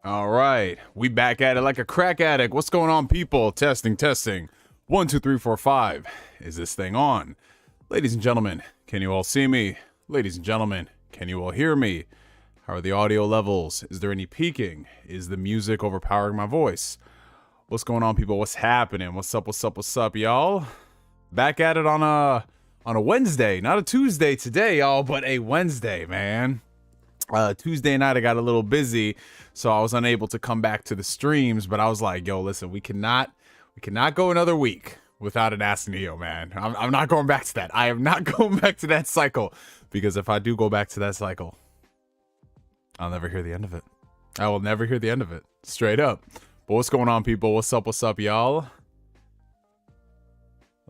All right, we back at it like a crack addict. What's going on, people? Testing, testing. 1, 2, 3, 4, 5. Is this thing on? Ladies and gentlemen, can you all see me? Ladies and gentlemen, can you all hear me? How are the audio levels? Is there any peaking? Is the music overpowering my voice? What's going on, people? What's happening? What's up, what's up, what's up, y'all? Back at it on a Wednesday. Not a Tuesday today, y'all, but a Wednesday, man. Tuesday night I got a little busy, so I was unable to come back to the streams, but I was like, yo, listen, we cannot go another week without an Ask Neo, man. I'm not going back to that. I am not going back to that cycle, because if I do go back to that cycle, I'll never hear the end of it. I will never hear the end of it. Straight up. But what's going on, people? What's up, y'all?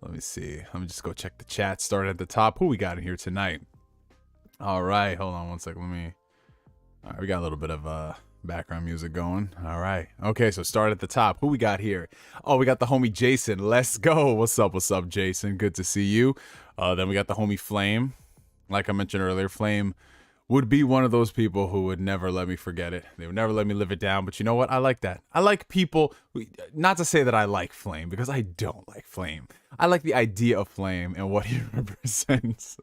Let me see. Let me just go check the chat. Start at the top. Who we got in here tonight? All right. Hold on one second. All right, we got a little bit of background music going. All right. Okay, so start at the top. Who we got here? Oh, we got the homie Jason. Let's go. What's up, Jason? Good to see you. Then we got the homie Flame. Like I mentioned earlier, Flame would be one of those people who would never let me forget it. They would never let me live it down. But you know what? I like that. I like people. Not to say that I like Flame, because I don't like Flame. I like the idea of Flame and what he represents.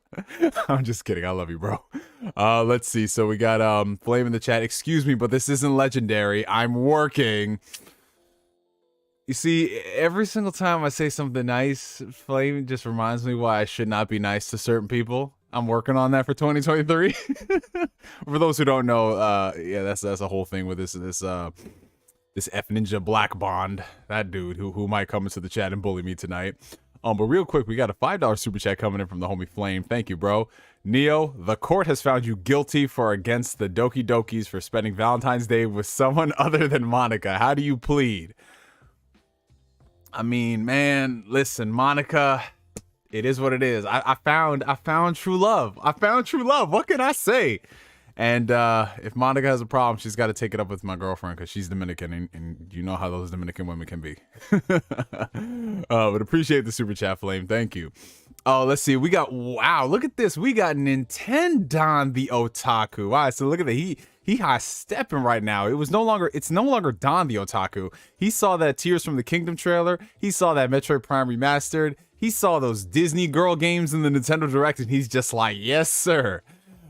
I'm just kidding. I love you, bro. Let's see. So we got Flame in the chat. Excuse me, but this isn't legendary. I'm working. You see, every single time I say something nice, Flame just reminds me why I should not be nice to certain people. I'm working on that for 2023. For those who don't know, yeah, that's a whole thing with this F Ninja Black Bond, that dude who might come into the chat and bully me tonight. But real quick, we got a $5 super chat coming in from the homie Flame. Thank you, bro. Neo, the court has found you guilty for against the Doki Dokis for spending Valentine's Day with someone other than Monica. How do you plead? I mean, man, listen, Monica, it is what it is. I found true love. I found true love. What can I say? And if Monica has a problem, she's got to take it up with my girlfriend, because she's Dominican, and you know how those Dominican women can be. But appreciate the super chat, Flame. Thank you. Oh, let's see. We got, wow, look at this. We got NiNTENDon the Otaku. Wow, so look at that. He high stepping right now. It's no longer Don the Otaku. He saw that Tears from the Kingdom trailer. He saw that Metroid Prime Remastered. He saw those Disney girl games in the Nintendo Direct, and he's just like, yes, sir.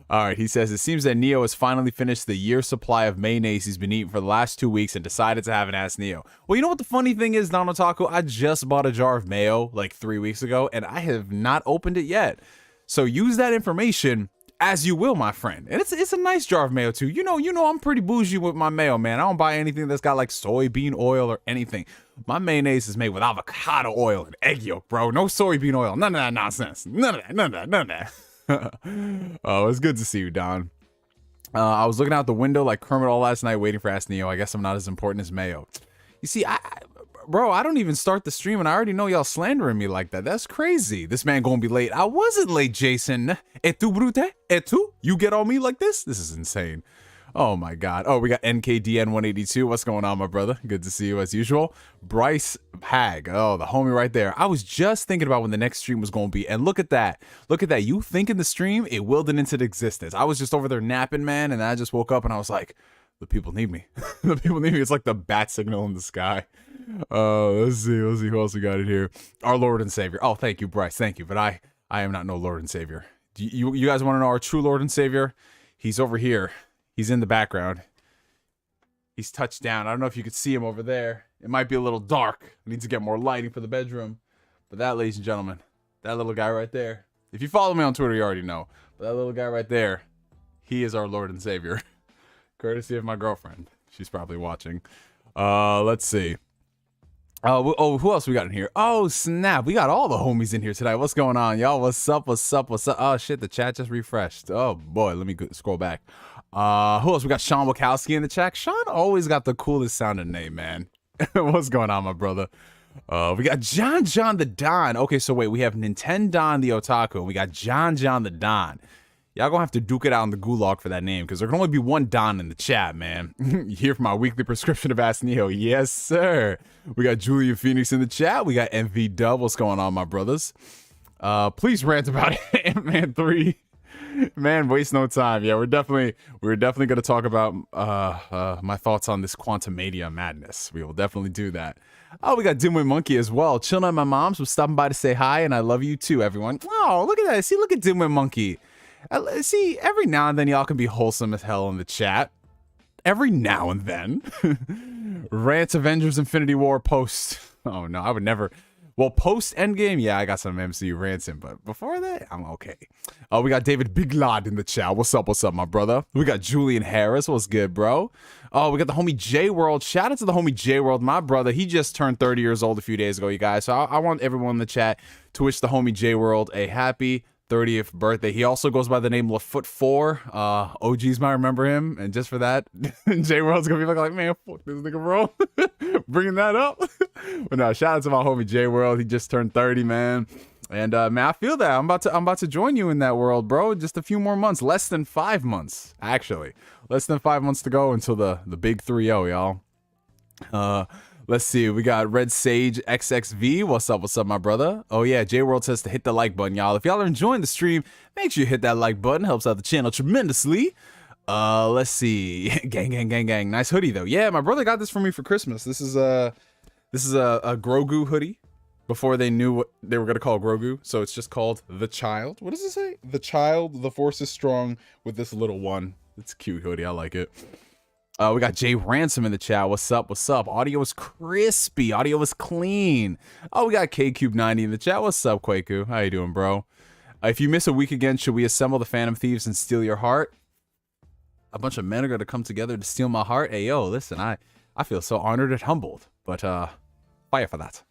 All right, he says, it seems that Neo has finally finished the year's supply of mayonnaise he's been eating for the last 2 weeks and decided to have an Ask Neo. Well, you know what the funny thing is, Don Otaku? I just bought a jar of mayo like 3 weeks ago, and I have not opened it yet. So use that information as you will, my friend. And it's a nice jar of mayo, too. You know, I'm pretty bougie with my mayo, man. I don't buy anything that's got like soybean oil or anything. My mayonnaise is made with avocado oil and egg yolk, bro. No soybean oil. None of that nonsense. None of that. Oh, it's good to see you, Don. I was looking out the window like Kermit all last night waiting for Ask Neo. I guess I'm not as important as Mayo. You see, bro, I don't even start the stream and I already know y'all slandering me like that. That's crazy. This man gonna be late. I wasn't late, Jason. Et tu, brute? Et tu? You get on me like this? This is insane. Oh my god. Oh, we got NKDN182. What's going on, my brother? Good to see you as usual. Bryce Hag. Oh, the homie right there. I was just thinking about when the next stream was going to be, and look at that. Look at that. You thinking the stream, it willed it into existence. I was just over there napping, man, and I just woke up and I was like, the people need me. The people need me. It's like the bat signal in the sky. Let's see who else we got in here. Our Lord and Savior. Oh, thank you, Bryce. Thank you. But I am not no Lord and Savior. You guys want to know our true Lord and Savior? He's over here. He's in the background. He's touched down. I don't know if you could see him over there. It might be a little dark. I need to get more lighting for the bedroom. But that, ladies and gentlemen, that little guy right there. If you follow me on Twitter, you already know. But that little guy right there, he is our Lord and Savior. Courtesy of my girlfriend. She's probably watching. Let's see. Oh, who else we got in here? Oh, snap. We got all the homies in here tonight. What's going on, y'all? What's up? Oh, shit. The chat just refreshed. Oh, boy. Let me scroll back. Who else? We got Sean Wachowski in the chat. Sean always got the coolest sounding name, man. What's going on, my brother? We got Gian-GianThaDon. Okay, so wait. We have NiNTENDon the Otaku. We got Gian-GianThaDon. Y'all gonna have to duke it out in the gulag for that name, because there can only be one Don in the chat, man. You hear from my weekly prescription of Ask Neo. Yes, sir. We got Julian Phoenix in the chat. We got MV Dub. What's going on, my brothers? Please rant about Ant-Man 3. Man, waste no time. Yeah, we're definitely gonna talk about my thoughts on this Quantumania madness. We will definitely do that. Oh, we got DimWitMonkey as well. Chilling at my mom's. Was stopping by to say hi, and I love you too, everyone. Oh, look at that. See, look at DimWitMonkey. See, every now and then y'all can be wholesome as hell in the chat. Every now and then. Rant Avengers Infinity War post. Oh no, I would never. Well, post Endgame, yeah, I got some MCU rants in, but before that, I'm okay. Oh, we got David Biglad in the chat. What's up, my brother? We got Julian Harris. What's good, bro? Oh, we got the homie J World. Shout out to the homie J World, my brother. He just turned 30 years old a few days ago, you guys. So I want everyone in the chat to wish the homie J World a happy 30th birthday. He also goes by the name LaFoot4. OGs might remember him, and just for that, J World's gonna be looking like, man, fuck this nigga, bro. Bringing that up. But no, shout out to my homie J World. He just turned 30, man. And man, I feel that I'm about to join you in that world, bro. Just a few more months, less than 5 months, actually. Less than 5 months to go until the big 3-0, y'all. Let's see. We got Red Sage XXV. What's up, my brother? Oh, yeah. J-World says to hit the like button, y'all. If y'all are enjoying the stream, make sure you hit that like button. Helps out the channel tremendously. Let's see. Gang. Nice hoodie, though. Yeah, my brother got this for me for Christmas. This is a Grogu hoodie before they knew what they were going to call Grogu. So it's just called The Child. What does it say? The Child, the Force is strong with this little one. It's a cute hoodie. I like it. We got Jay Ransom in the chat. What's up? Audio is crispy. Audio is clean. Oh, we got KCube90 in the chat. What's up, Kwaku? How you doing, bro? If you miss a week again, should we assemble the Phantom Thieves and steal your heart? A bunch of men are going to come together to steal my heart? Hey, yo, listen, I feel so honored and humbled. But, fire for that.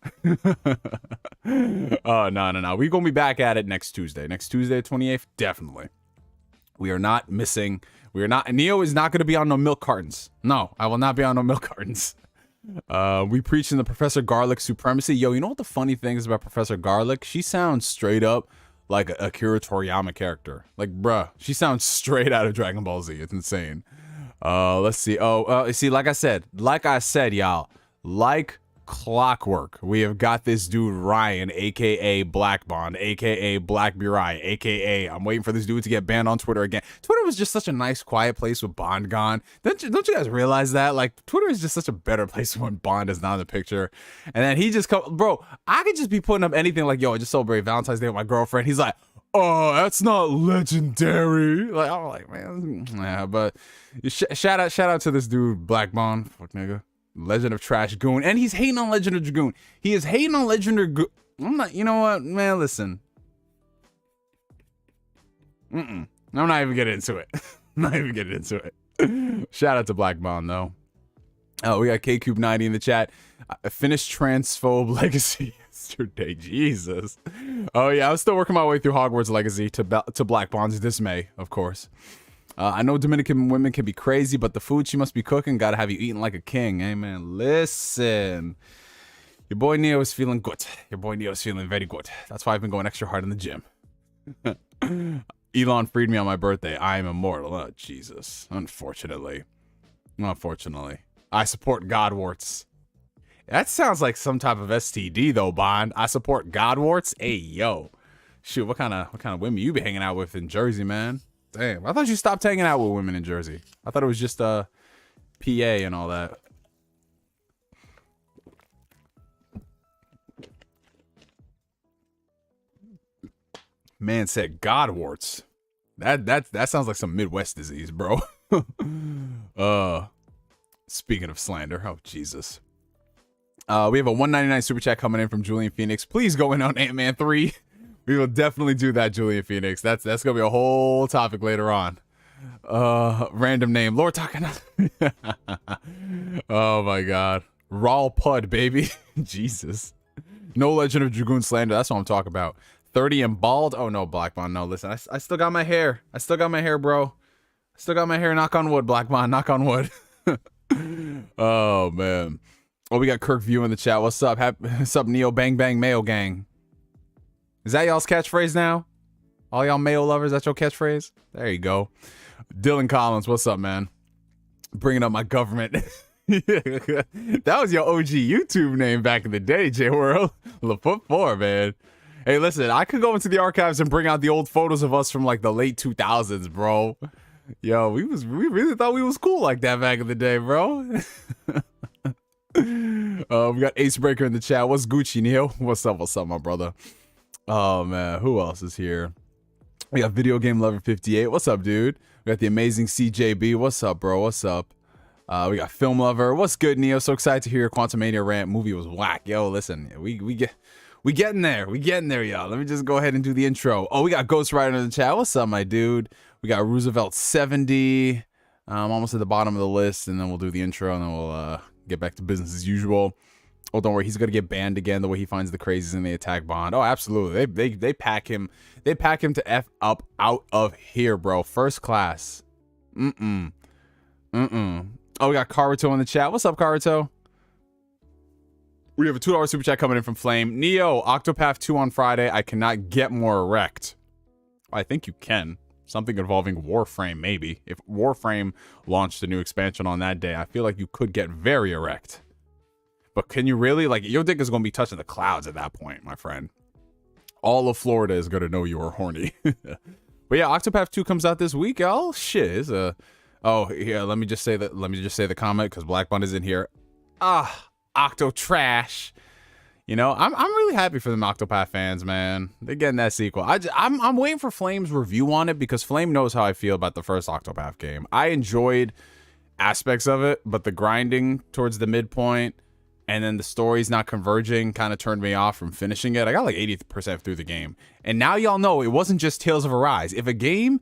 Oh, no. We're going to be back at it next Tuesday. Next Tuesday, 28th, definitely. We are not missing... Neo is not going to be on no milk cartons. No, I will not be on no milk cartons. We preach in the Professor Garlic supremacy. Yo, you know what the funny thing is about Professor Garlic? She sounds straight up like a Akira Toriyama character. Like, bruh, she sounds straight out of Dragon Ball Z. It's insane. Let's see. See, like I said, y'all, like clockwork, we have got this dude Ryan, aka Black Bond, aka Black Burai, aka I'm waiting for this dude to get banned on Twitter again. Twitter was just such a nice quiet place with Bond gone. Don't you guys realize that? Like, Twitter is just such a better place when Bond is not in the picture. And then he just bro, I could just be putting up anything like, yo, I just celebrate Valentine's Day with my girlfriend. He's like, oh, that's not legendary. Like, I'm like, man, yeah. But shout out to this dude Black Bond, fuck nigga. Legend of Trash Goon, and he's hating on Legend of Dragoon. He is hating on Legend of Dragoon. I'm not, you know what, man, listen. I'm not even getting into it. Shout out to Black Bond, though. Oh, we got KCube90 in the chat. I finished Transphobe Legacy yesterday. Jesus. Oh, yeah, I was still working my way through Hogwarts Legacy to Black Bond's dismay, of course. I know Dominican women can be crazy, but the food she must be cooking gotta have you eating like a king. Hey, man, listen. Your boy Neo is feeling good. Your boy Neo is feeling very good. That's why I've been going extra hard in the gym. Elon freed me on my birthday. I am immortal. Oh, Jesus. Unfortunately. I support Godwarts. That sounds like some type of STD, though, Bond. I support Godwarts? Hey, yo. Shoot, what kind of women you be hanging out with in Jersey, man? Damn, I thought you stopped hanging out with women in Jersey. I thought it was just PA and all that. Man said Godwarts. That sounds like some Midwest disease, bro. Speaking of slander, oh Jesus. We have a $1.99 super chat coming in from Julian Phoenix. Please go in on Ant-Man 3. We will definitely do that, Julian Phoenix. That's gonna be a whole topic later on. Random name, Lord Takana. Oh my God, Raw Pud, baby. Jesus. No Legend of Dragoon slander. That's what I'm talking about. 30 and bald. Oh no, Black Bond. No, listen. I still got my hair. Bro. I still got my hair. Knock on wood, Black Bond. Knock on wood. Oh man. Oh, we got Kirk View in the chat. What's up? What's up, Neo Bang Bang Mayo Gang? Is that y'all's catchphrase now? All y'all Mayo lovers, that's your catchphrase? There you go. Dylan Collins, what's up, man? Bringing up my government. That was your OG YouTube name back in the day, J-World. LaFoot4, man. Hey, listen, I could go into the archives and bring out the old photos of us from like the late 2000s, bro. Yo, we really thought we was cool like that back in the day, bro. We got Acebreaker in the chat. What's Gucci, Neo? What's up, my brother? Oh man, who else is here? We got Video Game Lover 58. What's up, dude? We got the amazing CJB. What's up, bro? What's up? We got Film Lover. What's good, Neo? So excited to hear your Quantumania rant. Movie was whack. Yo, listen, we getting there. We getting there, y'all. Let me just go ahead and do the intro. Oh, we got Ghost Rider in the chat. What's up, my dude? We got Roosevelt 70. I'm almost at the bottom of the list, and then we'll do the intro, and then we'll get back to business as usual. Oh, don't worry, he's gonna get banned again. The way he finds the crazies and they attack Bond. Oh, absolutely. They pack him. They pack him to F up out of here, bro. First class. Oh, we got Karuto in the chat. What's up, Karuto? We have a $2 super chat coming in from Flame. Neo, Octopath 2 on Friday. I cannot get more erect. I think you can. Something involving Warframe, maybe. If Warframe launched a new expansion on that day, I feel like you could get very erect. But can you really? Like, your dick is going to be touching the clouds at that point, my friend. All of Florida is going to know you are horny. But yeah, Octopath 2 comes out this week. Oh, shit. It's a... Oh, yeah, let me just say the comment, because Black Bun is in here. Octo trash. You know, I'm really happy for them Octopath fans, man. They're getting that sequel. I'm waiting for Flame's review on it, because Flame knows how I feel about the first Octopath game. I enjoyed aspects of it, but the grinding towards the midpoint and then the story's not converging kind of turned me off from finishing it. I got like 80% through the game. And now y'all know it wasn't just Tales of Arise. If a game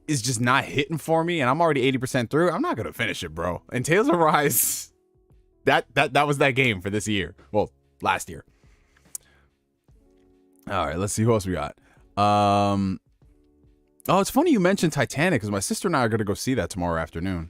is just not hitting for me and I'm already 80% through, I'm not going to finish it, bro. And Tales of Arise, that was that game for this year. Well, last year. All right, let's see who else we got. Oh, it's funny you mentioned Titanic, because my sister and I are going to go see that tomorrow afternoon.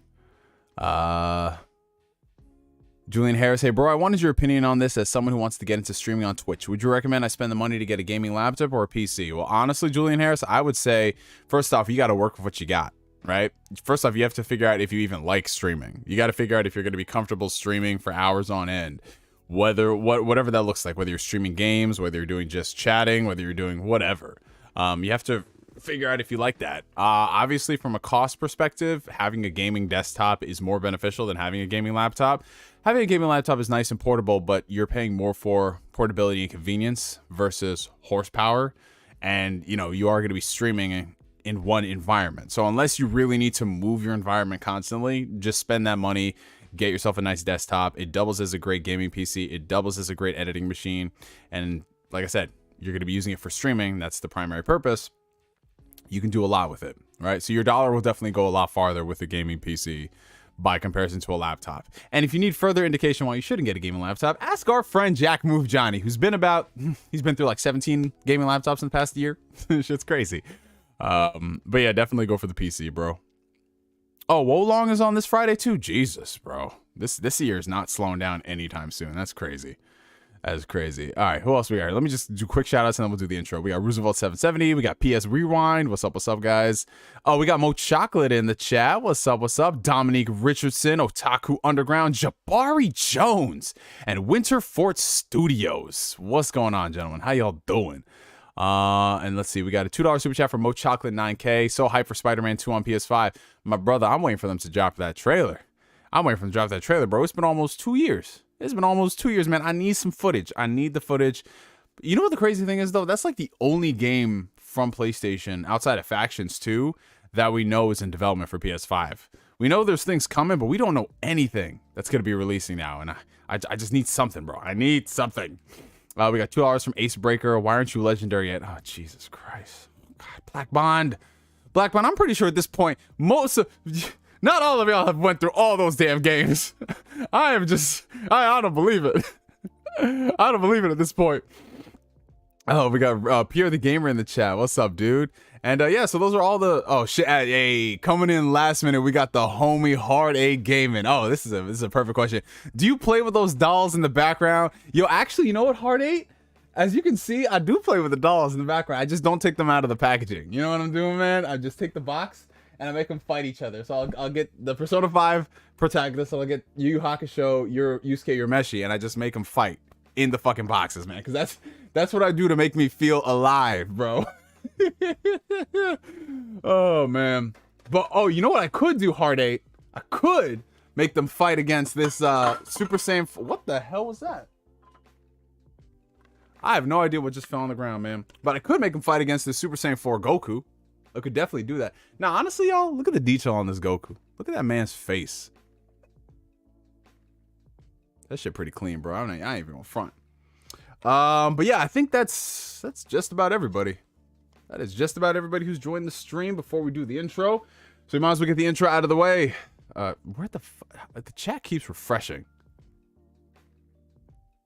Julian Harris, hey bro, I wanted your opinion on this as someone who wants to get into streaming on Twitch. Would you recommend I spend the money to get a gaming laptop or a PC? Well, honestly, Julian Harris, I would say, first off, you got to work with what you got, right? First off, you have to figure out if you even like streaming. You got to figure out if you're going to be comfortable streaming for hours on end. Whatever that looks like, whether you're streaming games, whether you're doing just chatting, whether you're doing whatever. You have to figure out if you like that. Obviously, from a cost perspective, having a gaming desktop is more beneficial than having a gaming laptop. Having a gaming laptop is nice and portable, but you're paying more for portability and convenience versus horsepower. And, you know, you are going to be streaming in one environment. So unless you really need to move your environment constantly, just spend that money, get yourself a nice desktop. It doubles as a great gaming PC. It doubles as a great editing machine. And like I said, you're going to be using it for streaming. That's the primary purpose. You can do a lot with it, right? So your dollar will definitely go a lot farther with a gaming PC by comparison to a laptop. And if you need further indication why you shouldn't get a gaming laptop, ask our friend Jack Move Johnny, who's been through like 17 gaming laptops in the past year. Shit's crazy. But yeah, definitely go for the PC, bro. Oh, Wolong is on this Friday too. Jesus, bro. This year is not slowing down anytime soon. That's crazy. That is crazy. All right, who else we got? Let me just do quick shout outs and then we'll do the intro. We got Roosevelt 770. We got PS Rewind. What's up, guys? Oh, we got Mo Chocolate in the chat. What's up? Dominique Richardson, Otaku Underground, Jabari Jones, and Winter Fort Studios. What's going on, gentlemen? How y'all doing? And let's see, we got a $2 super chat from Mo Chocolate 9K. So hyped for Spider-Man 2 on PS5. My brother, I'm waiting for them to drop that trailer. Bro. It's been almost 2 years. Man. I need some footage. I need the footage. You know what the crazy thing is, though? That's like the only game from PlayStation outside of Factions 2 that we know is in development for PS5. We know there's things coming, but we don't know anything that's going to be releasing now. And I just need something, bro. I need something. We got $2 from Acebreaker. Why aren't you legendary yet? Oh, Jesus Christ. God, Black Bond. I'm pretty sure at this point, not all of y'all have went through all those damn games. I don't believe it. I don't believe it at this point. Oh, we got Pierre the Gamer in the chat. What's up, dude? And yeah, so those are all the... Oh, shit. Hey, coming in last minute, we got the homie Hard 8 Gaming. Oh, this is a perfect question. Do you play with those dolls in the background? Yo, actually, you know what, Hard 8? As you can see, I do play with the dolls in the background. I just don't take them out of the packaging. You know what I'm doing, man? I just take the box and I make them fight each other. So I'll get the Persona 5 protagonist, I'll get Yu Yu Hakusho, your Yusuke Urameshi, and I just make them fight. in the fucking boxes, man. Because that's what I do to make me feel alive, bro. Oh, man. But, oh, you know what I could do, Heart 8? I could make them fight against this Super Saiyan. What the hell was that? I have no idea what just fell on the ground, man. But I could make them fight against this Super Saiyan 4 Goku. I could definitely do that. Now, honestly, y'all, look at the detail on this Goku. Look at that man's face. That shit pretty clean, bro. I ain't even gonna front. But yeah, I think that's just about everybody. That is just about everybody who's joined the stream before we do the intro. So we might as well get the intro out of the way. Where the chat keeps refreshing.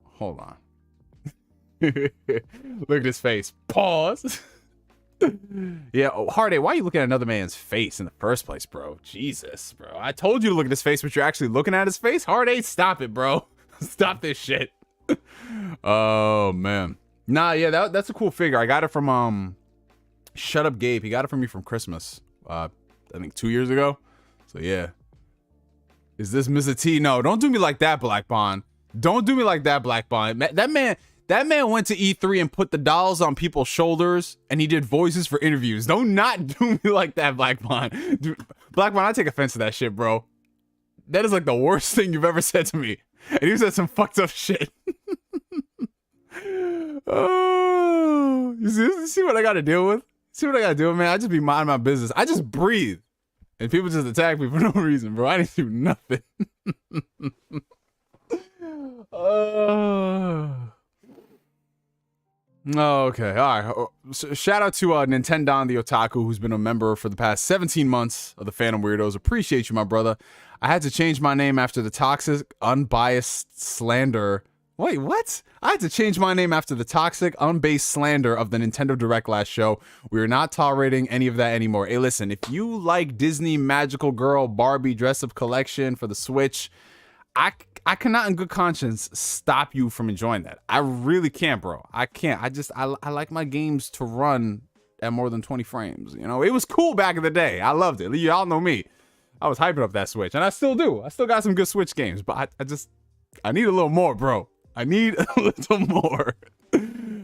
Hold on. Look at his face. Pause. Yeah, oh, Hardy, why are you looking at another man's face in the first place, bro? Jesus, bro. I told you to look at his face, but you're actually looking at his face? Hardy, stop it, bro. Stop this shit. Oh, man. Nah, yeah, that's a cool figure. I got it from, Shut Up Gabe. He got it from me from Christmas. I think 2 years ago. So, yeah. Is this Mr. T? No, don't do me like that, Black Bond. Don't do me like that, Black Bond. That man went to E3 and put the dolls on people's shoulders, and he did voices for interviews. Don't not do me like that, Black Bond. Dude, Black Bond, I take offense to that shit, bro. That is like the worst thing you've ever said to me. And you said some fucked up shit. Oh, you see what I got to deal with? See what I got to deal with, man? I just be minding my business. I just breathe. And people just attack me for no reason, bro. I didn't do nothing. Okay, all right. So shout out to NienTenDon, the Otaku, who's been a member for the past 17 months of the Phantom Weirdos. Appreciate you, my brother. I had to change my name after the toxic, unbiased slander. Wait, what? I had to change my name after the toxic, unbased slander of the Nintendo Direct last show. We are not tolerating any of that anymore. Hey, listen, if you like Disney Magical Girl Barbie dress-up collection for the Switch, I cannot in good conscience stop you from enjoying that. I really can't, bro. I can't. I like my games to run at more than 20 frames. You know, it was cool back in the day. I loved it. Y'all know me. I was hyping up that Switch, and I still do. I still got some good Switch games, but I need a little more, bro. I need a little more.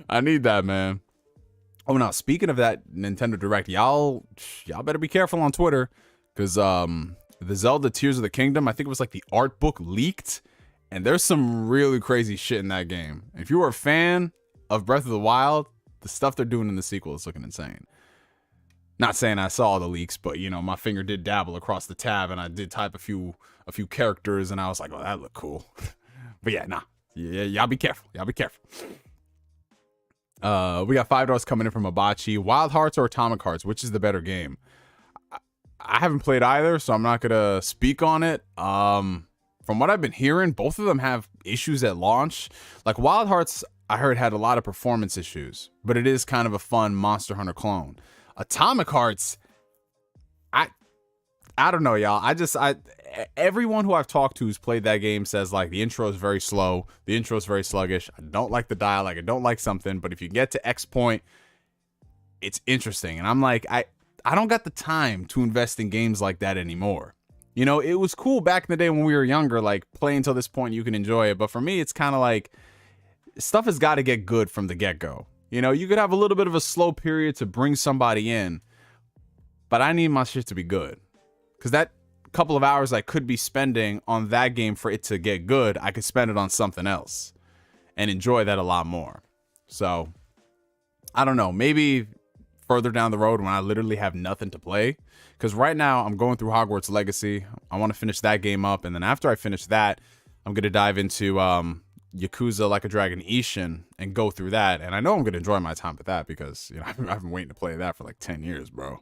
I need that, man. Oh, now, speaking of that Nintendo Direct, y'all better be careful on Twitter, because the Zelda Tears of the Kingdom, I think it was like the art book leaked, and there's some really crazy shit in that game. If you were a fan of Breath of the Wild, the stuff they're doing in the sequel is looking insane. Not saying I saw the leaks, but you know, my finger did dabble across the tab, and I did type a few characters, and I was like, oh, that looked cool. But yeah, nah. Yeah, y'all be careful. Y'all be careful. We got $5 coming in from Abachi. Wild Hearts or Atomic Hearts, which is the better game? I haven't played either, so I'm not gonna speak on it. From what I've been hearing, both of them have issues at launch. Like Wild Hearts, I heard had a lot of performance issues, but it is kind of a fun Monster Hunter clone. Atomic Hearts, I don't know, y'all. Everyone who I've talked to who's played that game says like the intro is very slow, the intro is very sluggish. I don't like the dialogue, I don't like something, but if you get to X point, it's interesting. And I'm like, I don't got the time to invest in games like that anymore. You know, it was cool back in the day when we were younger, like play until this point you can enjoy it. But for me, it's kind of like stuff has got to get good from the get-go. You know, you could have a little bit of a slow period to bring somebody in, but I need my shit to be good. Because that couple of hours I could be spending on that game for it to get good, I could spend it on something else and enjoy that a lot more. So, I don't know. Maybe further down the road when I literally have nothing to play. Because right now I'm going through Hogwarts Legacy. I want to finish that game up. And then after I finish that, I'm going to dive into Yakuza Like a Dragon Ishin and go through that. And I know I'm going to enjoy my time with that because, you know, I've been waiting to play that for like 10 years, bro.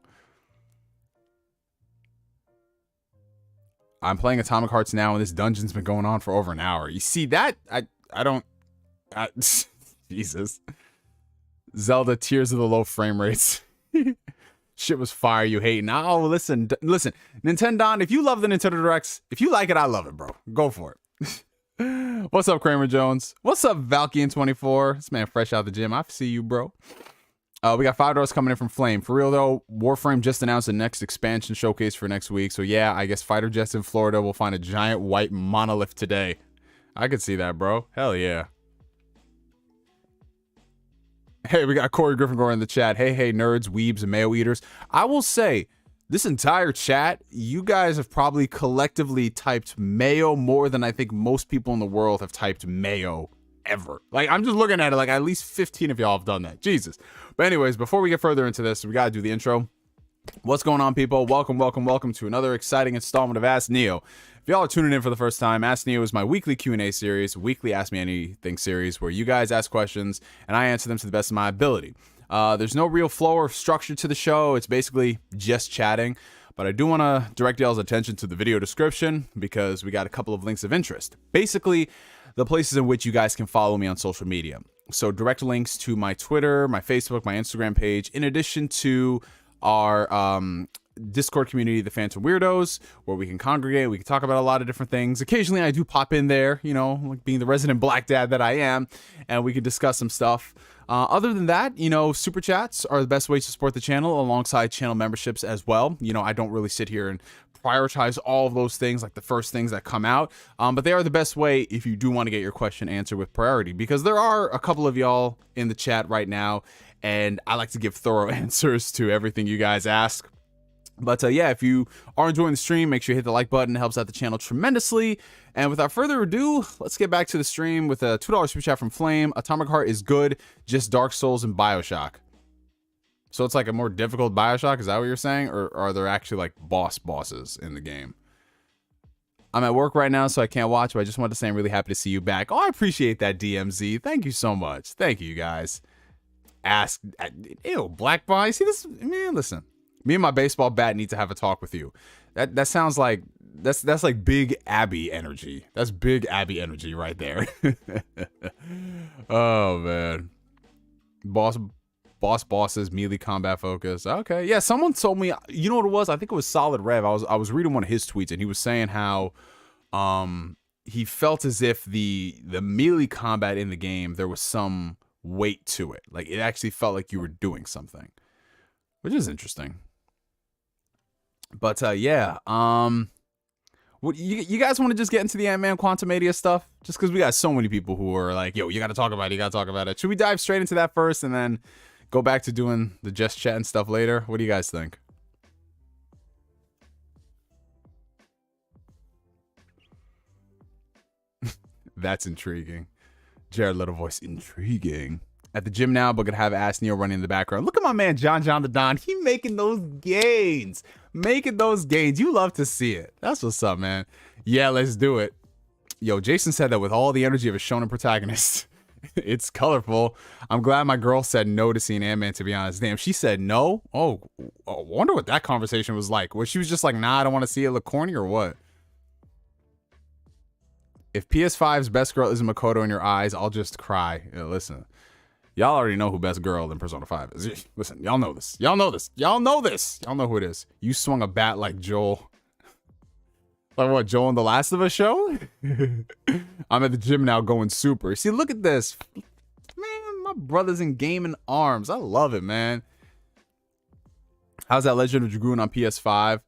I'm playing Atomic Hearts now, and this dungeon's been going on for over an hour. You see that? Jesus. Zelda Tears of the Low Frame Rates. Shit was fire, you hating. Oh, listen. NienTenDon, if you love the Nintendo Directs, if you like it, I love it, bro. Go for it. What's up, Kramer Jones? What's up, Valkian24? This man fresh out the gym. I see you, bro. We got $5 coming in from Flame. For real, though, Warframe just announced the next expansion showcase for next week. So, yeah, I guess fighter jets in Florida will find a giant white monolith today. I could see that, bro. Hell yeah. Hey, we got Corey Griffin going in the chat. Hey, nerds, weebs, and mayo eaters. I will say, this entire chat, you guys have probably collectively typed mayo more than I think most people in the world have typed mayo ever. Like, I'm just looking at it like at least 15 of y'all have done that. Jesus. But anyways, before we get further into this, we got to do the intro. What's going on, people? Welcome to another exciting installment of Ask Neo. If y'all are tuning in for the first time, Ask Neo is my weekly Q&A series, weekly Ask Me Anything series, where you guys ask questions and I answer them to the best of my ability. There's no real flow or structure to the show. It's basically just chatting. But I do want to direct y'all's attention to the video description because we got a couple of links of interest. Basically, the places in which you guys can follow me on social media. So direct links to my Twitter, my Facebook, my Instagram page, in addition to our Discord community, the Phantom Weirdos, where we can congregate, we can talk about a lot of different things. Occasionally I do pop in there, you know, like being the resident black dad that I am, and we can discuss some stuff. Other than that, you know, super chats are the best ways to support the channel alongside channel memberships as well. You know, I don't really sit here and prioritize all of those things like the first things that come out, but they are the best way if you do want to get your question answered with priority, because there are a couple of y'all in the chat right now, and I like to give thorough answers to everything you guys ask. But yeah, if you are enjoying the stream, make sure you hit the like button. It helps out the channel tremendously. And without further ado, let's get back to the stream with a $2 super chat from Flame. Atomic Heart is good, just Dark Souls and Bioshock. So it's like a more difficult Bioshock, is that what you're saying? Or are there actually like bosses in the game? I'm at work right now, so I can't watch, but I just wanted to say I'm really happy to see you back. Oh, I appreciate that, DMZ. Thank you so much. Thank you, guys. Ew, Black Boy. See this? Man, listen. Me and my baseball bat need to have a talk with you. That sounds like that's like Big Abby energy. That's Big Abby energy right there. Oh man. Bosses, melee combat focus. Okay. Yeah, someone told me, you know what it was? I think it was Solid Rev. I was reading one of his tweets and he was saying how he felt as if the melee combat in the game, there was some weight to it. Like it actually felt like you were doing something. Which is interesting. But yeah, what you guys want to just get into the Ant-Man Quantumania stuff? Just because we got so many people who are like, yo, you got to talk about it, you got to talk about it. Should we dive straight into that first and then go back to doing the just chat and stuff later? What do you guys think? That's intriguing. Jared Little voice, intriguing. At the gym now, but gonna have Ask Neo running in the background. Look at my man Gian-GianThaDon. He making those gains. Making those gains. You love to see it. That's what's up, man. Yeah, let's do it. Yo, Jason said that with all the energy of a shonen protagonist. It's colorful. I'm glad my girl said no to seeing Ant-Man, to be honest. Damn, she said no? Oh, I wonder what that conversation was like. Was she was just like, nah, I don't want to see it look corny or what? If PS5's best girl isn't Makoto in your eyes, I'll just cry. Yeah, listen. Y'all already know who best girl in Persona 5 is. Listen, y'all know this. Y'all know this. Y'all know this. Y'all know who it is. You swung a bat like Joel. Like what, Joel in the Last of Us show? I'm at the gym now going super. See, look at this. Man, my brother's in gaming arms. I love it, man. How's that Legend of Dragoon on PS5?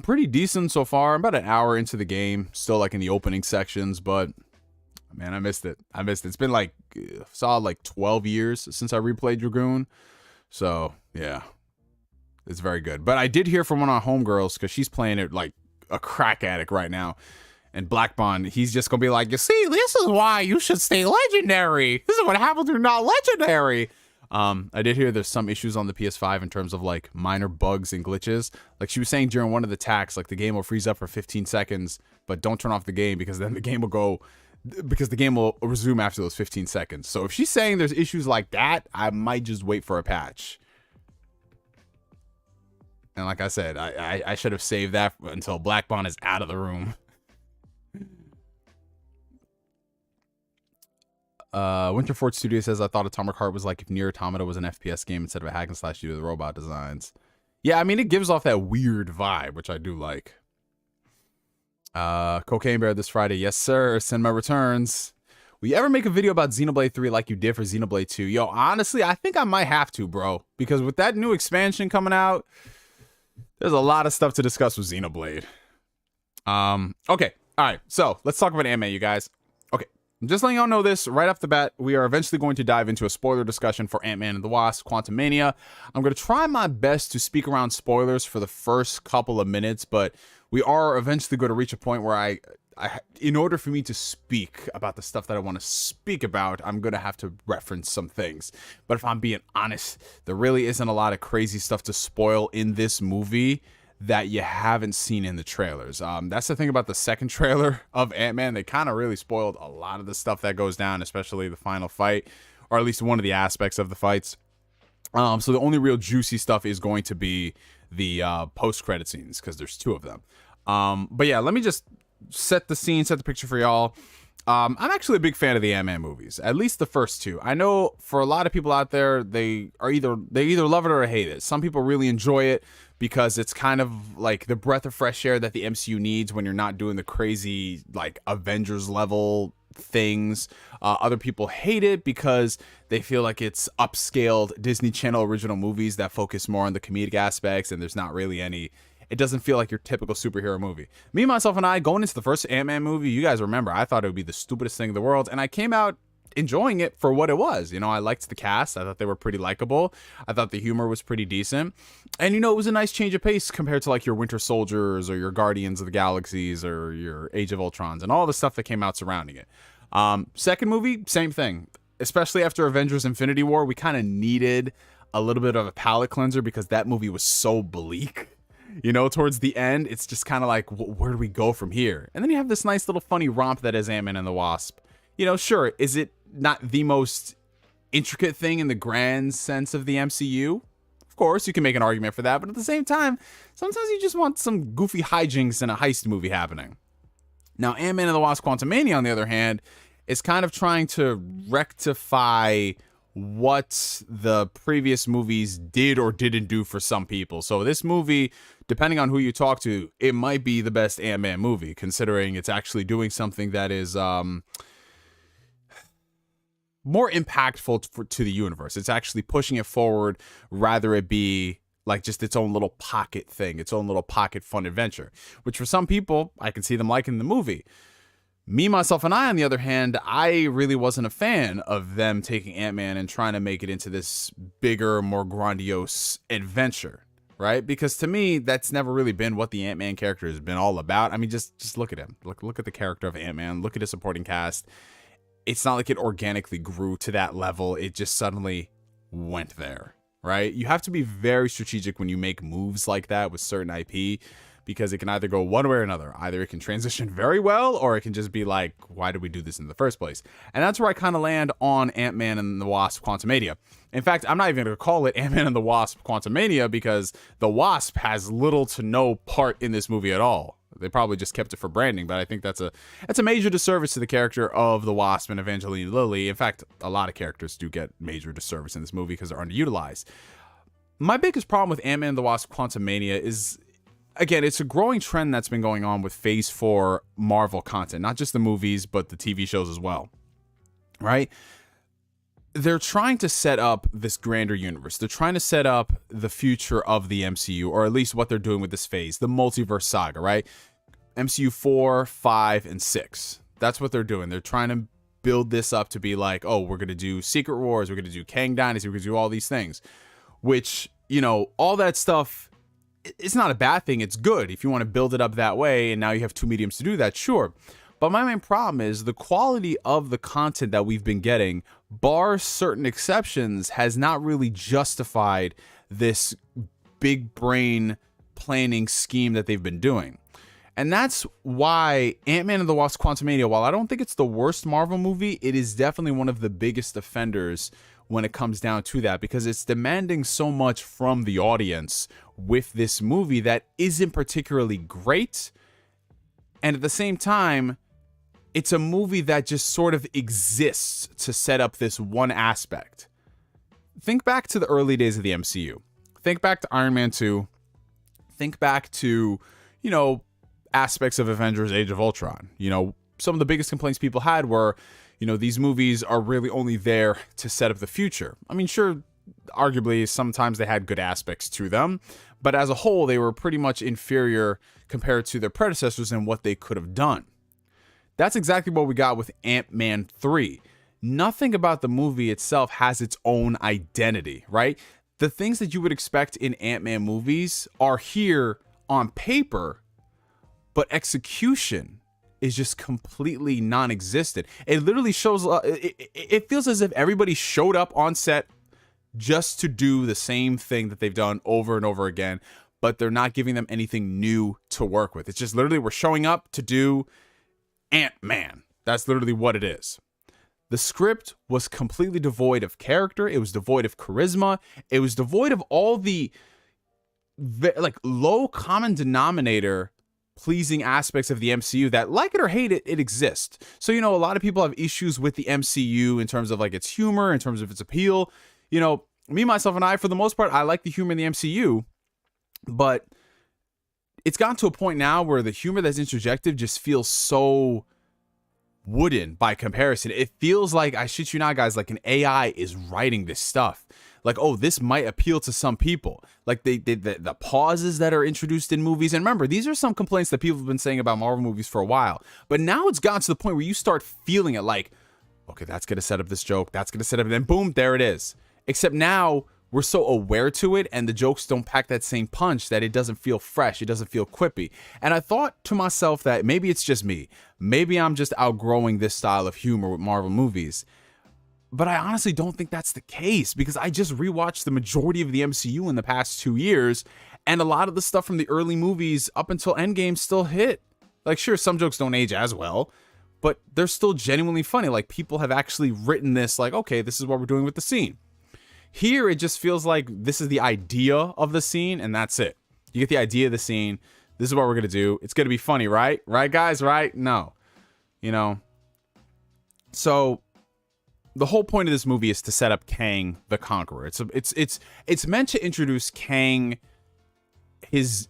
Pretty decent so far. I'm about an hour into the game. Still like in the opening sections, but... man, I missed it. It's been like solid like 12 years since I replayed Dragoon. So, yeah. It's very good. But I did hear from one of our homegirls, because she's playing it like a crack addict right now. And Black Bond, he's just going to be like, you see, this is why you should stay legendary. This is what happens when you're not legendary. I did hear there's some issues on the PS5 in terms of like minor bugs and glitches. Like she was saying during one of the attacks, like the game will freeze up for 15 seconds, but don't turn off the game because then the game will go... because the game will resume after those 15 seconds. So if she's saying there's issues like that, I might just wait for a patch. And like I said, I should have saved that until Black Bond is out of the room. Winterford Studio says, I thought Atomic Heart was like if Nier Automata was an FPS game instead of a hack and slash due to the robot designs. Yeah, I mean, it gives off that weird vibe, which I do like. Cocaine Bear this Friday. Yes, sir. Cinema returns. Will you ever make a video about Xenoblade 3 like you did for Xenoblade 2? Yo, honestly, I think I might have to, bro. Because with that new expansion coming out, there's a lot of stuff to discuss with Xenoblade. Okay. All right. So let's talk about anime, you guys. Okay. Just letting y'all know this right off the bat, we are eventually going to dive into a spoiler discussion for Ant-Man and the Wasp: Quantumania. I'm going to try my best to speak around spoilers for the first couple of minutes, but we are eventually going to reach a point where I in order for me to speak about the stuff that I want to speak about, I'm going to have to reference some things. But if I'm being honest, there really isn't a lot of crazy stuff to spoil in this movie that you haven't seen in the trailers. That's the thing about the second trailer of Ant-Man. They kind of really spoiled a lot of the stuff that goes down, especially the final fight, or at least one of the aspects of the fights. So the only real juicy stuff is going to be the post-credit scenes, because there's 2 of them. But yeah, let me just set the scene, set the picture for y'all. I'm actually a big fan of the Ant-Man movies, at least the first 2. I know for a lot of people out there, they either love it or hate it. Some people really enjoy it because it's kind of like the breath of fresh air that the MCU needs when you're not doing the crazy like Avengers level things. Other people hate it because they feel like it's upscaled Disney Channel original movies that focus more on the comedic aspects, and there's not really any. It doesn't feel like your typical superhero movie. Me, myself, and I, going into the first Ant-Man movie, you guys remember, I thought it would be the stupidest thing in the world, and I came out enjoying it for what it was. You know, I liked the cast. I thought they were pretty likable. I thought the humor was pretty decent. And, you know, it was a nice change of pace compared to, like, your Winter Soldiers or your Guardians of the Galaxies or your Age of Ultrons and all the stuff that came out surrounding it. Second movie, same thing. Especially after Avengers Infinity War, we kind of needed a little bit of a palate cleanser because that movie was so bleak. You know, towards the end, it's just kind of like, where do we go from here? And then you have this nice little funny romp that is Ant-Man and the Wasp. You know, sure, is it not the most intricate thing in the grand sense of the MCU? Of course, you can make an argument for that, but at the same time, sometimes you just want some goofy hijinks in a heist movie happening. Now, Ant-Man and the Wasp: Quantumania, on the other hand, is kind of trying to rectify what the previous movies did or didn't do for some people. So this movie, depending on who you talk to, it might be the best Ant-Man movie, considering it's actually doing something that is more impactful to the universe. It's actually pushing it forward, rather it be like just its own little pocket thing, its own little pocket fun adventure, which for some people, I can see them liking the movie. Me, myself, and I, on the other hand, I really wasn't a fan of them taking Ant-Man and trying to make it into this bigger, more grandiose adventure, right? Because to me, that's never really been what the Ant-Man character has been all about. I mean, just look at him. Look at the character of Ant-Man. Look at his supporting cast. It's not like it organically grew to that level. It just suddenly went there, right? You have to be very strategic when you make moves like that with certain IP, because it can either go one way or another. Either it can transition very well, or it can just be like, why did we do this in the first place? And that's where I kind of land on Ant-Man and the Wasp: Quantumania. In fact, I'm not even going to call it Ant-Man and the Wasp: Quantumania because the Wasp has little to no part in this movie at all. They probably just kept it for branding, but I think that's a major disservice to the character of the Wasp and Evangeline Lilly. In fact, a lot of characters do get major disservice in this movie because they're underutilized. My biggest problem with Ant-Man and the Wasp: Quantumania is, again, it's a growing trend that's been going on with Phase 4 Marvel content, not just the movies, but the TV shows as well, right? They're trying to set up this grander universe. They're trying to set up the future of the MCU, or at least what they're doing with this phase, the multiverse saga, right? MCU 4, 5, and 6. That's what they're doing. They're trying to build this up to be like, oh, we're going to do Secret Wars, we're going to do Kang Dynasty, we're going to do all these things, which, you know, all that stuff, it's not a bad thing. It's good if you want to build it up that way, and now you have 2 mediums to do that, sure. But my main problem is the quality of the content that we've been getting, bar certain exceptions, has not really justified this big brain planning scheme that they've been doing. And that's why Ant-Man and the Wasp: Quantumania, while I don't think it's the worst Marvel movie, it is definitely one of the biggest offenders when it comes down to that, because it's demanding so much from the audience with this movie that isn't particularly great. And at the same time, it's a movie that just sort of exists to set up this one aspect. Think back to the early days of the MCU. Think back to Iron Man 2. Think back to, you know, aspects of Avengers Age of Ultron. You know, some of the biggest complaints people had were, you know, these movies are really only there to set up the future. I mean, sure, arguably, sometimes they had good aspects to them, but as a whole, they were pretty much inferior compared to their predecessors and what they could have done. That's exactly what we got with Ant-Man 3. Nothing about the movie itself has its own identity, right? The things that you would expect in Ant-Man movies are here on paper, but execution is just completely non-existent. It literally shows, it feels as if everybody showed up on set just to do the same thing that they've done over and over again, but they're not giving them anything new to work with. It's just literally we're showing up to do Ant-Man. That's literally what it is. The script was completely devoid of character. It was devoid of charisma. It was devoid of all the like low common denominator pleasing aspects of the MCU that, like it or hate it, it exists. So, you know, a lot of people have issues with the MCU in terms of like its humor, in terms of its appeal. You know, me, myself, and I, for the most part, I like the humor in the MCU, but it's gotten to a point now where the humor that's interjected just feels so wooden by comparison. It feels like, I shit you not, guys, like an AI is writing this stuff. Like, oh, this might appeal to some people. Like the pauses that are introduced in movies. And remember, these are some complaints that people have been saying about Marvel movies for a while. But now it's gotten to the point where you start feeling it like, okay, that's going to set up this joke. That's going to set up, and then boom, there it is. Except now we're so aware to it, and the jokes don't pack that same punch, that it doesn't feel fresh. It doesn't feel quippy. And I thought to myself that maybe it's just me. Maybe I'm just outgrowing this style of humor with Marvel movies. But I honestly don't think that's the case, because I just rewatched the majority of the MCU in the past 2 years, and a lot of the stuff from the early movies up until Endgame still hit. Like, sure, some jokes don't age as well, but they're still genuinely funny. Like, people have actually written this like, okay, this is what we're doing with the scene. Here, it just feels like this is the idea of the scene, and that's it. You get the idea of the scene. This is what we're going to do. It's going to be funny, right? Right, guys? Right? No. You know? So the whole point of this movie is to set up Kang the Conqueror. It's meant to introduce Kang, his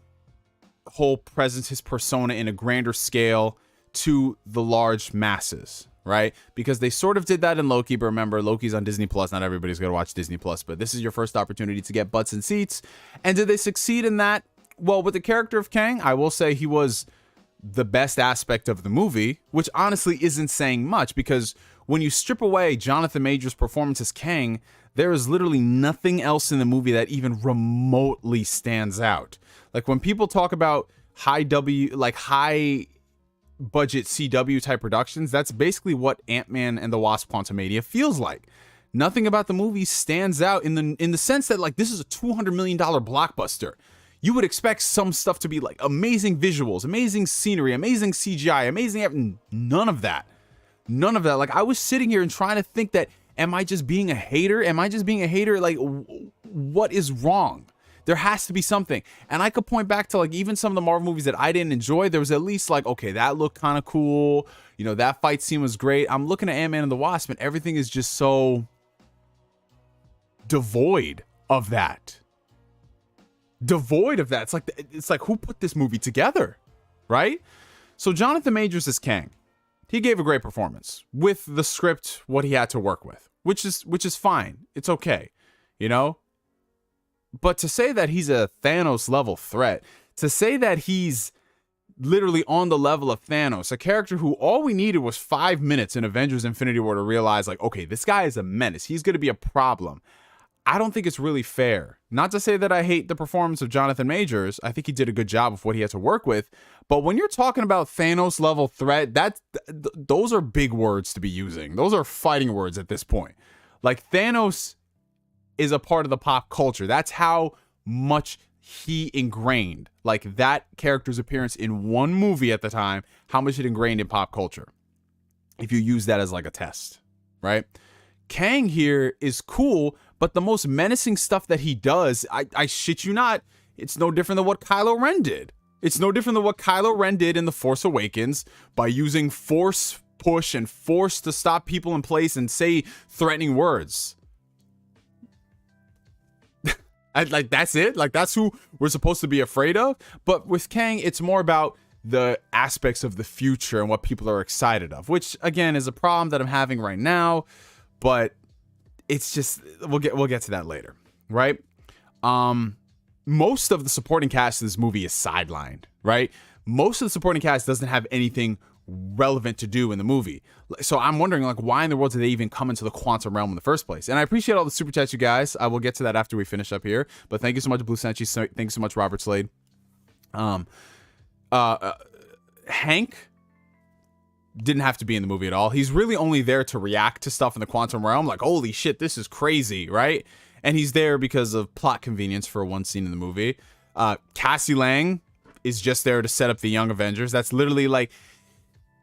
whole presence, his persona in a grander scale to the large masses, right? Because they sort of did that in Loki, but remember, Loki's on Disney Plus. Not everybody's going to watch Disney Plus, but this is your first opportunity to get butts and seats. And did they succeed in that? Well, with the character of Kang, I will say he was the best aspect of the movie, which honestly isn't saying much, because when you strip away Jonathan Majors' performance as Kang, there is literally nothing else in the movie that even remotely stands out. Like, when people talk about high budget CW type productions, that's basically what Ant-Man and the Wasp: Quantumania feels like. Nothing about the movie stands out in the sense that, like, this is a $200 million blockbuster. You would expect some stuff to be like amazing visuals, amazing scenery, amazing CGI, amazing. None of that. None of that. Like, I was sitting here and trying to think that, am I just being a hater? Am I just being a hater? Like, what is wrong? There has to be something. And I could point back to, like, even some of the Marvel movies that I didn't enjoy. There was at least like, okay, that looked kind of cool. You know, that fight scene was great. I'm looking at Ant-Man and the Wasp, and everything is just so devoid of that. Devoid of that. It's like who put this movie together, right? So Jonathan Majors is Kang. He gave a great performance with the script, what he had to work with, which is fine. It's okay, you know? But to say that he's a Thanos level threat, to say that he's literally on the level of Thanos, a character who all we needed was 5 minutes in Avengers Infinity War to realize, like, okay, this guy is a menace. He's going to be a problem. I don't think it's really fair. Not to say that I hate the performance of Jonathan Majors. I think he did a good job of what he had to work with. But when you're talking about Thanos level threat, those are big words to be using. Those are fighting words at this point. Like, Thanos is a part of the pop culture. That's how much he ingrained, like, that character's appearance in one movie at the time, how much it ingrained in pop culture, if you use that as like a test, right? Kang here is cool, but the most menacing stuff that he does, I shit you not, it's no different than what Kylo Ren did. It's no different than what Kylo Ren did in The Force Awakens by using force push and force to stop people in place and say threatening words. Like, that's it. Like, that's who we're supposed to be afraid of. But with Kang, it's more about the aspects of the future and what people are excited of, which again is a problem that I'm having right now. But it's just, we'll get to that later, right? Most of the supporting cast of this movie is sidelined, right? Most of the supporting cast doesn't have anything relevant to do in the movie. So I'm wondering, like, why in the world did they even come into the quantum realm in the first place? And I appreciate all the super chats, you guys. I will get to that after we finish up here. But thank you so much, Blue Senchi. Thank you so much, Robert Slade. Hank didn't have to be in the movie at all. He's really only there to react to stuff in the quantum realm. Like, holy shit, this is crazy, right? And he's there because of plot convenience for one scene in the movie. Cassie Lang is just there to set up the Young Avengers. That's literally like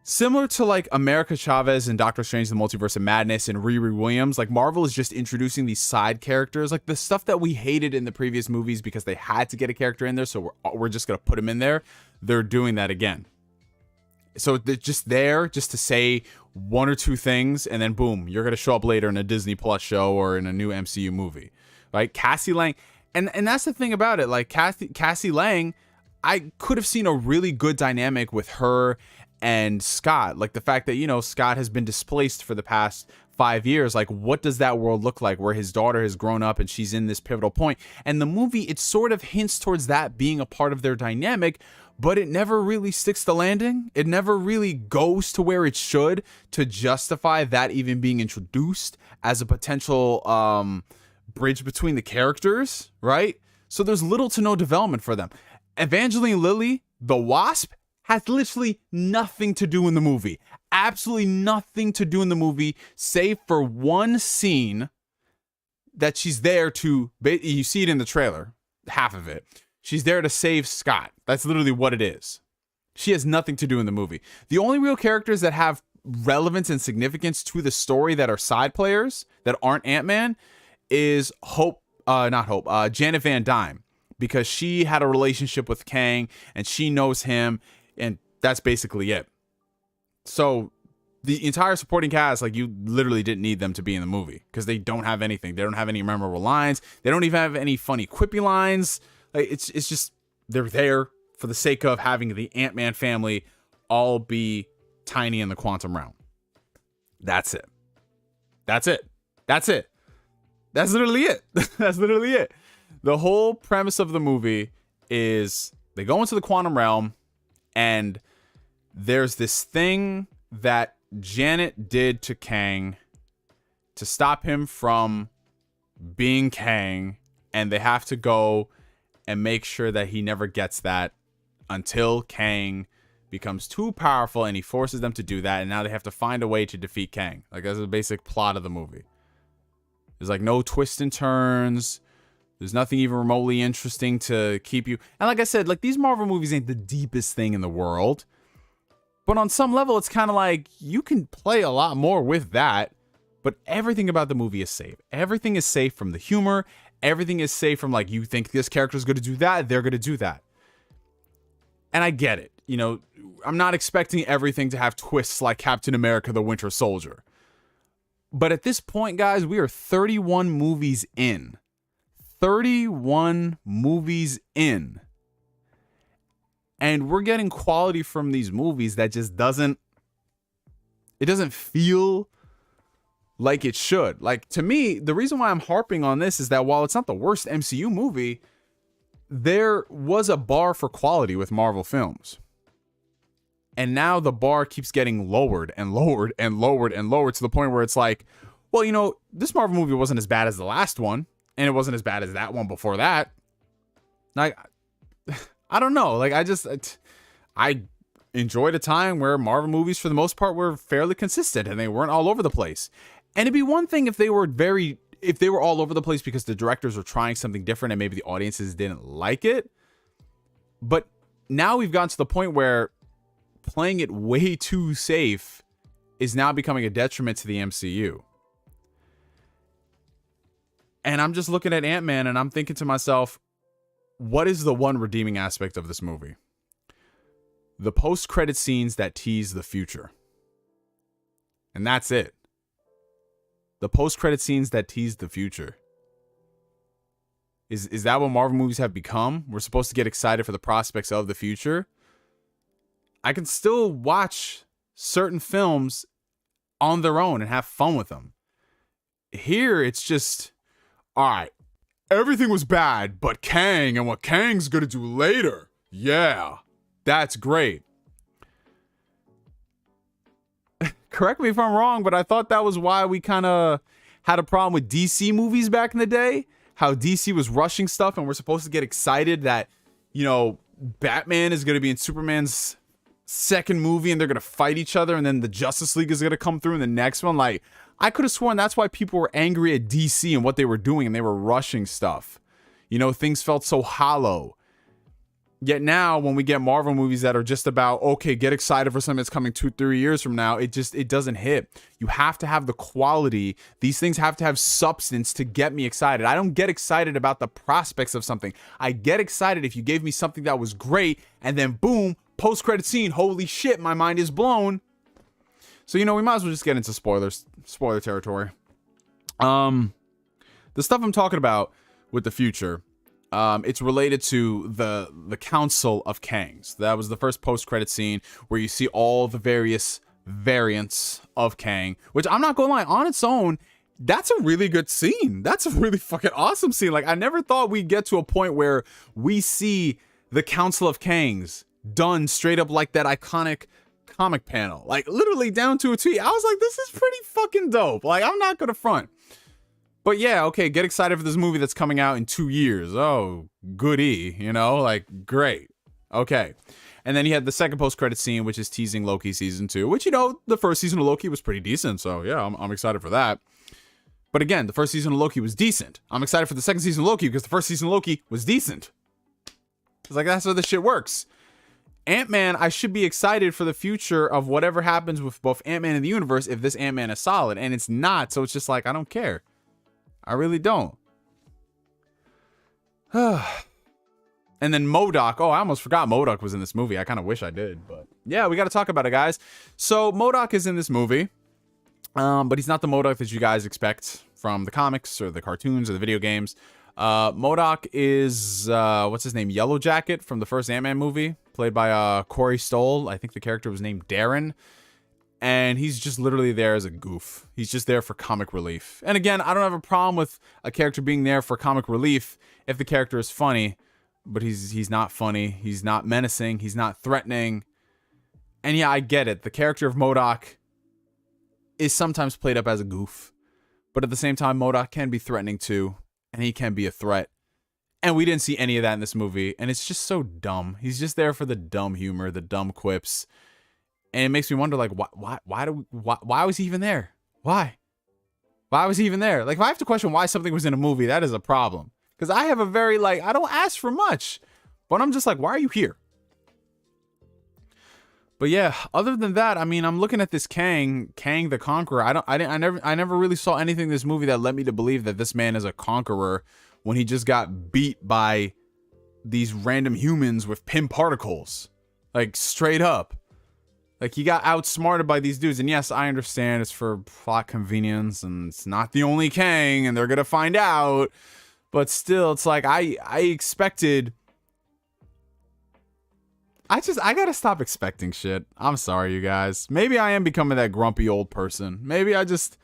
similar to like America Chavez and Doctor Strange: The Multiverse of Madness and Riri Williams. Like, Marvel is just introducing these side characters, like the stuff that we hated in the previous movies because they had to get a character in there, so we're just gonna put him in there. They're doing that again. So they're just there just to say one or two things, and then boom, you're gonna show up later in a Disney Plus show or in a new MCU movie, right? Cassie Lang, and that's the thing about it. Like, Cassie Lang, I could have seen a really good dynamic with her and Scott. Like, the fact that, you know, Scott has been displaced for the past 5 years. Like, what does that world look like where his daughter has grown up and she's in this pivotal point? And the movie, it sort of hints towards that being a part of their dynamic, but it never really sticks the landing. It never really goes to where it should to justify that even being introduced as a potential bridge between the characters, right? So there's little to no development for them. Evangeline Lilly, the Wasp, has literally nothing to do in the movie. Absolutely nothing to do in the movie, save for one scene that she's there to, you see it in the trailer, half of it. She's there to save Scott. That's literally what it is. She has nothing to do in the movie. The only real characters that have relevance and significance to the story that are side players that aren't Ant-Man is Janet Van Dyne, because she had a relationship with Kang and she knows him, and that's basically it. So the entire supporting cast, like, you literally didn't need them to be in the movie because they don't have anything. They don't have any memorable lines. They don't even have any funny quippy lines. Like, it's just, they're there for the sake of having the Ant-Man family all be tiny in the quantum realm. That's it. That's it. That's it. That's literally it. That's literally it. The whole premise of the movie is they go into the quantum realm, and there's this thing that Janet did to Kang to stop him from being Kang, and they have to go and make sure that he never gets that until Kang becomes too powerful, and he forces them to do that, and now they have to find a way to defeat Kang. Like, that's the basic plot of the movie. There's like no twists and turns. There's nothing even remotely interesting to keep you. And like I said, like, these Marvel movies ain't the deepest thing in the world, but on some level, it's kind of like you can play a lot more with that, but everything about the movie is safe. Everything is safe from the humor. Everything is safe from, like, you think this character is going to do that, they're going to do that. And I get it. You know, I'm not expecting everything to have twists like Captain America: The Winter Soldier. But at this point, guys, we are 31 movies in. 31 movies in. And we're getting quality from these movies that just doesn't feel like it should. Like, to me, the reason why I'm harping on this is that while it's not the worst MCU movie, there was a bar for quality with Marvel films. And now the bar keeps getting lowered and lowered and lowered and lowered to the point where it's like, well, you know, this Marvel movie wasn't as bad as the last one, and it wasn't as bad as that one before that. Like, I don't know. Like, I enjoyed a time where Marvel movies, for the most part, were fairly consistent and they weren't all over the place. And it'd be one thing if they were all over the place because the directors were trying something different and maybe the audiences didn't like it. But now we've gotten to the point where playing it way too safe is now becoming a detriment to the MCU. And I'm just looking at Ant-Man and I'm thinking to myself, what is the one redeeming aspect of this movie? The post-credit scenes that tease the future. And that's it. The post-credit scenes that tease the future. Is that what Marvel movies have become? We're supposed to get excited for the prospects of the future. I can still watch certain films on their own and have fun with them. Here, it's just, all right, everything was bad, but Kang and what Kang's gonna do later. Yeah, that's great. correct me if I'm wrong, but I thought that was why we kind of had a problem with DC movies back in the day. How DC was rushing stuff and we're supposed to get excited that, you know, Batman is going to be in Superman's second movie and they're going to fight each other, and then the Justice League is going to come through in the next one. Like, I could have sworn that's why people were angry at DC and what they were doing, and they were rushing stuff. You know, things felt so hollow. Yet now, when we get Marvel movies that are just about, okay, get excited for something that's coming 2-3 years from now, it doesn't hit. You have to have the quality. These things have to have substance to get me excited. I don't get excited about the prospects of something. I get excited if you gave me something that was great, and then boom, post-credit scene, holy shit, my mind is blown. So, you know, we might as well just get into spoiler territory. The stuff I'm talking about with the future, it's related to the Council of Kangs. That was the first post-credit scene where you see all the various variants of Kang, which I'm not gonna lie, on its own, that's a really good scene. That's a really fucking awesome scene. Like, I never thought we'd get to a point where we see the Council of Kangs done straight up like that iconic comic panel, like literally down to a T. I was like, this is pretty fucking dope. Like, I'm not gonna front. But yeah, okay, get excited for this movie that's coming out in 2 years. Oh, goody, you know, like, great. Okay. And then you had the second post-credit scene, which is teasing Loki season 2, which, you know, the first season of Loki was pretty decent. So yeah, I'm excited for that. But again, the first season of Loki was decent. I'm excited for the second season of Loki because the first season of Loki was decent. It's like, that's how this shit works. Ant-Man, I should be excited for the future of whatever happens with both Ant-Man and the universe if this Ant-Man is solid. And it's not, so it's just like, I don't care. I really don't. And then MODOK. Oh, I almost forgot MODOK was in this movie. I kind of wish I did, but yeah, we got to talk about it, guys. So MODOK is in this movie, but he's not the MODOK that you guys expect from the comics or the cartoons or the video games. MODOK is, what's his name? Yellow Jacket from the first Ant-Man movie, played by Corey Stoll. I think the character was named Darren. And he's just literally there as a goof. He's just there for comic relief. And again, I don't have a problem with a character being there for comic relief if the character is funny. But he's not funny. He's not menacing. He's not threatening. And yeah, I get it. The character of MODOK is sometimes played up as a goof. But at the same time, MODOK can be threatening too. And he can be a threat. And we didn't see any of that in this movie. And it's just so dumb. He's just there for the dumb humor, the dumb quips. And it makes me wonder, like, why was he even there? Why was he even there? Like, if I have to question why something was in a movie, that is a problem. Because I have a very, like, I don't ask for much. But I'm just like, why are you here? But yeah, other than that, I mean, I'm looking at this Kang the Conqueror. I never really saw anything in this movie that led me to believe that this man is a conqueror when he just got beat by these random humans with Pym particles. Like, straight up. Like, he got outsmarted by these dudes. And yes, I understand it's for plot convenience and it's not the only Kang and they're going to find out. But still, it's like, I expected... I gotta stop expecting shit. I'm sorry, you guys. Maybe I am becoming that grumpy old person. Maybe it's just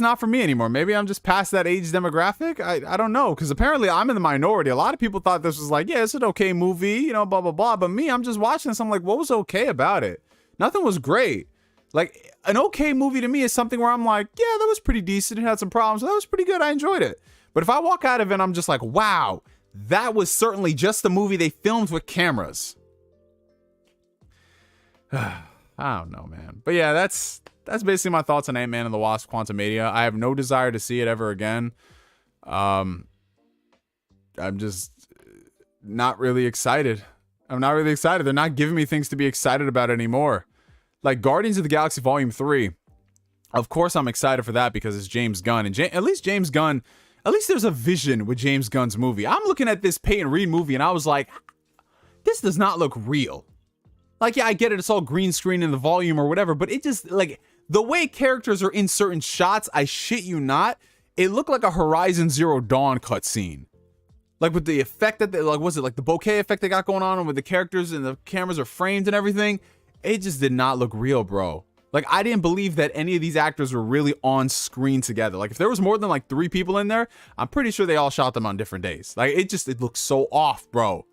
not for me anymore. Maybe I'm just past that age demographic. I don't know, because apparently I'm in the minority. A lot of people thought this was like, yeah, it's an okay movie, you know, blah, blah, blah. But me, I'm just watching this. I'm like, what was okay about it? Nothing was great. Like, an okay movie to me is something where I'm like, yeah, that was pretty decent. It had some problems. That was pretty good. I enjoyed it. But if I walk out of it, I'm just like, wow, that was certainly just the movie they filmed with cameras. I don't know, man. But yeah, that's basically my thoughts on Ant-Man and the Wasp: Quantumania. I have no desire to see it ever again. I'm just not really excited. I'm not really excited. They're not giving me things to be excited about anymore. Like Guardians of the Galaxy Volume 3. Of course I'm excited for that because it's James Gunn. And at least James Gunn, at least there's a vision with James Gunn's movie. I'm looking at this Peyton Reed movie and I was like, this does not look real. Like, yeah, I get it. It's all green screen in the volume or whatever, but it just, like, the way characters are in certain shots, I shit you not, it looked like a Horizon Zero Dawn cutscene. Like, with the effect that, like, was it like the bokeh effect they got going on with the characters and the cameras are framed and everything? It just did not look real, bro. Like, I didn't believe that any of these actors were really on screen together. Like, if there was more than, like, 3 people in there, I'm pretty sure they all shot them on different days. Like, it looks so off, bro.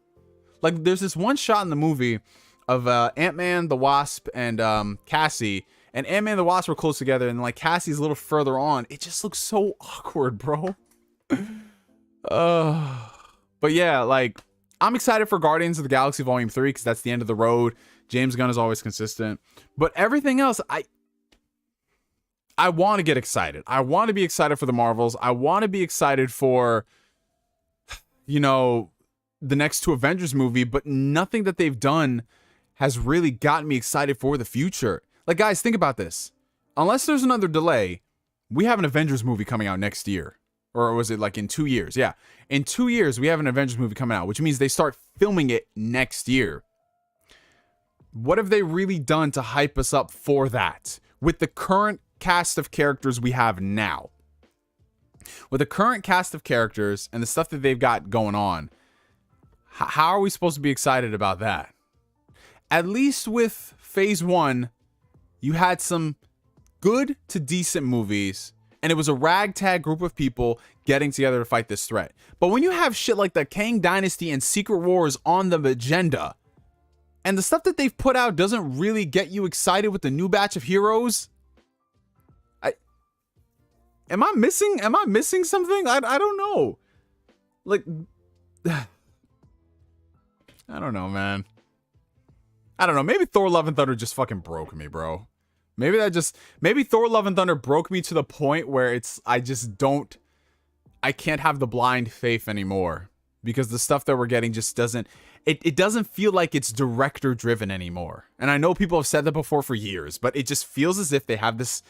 Like, there's this one shot in the movie of Ant-Man, the Wasp, and Cassie. And Ant-Man and the Wasp were close together, and like Cassie's a little further on. It just looks so awkward, bro. But yeah, like I'm excited for Guardians of the Galaxy Volume 3 because that's the end of the road. James Gunn is always consistent. But everything else, I want to get excited. I want to be excited for the Marvels. I want to be excited for, you know, the next 2 Avengers movie, but nothing that they've done has really gotten me excited for the future. Like, guys, think about this. Unless there's another delay, we have an Avengers movie coming out next year. Or was it like in 2 years? Yeah. In 2 years, we have an Avengers movie coming out, which means they start filming it next year. What have they really done to hype us up for that? With the current cast of characters we have now. With the current cast of characters and the stuff that they've got going on, how are we supposed to be excited about that? At least with Phase 1, you had some good to decent movies, and it was a ragtag group of people getting together to fight this threat. But when you have shit like the Kang Dynasty and Secret Wars on the agenda, and the stuff that they've put out doesn't really get you excited with the new batch of heroes, am I missing something? I don't know. Like, I don't know, man. I don't know. Maybe Thor Love and Thunder just fucking broke me, bro. Maybe Thor Love and Thunder broke me to the point where I can't have the blind faith anymore, because the stuff that we're getting just doesn't feel like it's director driven anymore. And I know people have said that before for years, but it just feels as if they have this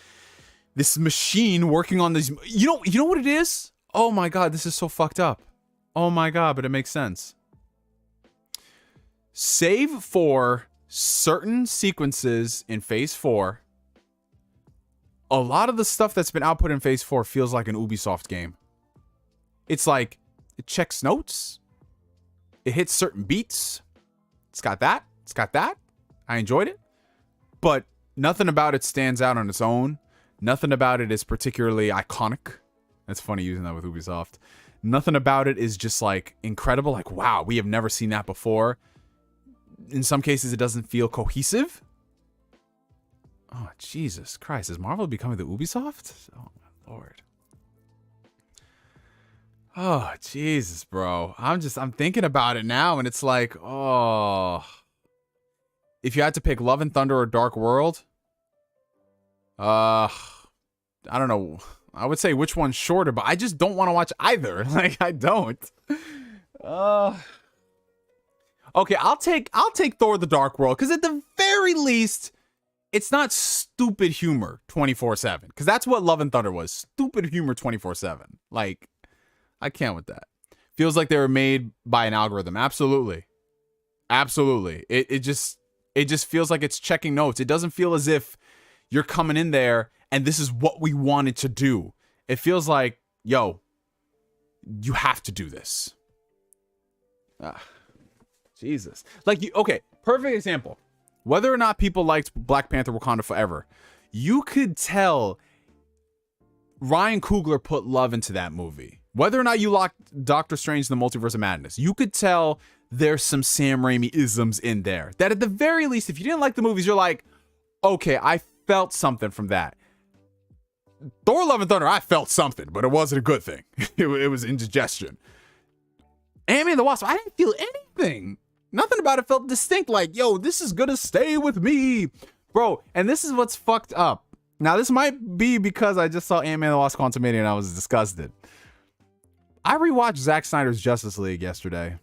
machine working on these. You know what it is? Oh my God, this is so fucked up. Oh my God, but it makes sense. Save for certain sequences in Phase 4, a lot of the stuff that's been output in Phase 4 feels like an Ubisoft game. It's like, it checks notes. It hits certain beats. It's got that. It's got that. I enjoyed it. But nothing about it stands out on its own. Nothing about it is particularly iconic. That's funny using that with Ubisoft. Nothing about it is just like incredible. Like, wow, we have never seen that before. In some cases, it doesn't feel cohesive. Oh, Jesus Christ. Is Marvel becoming the Ubisoft? Oh, my Lord. Oh, Jesus, bro. I'm thinking about it now, and it's like, oh. If you had to pick Love and Thunder or Dark World, I don't know. I would say which one's shorter, but I just don't want to watch either. Like, I don't. Okay, I'll take Thor: The Dark World, because at the very least, it's not stupid humor 24/7. Because that's what Love and Thunder was. Stupid humor 24/7. Like, I can't with that. Feels like they were made by an algorithm. Absolutely. Absolutely. It just feels like it's checking notes. It doesn't feel as if you're coming in there and this is what we wanted to do. It feels like, yo, you have to do this. Jesus. Like, okay, perfect example. Whether or not people liked Black Panther Wakanda Forever, you could tell Ryan Coogler put love into that movie. Whether or not you liked Doctor Strange in the Multiverse of Madness, you could tell there's some Sam Raimi isms in there. That at the very least, if you didn't like the movies, you're like, okay, I felt something from that. Thor: Love and Thunder, I felt something, but it wasn't a good thing. It was indigestion. Ant-Man and the Wasp, I didn't feel anything. Nothing about it felt distinct, like, yo, this is gonna stay with me. Bro, and this is what's fucked up. Now, this might be because I just saw Ant-Man and the Wasp Quantumania and I was disgusted. I rewatched Zack Snyder's Justice League yesterday.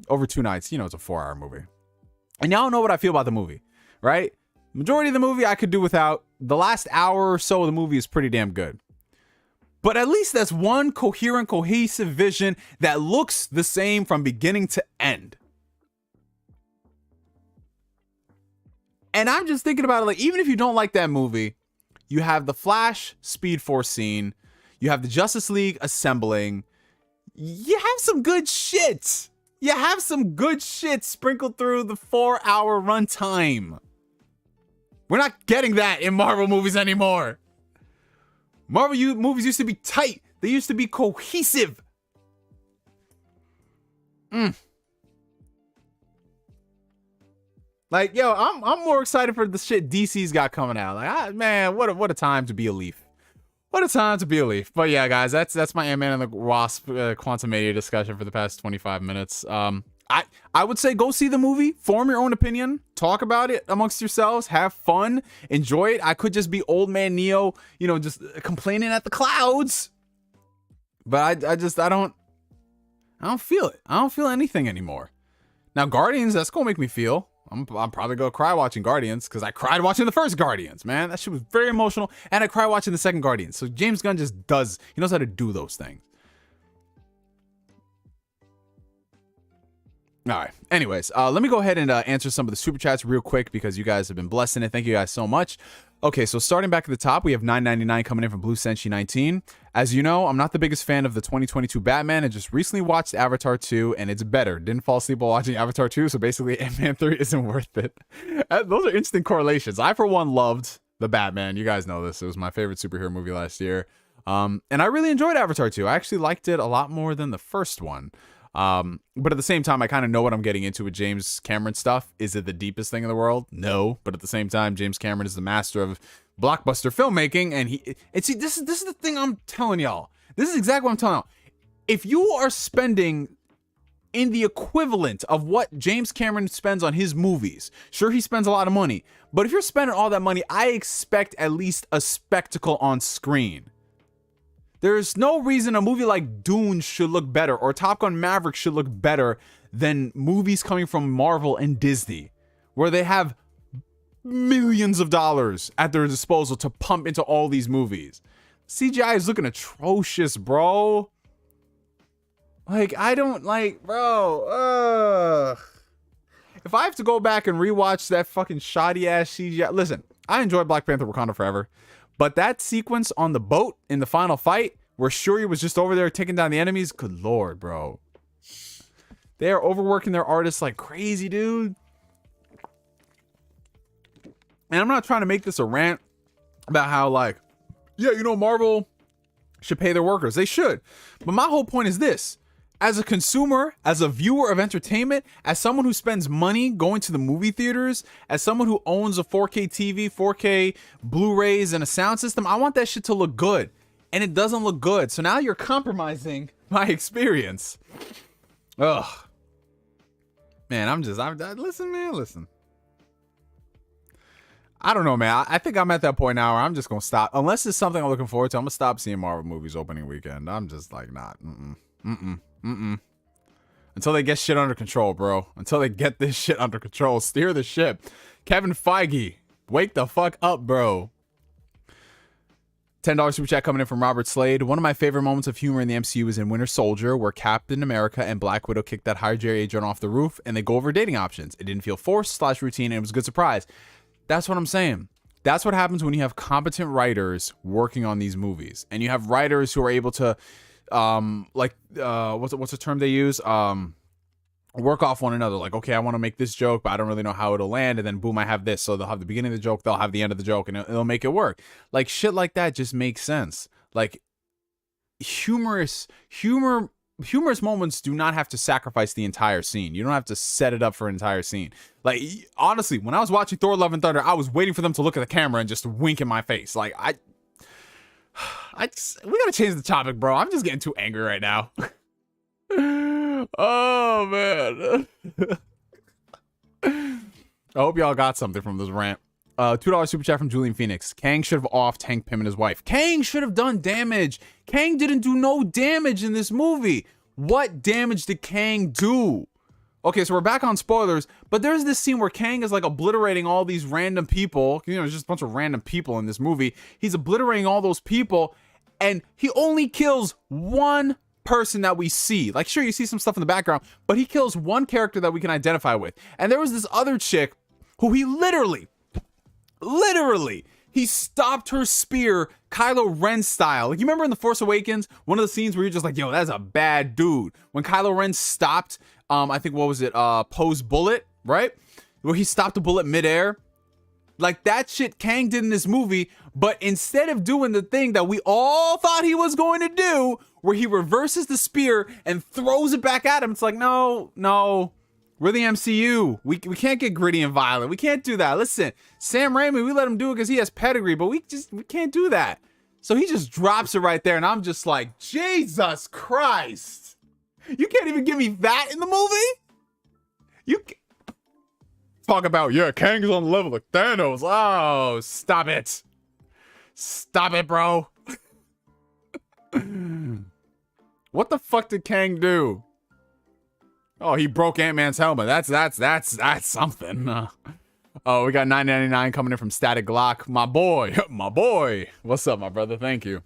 Over 2 nights. You know, it's a 4-hour movie. And y'all know what I feel about the movie, right? Majority of the movie I could do without. The last hour or so of the movie is pretty damn good. But at least that's one coherent, cohesive vision that looks the same from beginning to end. And I'm just thinking about it, like, even if you don't like that movie, you have the Flash Speed Force scene, you have the Justice League assembling, you have some good shit. You have some good shit sprinkled through the 4-hour runtime. We're not getting that in Marvel movies anymore. Marvel movies used to be tight. They used to be cohesive. Like, yo, I'm more excited for the shit DC's got coming out. Like, man, what a time to be a Leaf. What a time to be a Leaf. But yeah, guys, that's my Ant-Man and the Wasp Quantum Mania discussion for the past 25 minutes. I would say go see the movie, form your own opinion, talk about it amongst yourselves, have fun, enjoy it. I could just be old man Neo, you know, just complaining at the clouds. But I don't feel it. I don't feel anything anymore. Now, Guardians, that's gonna make me feel. I'm probably gonna cry watching Guardians because I cried watching the first Guardians, man. That shit was very emotional, and I cried watching the second Guardians. So James Gunn just does. He knows how to do those things. All right. Anyways, let me go ahead and answer some of the super chats real quick because you guys have been blessing it. Thank you guys so much. Okay, so starting back at the top, we have $9.99 coming in from Blue Senshi 19. As you know, I'm not the biggest fan of the 2022 Batman and just recently watched Avatar 2 and it's better. Didn't fall asleep while watching Avatar 2, so basically Ant-Man 3 isn't worth it. Those are interesting correlations. I, for one, loved the Batman. You guys know this. It was my favorite superhero movie last year. And I really enjoyed Avatar 2. I actually liked it a lot more than the first one. But at the same time, I kind of know what I'm getting into with James Cameron stuff. Is it the deepest thing in the world? No. But at the same time, James Cameron is the master of blockbuster filmmaking. And see, this is the thing I'm telling y'all. This is exactly what I'm telling y'all. If you are spending in the equivalent of what James Cameron spends on his movies, sure, he spends a lot of money. But if you're spending all that money, I expect at least a spectacle on screen. There's no reason a movie like Dune should look better or Top Gun Maverick should look better than movies coming from Marvel and Disney, where they have millions of dollars at their disposal to pump into all these movies. CGI is looking atrocious, bro. Like, I don't like, bro. If I have to go back and rewatch that fucking shoddy ass CGI, listen, I enjoyed Black Panther Wakanda Forever. But that sequence on the boat in the final fight, where Shuri was just over there taking down the enemies, good lord, bro. They are overworking their artists like crazy, dude. And I'm not trying to make this a rant about how, like, yeah, you know, Marvel should pay their workers. They should. But my whole point is this. As a consumer, as a viewer of entertainment, as someone who spends money going to the movie theaters, as someone who owns a 4K TV, 4K Blu-rays, and a sound system, I want that shit to look good. And it doesn't look good. So now you're compromising my experience. Ugh. Man, listen. I don't know, man. I think I'm at that point now where I'm just going to stop. Unless it's something I'm looking forward to, I'm going to stop seeing Marvel movies opening weekend. I'm just like, not. Until they get shit under control, bro. Until they get this shit under control. Steer the ship. Kevin Feige, wake the fuck up, bro. $10 super chat coming in from Robert Slade. One of my favorite moments of humor in the MCU is in Winter Soldier, where Captain America and Black Widow kick that Hydra agent off the roof and they go over dating options. It didn't feel forced / routine, and it was a good surprise. That's what I'm saying. That's what happens when you have competent writers working on these movies. And you have writers who are able to what's the term they use? Work off one another. Like, okay, I want to make this joke, but I don't really know how it'll land. And then boom, I have this. So they'll have the beginning of the joke, they'll have the end of the joke, and it'll make it work. Like, shit like that just makes sense. Like, humorous moments do not have to sacrifice the entire scene. You don't have to set it up for an entire scene. Like, honestly, when I was watching Thor: Love and Thunder, I was waiting for them to look at the camera and just wink in my face. Like, we gotta change the topic, bro. I'm just getting too angry right now. Oh, man. I hope y'all got something from this rant. $2 super chat from Julian Phoenix. Kang should have offed Hank Pym and his wife. Kang should have done damage. Kang didn't do no damage in this movie. What damage did Kang do? Okay, so we're back on spoilers, but there's this scene where Kang is like obliterating all these random people. You know, there's just a bunch of random people in this movie. He's obliterating all those people, and he only kills one person that we see. Like, sure, you see some stuff in the background, but he kills one character that we can identify with. And there was this other chick who he literally, he stopped her spear Kylo Ren style. Like, you remember in The Force Awakens, one of the scenes where you're just like, yo, that's a bad dude. When Kylo Ren stopped, I think, what was it? Poe's bullet, right? Where he stopped the bullet midair. Like, that shit Kang did in this movie, but instead of doing the thing that we all thought he was going to do, where he reverses the spear and throws it back at him, it's like, no. We're the MCU. We can't get gritty and violent. We can't do that. Listen, Sam Raimi, we let him do it because he has pedigree, but we can't do that. So he just drops it right there, and I'm just like, Jesus Christ. You can't even give me that in the movie? Talk about, yeah, Kang's on the level of Thanos. Oh, stop it. Stop it, bro. What the fuck did Kang do? Oh, he broke Ant-Man's helmet. That's something. Oh, we got $9.99 coming in from Static Glock. My boy. My boy. What's up, my brother? Thank you.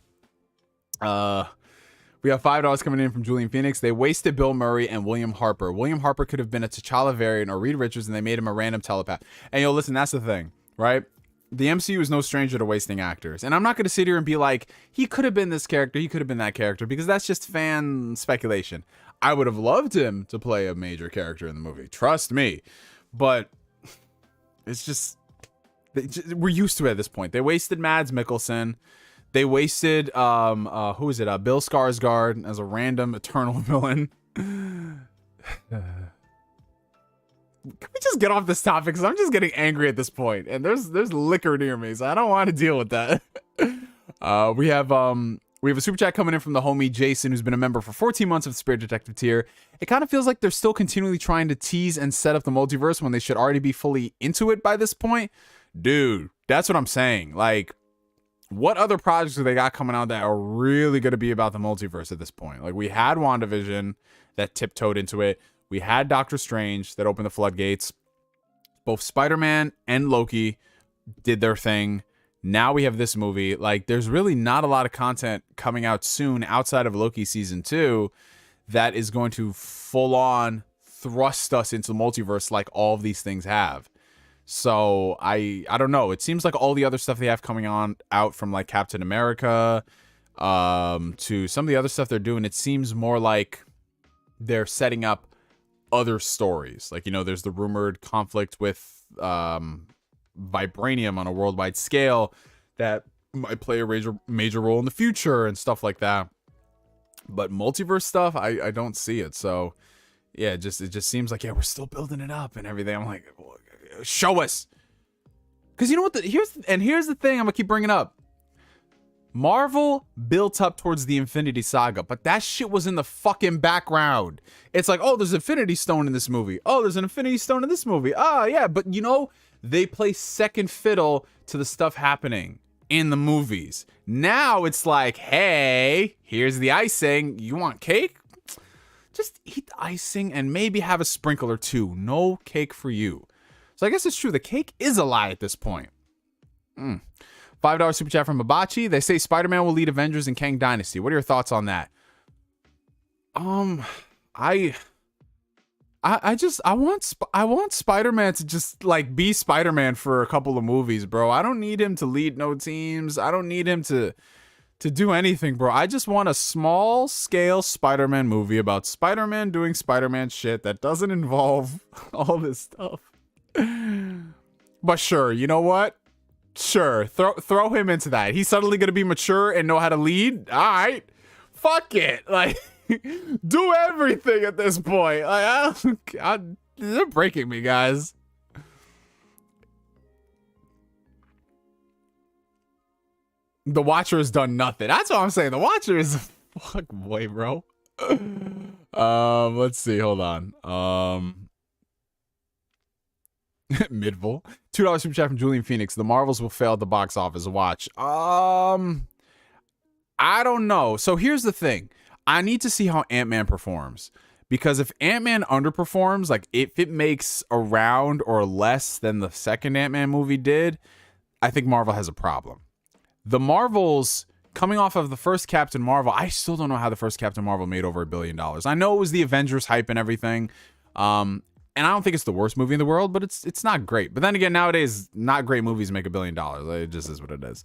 We have $5 coming in from Julian Phoenix. They wasted Bill Murray and William Harper. William Harper could have been a T'Challa variant or Reed Richards, and they made him a random telepath. And yo, listen, that's the thing, right? The MCU is no stranger to wasting actors. And I'm not going to sit here and be like, he could have been this character, he could have been that character, because that's just fan speculation. I would have loved him to play a major character in the movie. Trust me. But it's just, we're used to it at this point. They wasted Mads Mikkelsen. They wasted, who is it? Bill Skarsgård as a random Eternal villain. Can we just get off this topic? Because I'm just getting angry at this point. And there's liquor near me, so I don't want to deal with that. We have a super chat coming in from the homie Jason, who's been a member for 14 months of the Spirit Detective tier. It kind of feels like they're still continually trying to tease and set up the multiverse when they should already be fully into it by this point. Dude, that's what I'm saying. Like, what other projects do they got coming out that are really going to be about the multiverse at this point? Like, we had WandaVision that tiptoed into it. We had Doctor Strange that opened the floodgates. Both Spider-Man and Loki did their thing. Now we have this movie. Like, there's really not a lot of content coming out soon outside of Loki season 2 that is going to full on thrust us into the multiverse like all of these things have. So I don't know. It seems like all the other stuff they have coming on out, from like Captain America to some of the other stuff they're doing, it seems more like they're setting up other stories. Like, you know, there's the rumored conflict with Vibranium on a worldwide scale that might play a major role in the future and stuff like that. But multiverse stuff, I don't see it. So yeah, it just seems like, yeah, we're still building it up and everything. I'm like, show us. Because you know what? Here's the thing I'm gonna keep bringing up. Marvel built up towards the Infinity Saga, but that shit was in the fucking background. It's like, oh, there's Infinity Stone in this movie. Oh, there's an Infinity Stone in this movie. Ah, yeah, but you know, they play second fiddle to the stuff happening in the movies. Now it's like, hey, here's the icing. You want cake? Just eat the icing and maybe have a sprinkle or two. No cake for you. So I guess it's true. The cake is a lie at this point. $5 super chat from Mabachi. They say Spider-Man will lead Avengers in Kang Dynasty. What are your thoughts on that? I want Spider-Man to just like be Spider-Man for a couple of movies, bro. I don't need him to lead no teams. I don't need him to do anything, bro. I just want a small scale Spider-Man movie about Spider-Man doing Spider-Man shit that doesn't involve all this stuff. But sure, you know what? Sure, throw him into that. He's suddenly gonna be mature and know how to lead. All right, fuck it. Like, do everything at this point. Like, they're breaking me, guys. The Watcher has done nothing. That's what I'm saying. The Watcher is a fuck boy, bro. Let's see. Hold on. Midville. $2 super chat from Julian Phoenix. The Marvels will fail at the box office. Watch. I don't know. So here's the thing. I need to see how Ant-Man performs. Because if Ant-Man underperforms, like if it makes around or less than the second Ant-Man movie did, I think Marvel has a problem. The Marvels, coming off of the first Captain Marvel, I still don't know how the first Captain Marvel made over $1 billion. I know it was the Avengers hype and everything. And I don't think it's the worst movie in the world, but it's not great. But then again, nowadays, not great movies make $1 billion. It just is what it is.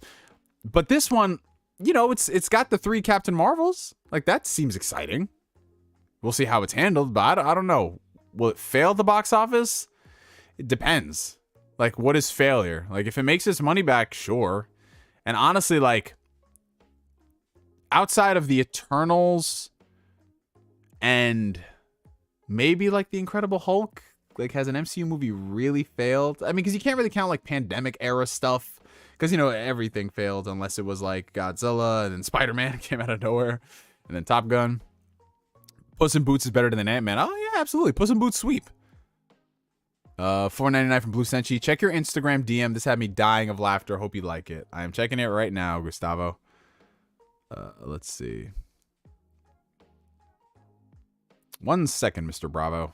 But this one, you know, it's got the 3 Captain Marvels. Like, that seems exciting. We'll see how it's handled, but I don't know. Will it fail at the box office? It depends. Like, what is failure? Like, if it makes its money back, sure. And honestly, like, outside of the Eternals and maybe like the Incredible Hulk, like has an MCU movie really failed? I mean, because you can't really count like pandemic era stuff, because you know everything failed unless it was like Godzilla and then Spider-Man came out of nowhere, and then Top Gun. Puss in Boots is better than Ant-Man. Oh yeah, absolutely. Puss in Boots sweep. $4.99 from Blue Senchi. Check your Instagram DM. This had me dying of laughter. Hope you like it. I am checking it right now, Gustavo. Let's see. 1 second, Mr. Bravo.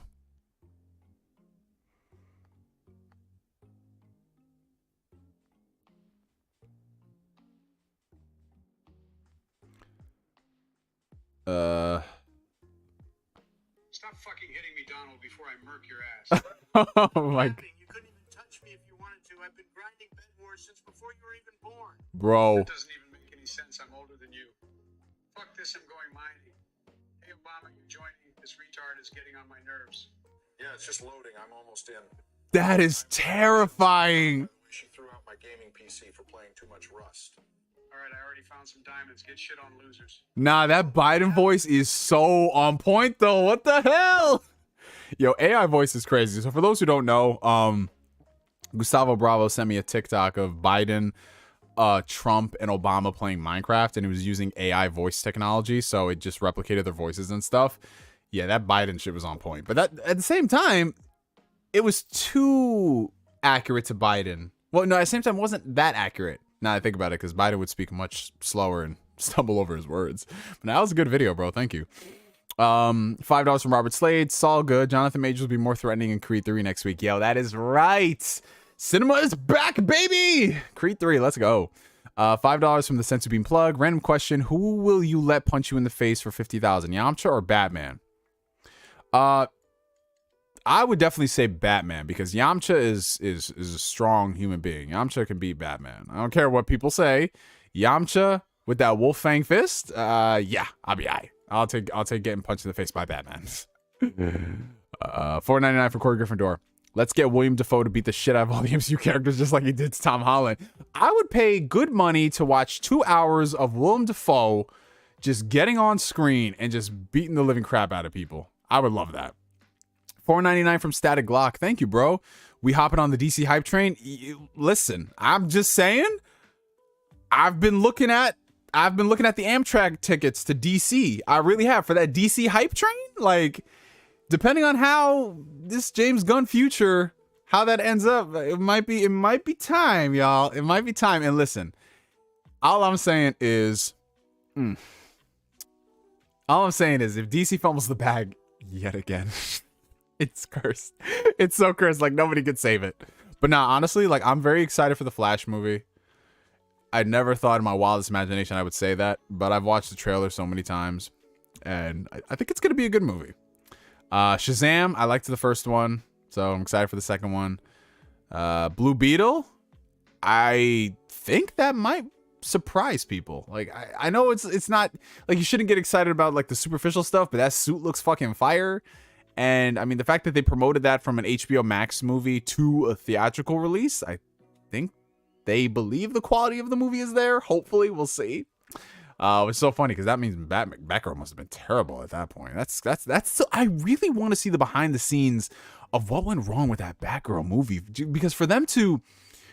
Stop fucking hitting me, Donald, before I murk your ass. Oh my God. You couldn't even touch me if you wanted to. I've been grinding bed wars since before you were even born. Bro. That doesn't even make any sense. I'm older than you. Fuck this, I'm going mining. Hey, Obama, you joining? This retard is getting on my nerves. Yeah, it's just loading. I'm almost in. That is terrifying. She threw out my gaming PC for playing too much Rust. All right, I already found some diamonds. Get shit on losers. Nah, that Biden voice is so on point, though. What the hell? Yo, AI voice is crazy. So for those who don't know, Gustavo Bravo sent me a TikTok of Biden, Trump, and Obama playing Minecraft, and it was using AI voice technology, so it just replicated their voices and stuff. Yeah, that Biden shit was on point. But that at the same time, it was too accurate to Biden. Well, no, at the same time, it wasn't that accurate. Now I think about it, because Biden would speak much slower and stumble over his words. But that was a good video, bro. Thank you. $5 from Robert Slade. It's all good. Jonathan Majors will be more threatening in Creed 3 next week. Yo, that is right. Cinema is back, baby. Creed 3, let's go. $5 from the Sensu Bean plug. Random question: who will you let punch you in the face for 50,000? Yamcha or Batman? I would definitely say Batman, because Yamcha is a strong human being. Yamcha can beat Batman. I don't care what people say. Yamcha with that wolf fang fist, yeah, I'll be aight. I'll take getting punched in the face by Batman. $4.99 for Corey Gryffindor. Let's get William Dafoe to beat the shit out of all the MCU characters just like he did to Tom Holland. I would pay good money to watch 2 hours of Willem Dafoe just getting on screen and just beating the living crap out of people. I would love that. $4.99 from Static Glock. Thank you, bro. We hopping on the DC hype train. Listen, I'm just saying, I've been looking at the Amtrak tickets to DC. I really have, for that DC hype train. Like, depending on how this James Gunn future, how that ends up, it might be time, y'all. It might be time. And listen, all I'm saying is, if DC fumbles the bag yet again, it's cursed. It's so cursed. Like, nobody could save it. But now, honestly, like, I'm very excited for the Flash movie. I never thought in my wildest imagination I would say that, but I've watched the trailer so many times, and I think it's going to be a good movie. Shazam, I liked the first one, so I'm excited for the second one. Blue Beetle, I think that might surprise people. Like, I know it's not, like, you shouldn't get excited about, like, the superficial stuff, but that suit looks fucking fire. And, I mean, the fact that they promoted that from an HBO Max movie to a theatrical release, I think they believe the quality of the movie is there. Hopefully, we'll see. It's so funny because that means Batgirl must have been terrible at that point. That's so, I really want to see the behind the scenes of what went wrong with that Batgirl movie, because for them to,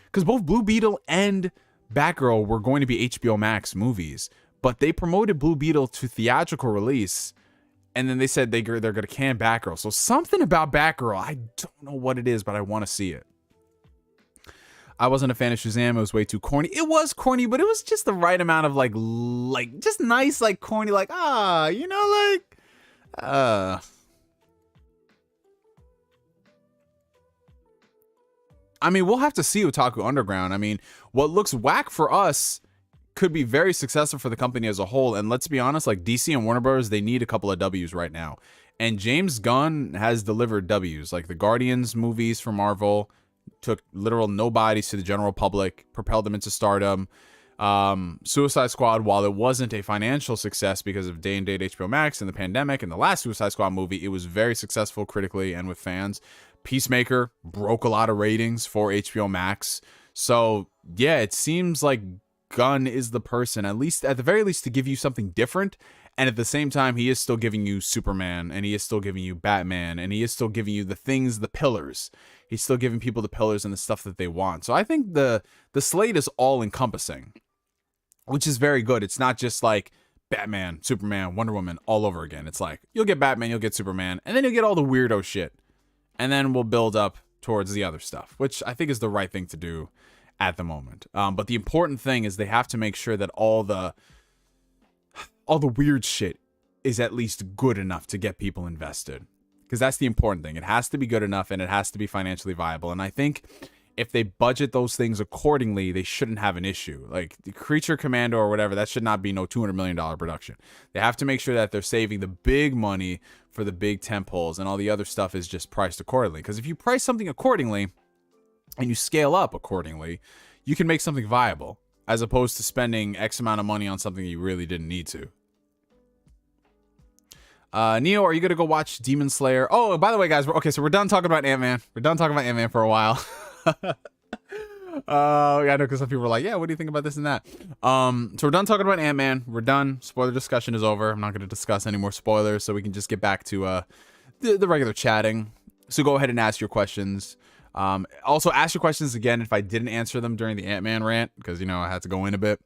because both Blue Beetle and Batgirl were going to be HBO Max movies, but they promoted Blue Beetle to theatrical release, and then they said they're going to can Batgirl. So something about Batgirl, I don't know what it is, but I want to see it. I wasn't a fan of Shazam. It was way too corny. It was corny, but it was just the right amount of like just nice, like corny, like, you know, like, I mean, we'll have to see Otaku Underground. I mean, what looks whack for us could be very successful for the company as a whole. And let's be honest, like DC and Warner Bros., they need a couple of W's right now. And James Gunn has delivered W's, like the Guardians movies from Marvel took literal nobodies to the general public, propelled them into stardom. Suicide Squad, while it wasn't a financial success because of day and date HBO Max and the pandemic and the last Suicide Squad movie, it was very successful critically and with fans. Peacemaker broke a lot of ratings for HBO Max. So yeah, it seems like Gunn is the person, at the very least, to give you something different. And at the same time, he is still giving you Superman, and he is still giving you Batman, and he is still giving you the things, the pillars. He's still giving people the pillars and the stuff that they want. So I think the slate is all encompassing, which is very good. It's not just like Batman, Superman, Wonder Woman all over again. It's like you'll get Batman, you'll get Superman, and then you'll get all the weirdo shit. And then we'll build up towards the other stuff, which I think is the right thing to do at the moment. But the important thing is they have to make sure that all the weird shit is at least good enough to get people invested, because that's the important thing. It has to be good enough, and it has to be financially viable. And I think if they budget those things accordingly, they shouldn't have an issue. Like the Creature Commando or whatever, that should not be no $200 million production. They have to make sure that they're saving the big money for the big temples, and all the other stuff is just priced accordingly. Because if you price something accordingly and you scale up accordingly, you can make something viable, as opposed to spending X amount of money on something you really didn't need to. Neo, are you gonna go watch Demon Slayer? Oh, by the way, guys, so we're done talking about Ant-Man. We're done talking about Ant-Man for a while. I know, because some people were like, yeah, what do you think about this and that? So we're done talking about Ant-Man. We're done. Spoiler discussion is over. I'm not going to discuss any more spoilers, so we can just get back to the regular chatting. So go ahead and ask your questions. Also, ask your questions again if I didn't answer them during the Ant-Man rant, because, you know, I had to go in a bit.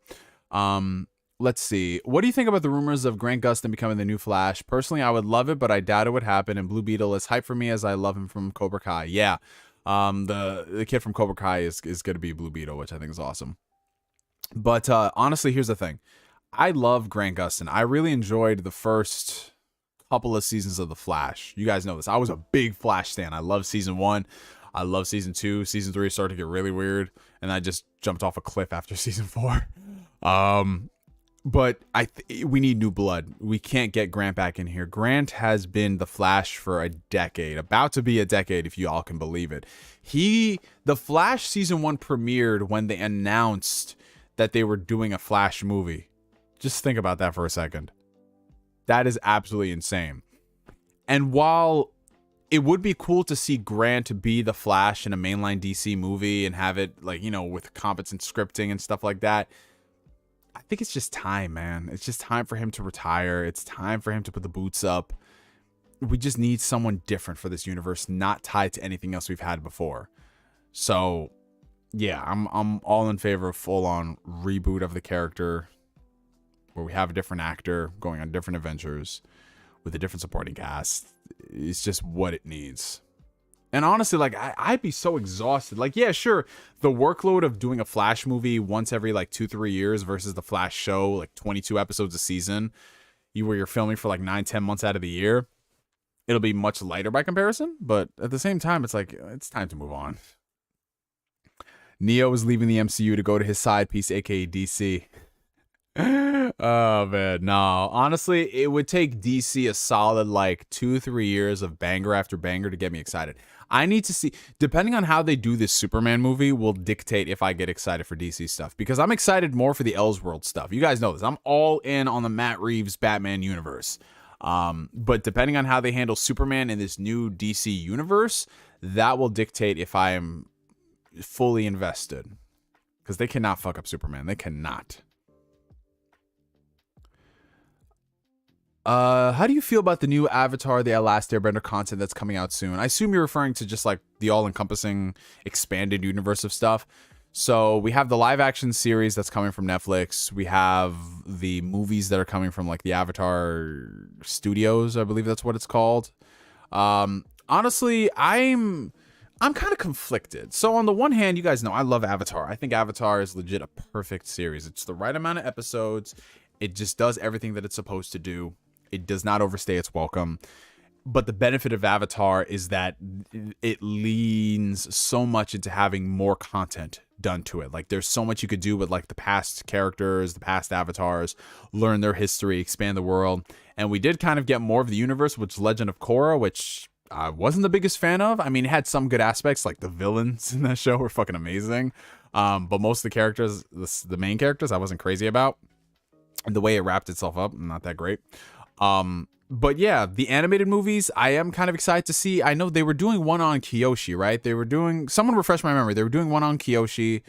Let's see. What do you think about the rumors of Grant Gustin becoming the new Flash? Personally, I would love it, but I doubt it would happen, and Blue Beetle is hype for me as I love him from Cobra Kai. Yeah. The kid from Cobra Kai is going to be Blue Beetle, which I think is awesome. But honestly, here's the thing. I love Grant Gustin. I really enjoyed the first couple of seasons of The Flash. You guys know this. I was a big Flash stan. I love season 1. I love season 2. Season 3 started to get really weird, and I just jumped off a cliff after season 4. But we need new blood. We can't get Grant back in here. Grant has been the Flash for a decade, about to be a decade, if you all can believe it. The Flash season 1 premiered when they announced that they were doing a Flash movie. Just think about that for a second. That is absolutely insane. And while it would be cool to see Grant be the Flash in a mainline DC movie and have it, like, you know, with competent scripting and stuff like that, I think it's just time, man. It's just time for him to retire. It's time for him to put the boots up. We just need someone different for this universe, not tied to anything else we've had before. So, yeah, I'm all in favor of full-on reboot of the character, where we have a different actor going on different adventures with a different supporting cast. It's just what it needs. And honestly, like, I'd be so exhausted. Like, yeah, sure, the workload of doing a Flash movie once every, like, 2-3 years versus the Flash show, like, 22 episodes a season, where you're filming for, like, 9-10 months out of the year, it'll be much lighter by comparison. But at the same time, it's like, it's time to move on. Neo is leaving the MCU to go to his side piece, aka DC. Oh, man, no. Honestly, it would take DC a solid, like, 2-3 years of banger after banger to get me excited. I need to see, depending on how they do this Superman movie, will dictate if I get excited for DC stuff. Because I'm excited more for the Elseworld stuff. You guys know this. I'm all in on the Matt Reeves Batman universe. But depending on how they handle Superman in this new DC universe, that will dictate if I am fully invested. Because they cannot fuck up Superman. They cannot. How do you feel about the new Avatar, The Last Airbender content that's coming out soon? I assume you're referring to just like the all-encompassing expanded universe of stuff. So we have the live action series that's coming from Netflix. We have the movies that are coming from like the Avatar Studios, I believe that's what it's called. Honestly, I'm kind of conflicted. So on the one hand, you guys know I love Avatar. I think Avatar is legit a perfect series. It's the right amount of episodes. It just does everything that it's supposed to do. It does not overstay its welcome. But the benefit of Avatar is that it leans so much into having more content done to it. Like, there's so much you could do with like the past characters, the past avatars, learn their history, expand the world. And we did kind of get more of the universe, which Legend of Korra, which I wasn't the biggest fan of. I mean, it had some good aspects, like the villains in that show were fucking amazing. But most of the characters, the main characters, I wasn't crazy about. And the way it wrapped itself up, not that great. But yeah, the animated movies, I am kind of excited to see. I know they were doing one on Kyoshi, right? They were doing, someone refresh my memory. They were doing one on Kyoshi.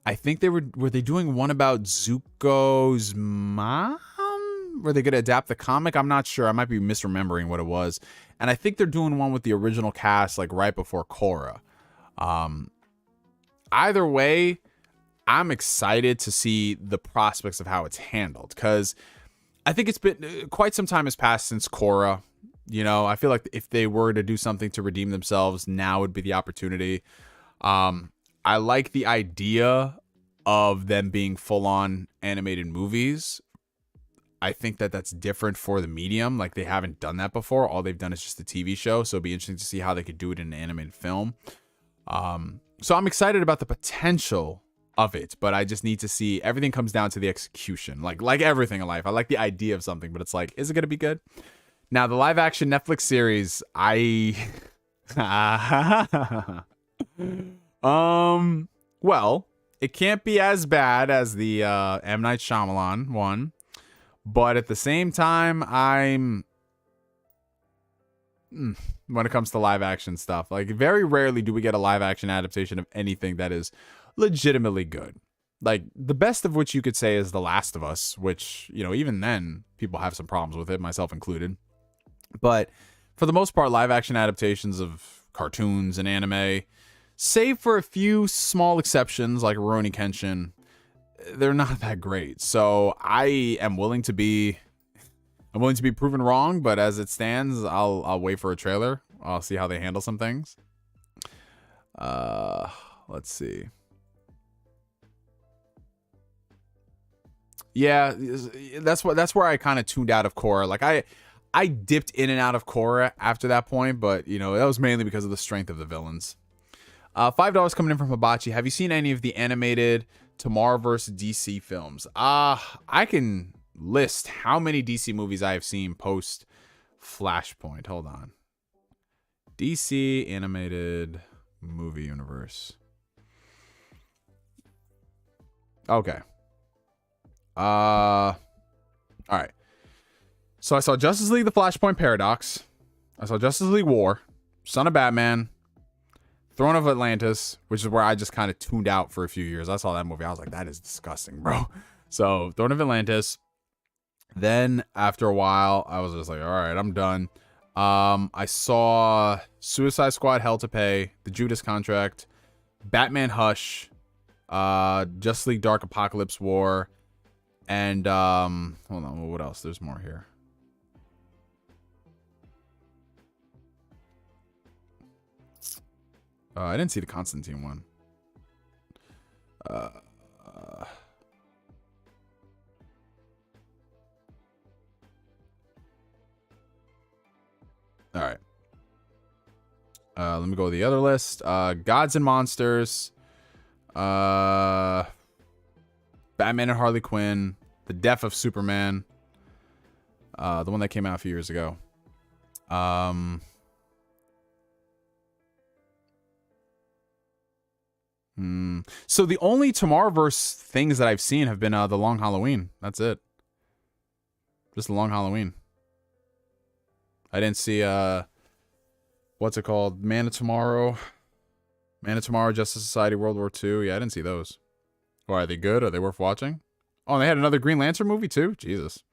I think were they doing one about Zuko's mom? film? Were they going to adapt the comic? I'm not sure. I might be misremembering what it was. And I think they're doing one with the original cast, like right before Korra. Either way, I'm excited to see the prospects of how it's handled, because I think it's been quite some time has passed since Korra. You know, I feel like if they were to do something to redeem themselves, now would be the opportunity. I like the idea of them being full-on animated movies. I think that that's different for the medium. Like, they haven't done that before. All they've done is just a TV show. So it'd be interesting to see how they could do it in an animated film. So I'm excited about the potential of it, but I just need to see. Everything comes down to the execution. Like everything in life, I like the idea of something, but it's like, is it going to be good? Now, the live action Netflix series, well, it can't be as bad as the M. Night Shyamalan one, but at the same time, when it comes to live action stuff, like, very rarely do we get a live action adaptation of anything that is legitimately good. Like, the best of which you could say is The Last of Us, which, you know, even then people have some problems with it, myself included. But for the most part, live action adaptations of cartoons and anime, save for a few small exceptions like Rurouni Kenshin, they're not that great. So I am willing to be proven wrong, but as it stands, I'll wait for a trailer. I'll see how they handle some things. Let's see. Yeah, that's where I kind of tuned out of Korra. Like, I dipped in and out of Korra after that point, but, you know, that was mainly because of the strength of the villains. $5 coming in from Hibachi. Have you seen any of the animated Tomorrowverse DC films? I can list how many DC movies I have seen post Flashpoint. Hold on. DC animated movie universe. Okay. All right. So I saw Justice League: The Flashpoint Paradox. I saw Justice League War, Son of Batman, Throne of Atlantis, which is where I just kind of tuned out for a few years. I saw that movie. I was like, that is disgusting, bro. So Throne of Atlantis. Then after a while, I was just like, all right, I'm done. I saw Suicide Squad: Hell to Pay, The Judas Contract, Batman Hush, Justice League Dark Apocalypse War, and hold on, what else? There's more here. I didn't see the Constantine one. All right. Let me go to the other list. Gods and Monsters. Batman and Harley Quinn. The Death of Superman. The one that came out a few years ago. So the only Tomorrowverse things that I've seen have been The Long Halloween. That's it. Just The Long Halloween. I didn't see what's it called? Man of Tomorrow. Man of Tomorrow, Justice Society, World War II. Yeah, I didn't see those. Why, are they good? Are they worth watching? Oh, and they had another Green Lantern movie too? Jesus.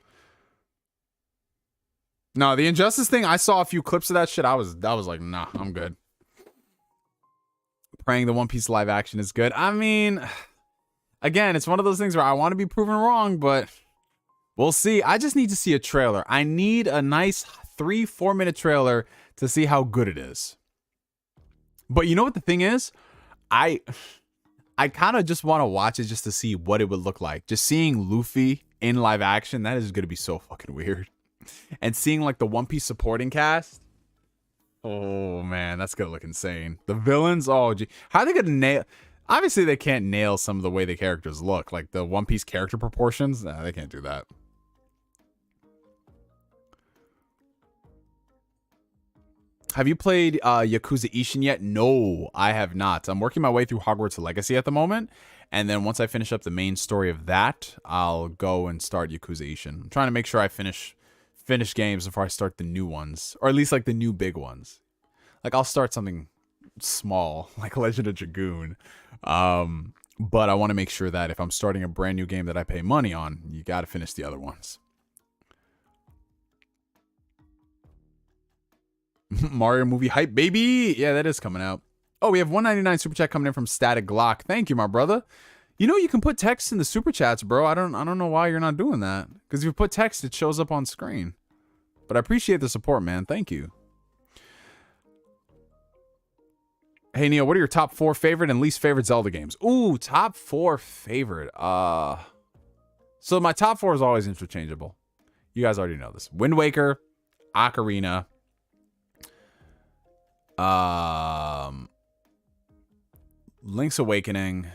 No, the Injustice thing, I saw a few clips of that shit. I was like, nah, I'm good. Praying the One Piece live action is good. I mean, again, it's one of those things where I want to be proven wrong, but we'll see. I just need to see a trailer. I need a nice 3-4 minute trailer to see how good it is. But you know what the thing is? I kind of just want to watch it just to see what it would look like. Just seeing Luffy in live action, that is going to be so fucking weird. And seeing like the One Piece supporting cast, oh man, that's gonna look insane. The villains, oh gee, how are they gonna nail? Obviously, they can't nail some of the way the characters look, like the One Piece character proportions. Nah, they can't do that. Have you played Yakuza Ishin yet? No, I have not. I'm working my way through Hogwarts Legacy at the moment, and then once I finish up the main story of that, I'll go and start Yakuza Ishin. I'm trying to make sure I finish games before I start the new ones, or at least like the new big ones. Like I'll start something small like Legend of Dragoon, but I want to make sure that if I'm starting a brand new game that I pay money on, you got to finish the other ones. Mario movie hype, baby. Yeah, that is coming out. Oh, we have 199 super chat coming in from Static Glock. Thank you, my brother. You know you can put text in the super chats, bro. I don't know why you're not doing that. Because if you put text, it shows up on screen. But I appreciate the support, man. Thank you. Hey, Neo, what are your top 4 favorite and least favorite Zelda games? Ooh, top 4 favorite. So my top 4 is always interchangeable. You guys already know this. Wind Waker, Ocarina, Link's Awakening.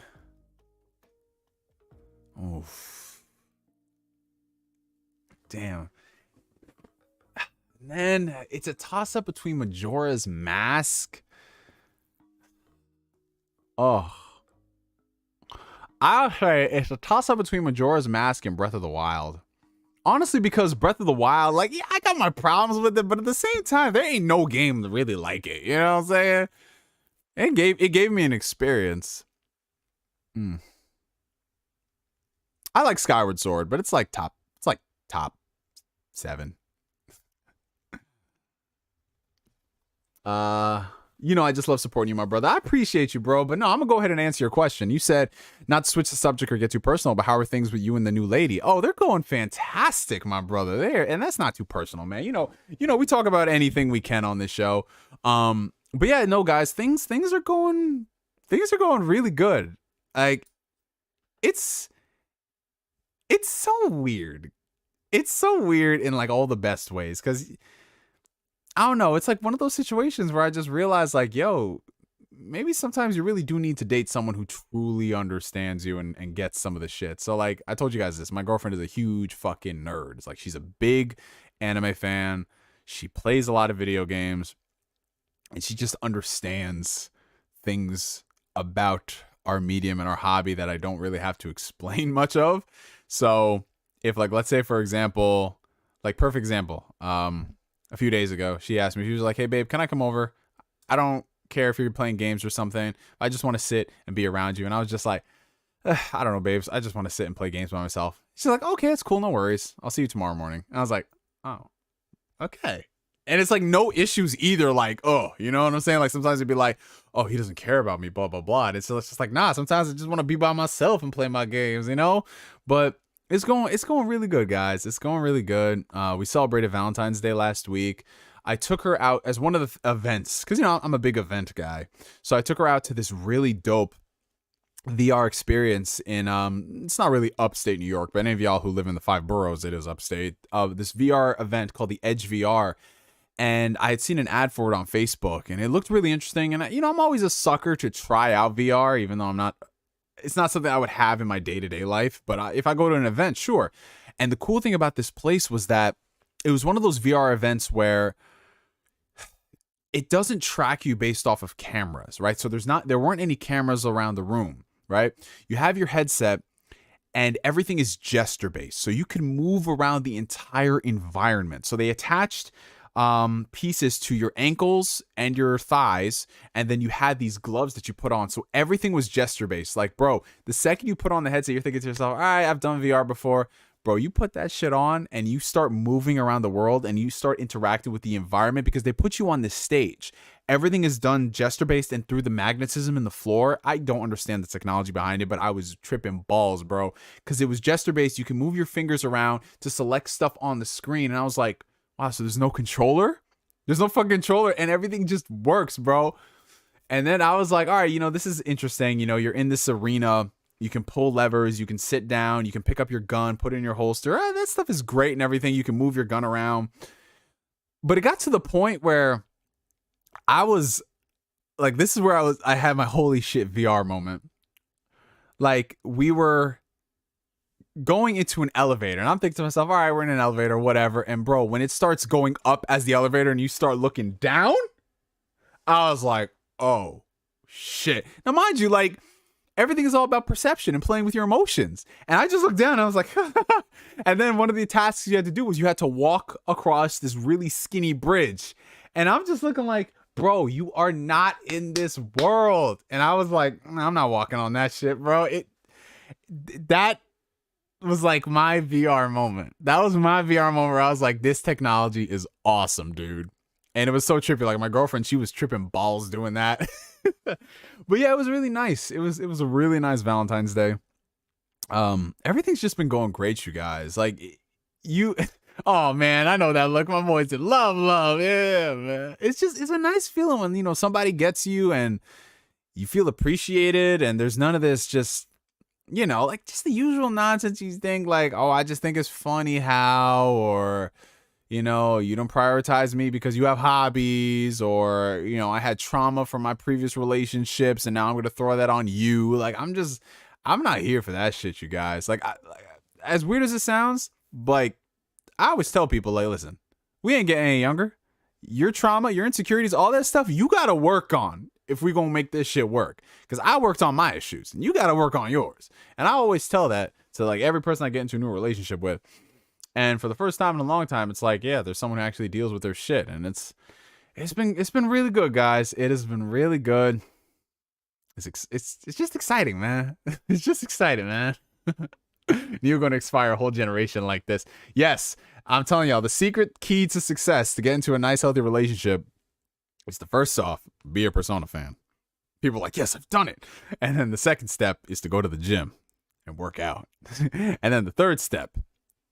Oof. Damn. And then it's a toss-up between Majora's Mask. Oh. I'll say it's a toss-up between Majora's Mask and Breath of the Wild. Honestly, because Breath of the Wild, like, yeah, I got my problems with it, but at the same time, there ain't no game to really like it. You know what I'm saying? It gave me an experience. I like Skyward Sword, but it's like top 7. You know, I just love supporting you, my brother. I appreciate you, bro. But no, I'm gonna go ahead and answer your question. You said not to switch the subject or get too personal, but how are things with you and the new lady? Oh, they're going fantastic, my brother. There, and that's not too personal, man. You know, we talk about anything we can on this show. But yeah, no, guys, things are going really good. Like, it's so weird. It's so weird in like all the best ways, because I don't know. It's like one of those situations where I just realized, like, yo, maybe sometimes you really do need to date someone who truly understands you and gets some of the shit. So, like, I told you guys this. My girlfriend is a huge fucking nerd. It's like she's a big anime fan. She plays a lot of video games. And she just understands things about our medium and our hobby that I don't really have to explain much of. So, if, like, let's say, for example, like, perfect example, a few days ago, she asked me, she was like, hey, babe, can I come over? I don't care if you're playing games or something. I just want to sit and be around you. And I was just like, I don't know, babes. I just want to sit and play games by myself. She's like, okay, it's cool. No worries. I'll see you tomorrow morning. And I was like, oh, okay. And it's like no issues either. Like, oh, you know what I'm saying? Like sometimes it'd be like, oh, he doesn't care about me, blah, blah, blah. And it's just like, nah, sometimes I just want to be by myself and play my games, you know? But it's going really good, guys. It's going really good. We celebrated Valentine's Day last week. I took her out as one of the events, because, you know, I'm a big event guy. So I took her out to this really dope VR experience in, it's not really upstate New York, but any of y'all who live in the 5 boroughs, it is upstate. This VR event called the Edge VR. And I had seen an ad for it on Facebook, and it looked really interesting. And, you know, I'm always a sucker to try out VR, even though it's not something I would have in my day-to-day life. But if I go to an event, sure. And the cool thing about this place was that it was one of those VR events where it doesn't track you based off of cameras, right? So there weren't any cameras around the room, right? You have your headset, and everything is gesture-based. So you can move around the entire environment. So they attached pieces to your ankles and your thighs, and then you had these gloves that you put on. So everything was gesture based. Like, bro, the second you put on the headset, you're thinking to yourself, all right, I've done VR before. Bro, you put that shit on and you start moving around the world and you start interacting with the environment, because they put you on this stage. Everything is done gesture based and through the magnetism in the floor. I don't understand the technology behind it, but I was tripping balls, bro, because it was gesture based. You can move your fingers around to select stuff on the screen. And I was like, wow, so there's no controller? There's no fucking controller, and everything just works, bro. And then I was like, all right, you know, this is interesting. You know, you're in this arena. You can pull levers. You can sit down. You can pick up your gun, put it in your holster. That stuff is great and everything. You can move your gun around. But it got to the point where I was like, this is where I had my holy shit VR moment. Like, we were going into an elevator, and I'm thinking to myself, all right, we're in an elevator, whatever. And bro, when it starts going up as the elevator and you start looking down, I was like, oh shit. Now mind you, like, everything is all about perception and playing with your emotions. And I just looked down and I was like, and then one of the tasks you had to do was you had to walk across this really skinny bridge. And I'm just looking like, bro, you are not in this world. And I was like, I'm not walking on that shit, bro. That was like my VR moment. That was my VR moment where I was like, this technology is awesome, dude. And it was so trippy. Like my girlfriend, she was tripping balls doing that. But yeah, it was really nice. It was a really nice Valentine's Day. Everything's just been going great, you guys. Like you oh man, I know that look. My boy said love. Yeah, man. It's a nice feeling when, you know, somebody gets you and you feel appreciated and there's none of this just, you know, like just the usual nonsense you think like, oh, I just think it's funny how, or, you know, you don't prioritize me because you have hobbies, or, you know, I had trauma from my previous relationships and now I'm going to throw that on you. Like, I'm not here for that shit, you guys. Like, as weird as it sounds, like, I always tell people, like, listen, we ain't getting any younger. Your trauma, your insecurities, all that stuff, you got to work on if we going to make this shit work. Because I worked on my issues and you got to work on yours. And I always tell that to like every person I get into a new relationship with. And for the first time in a long time, it's like, yeah, there's someone who actually deals with their shit. And it's been really good, guys. It has been really good. It's just exciting, man. It's just exciting, man. You're going to inspire a whole generation like this. Yes, I'm telling y'all, the secret key to success to get into a nice, healthy relationship is to first off, be a Persona fan. People are like, yes, I've done it. And then the second step is to go to the gym and work out. And then the third step,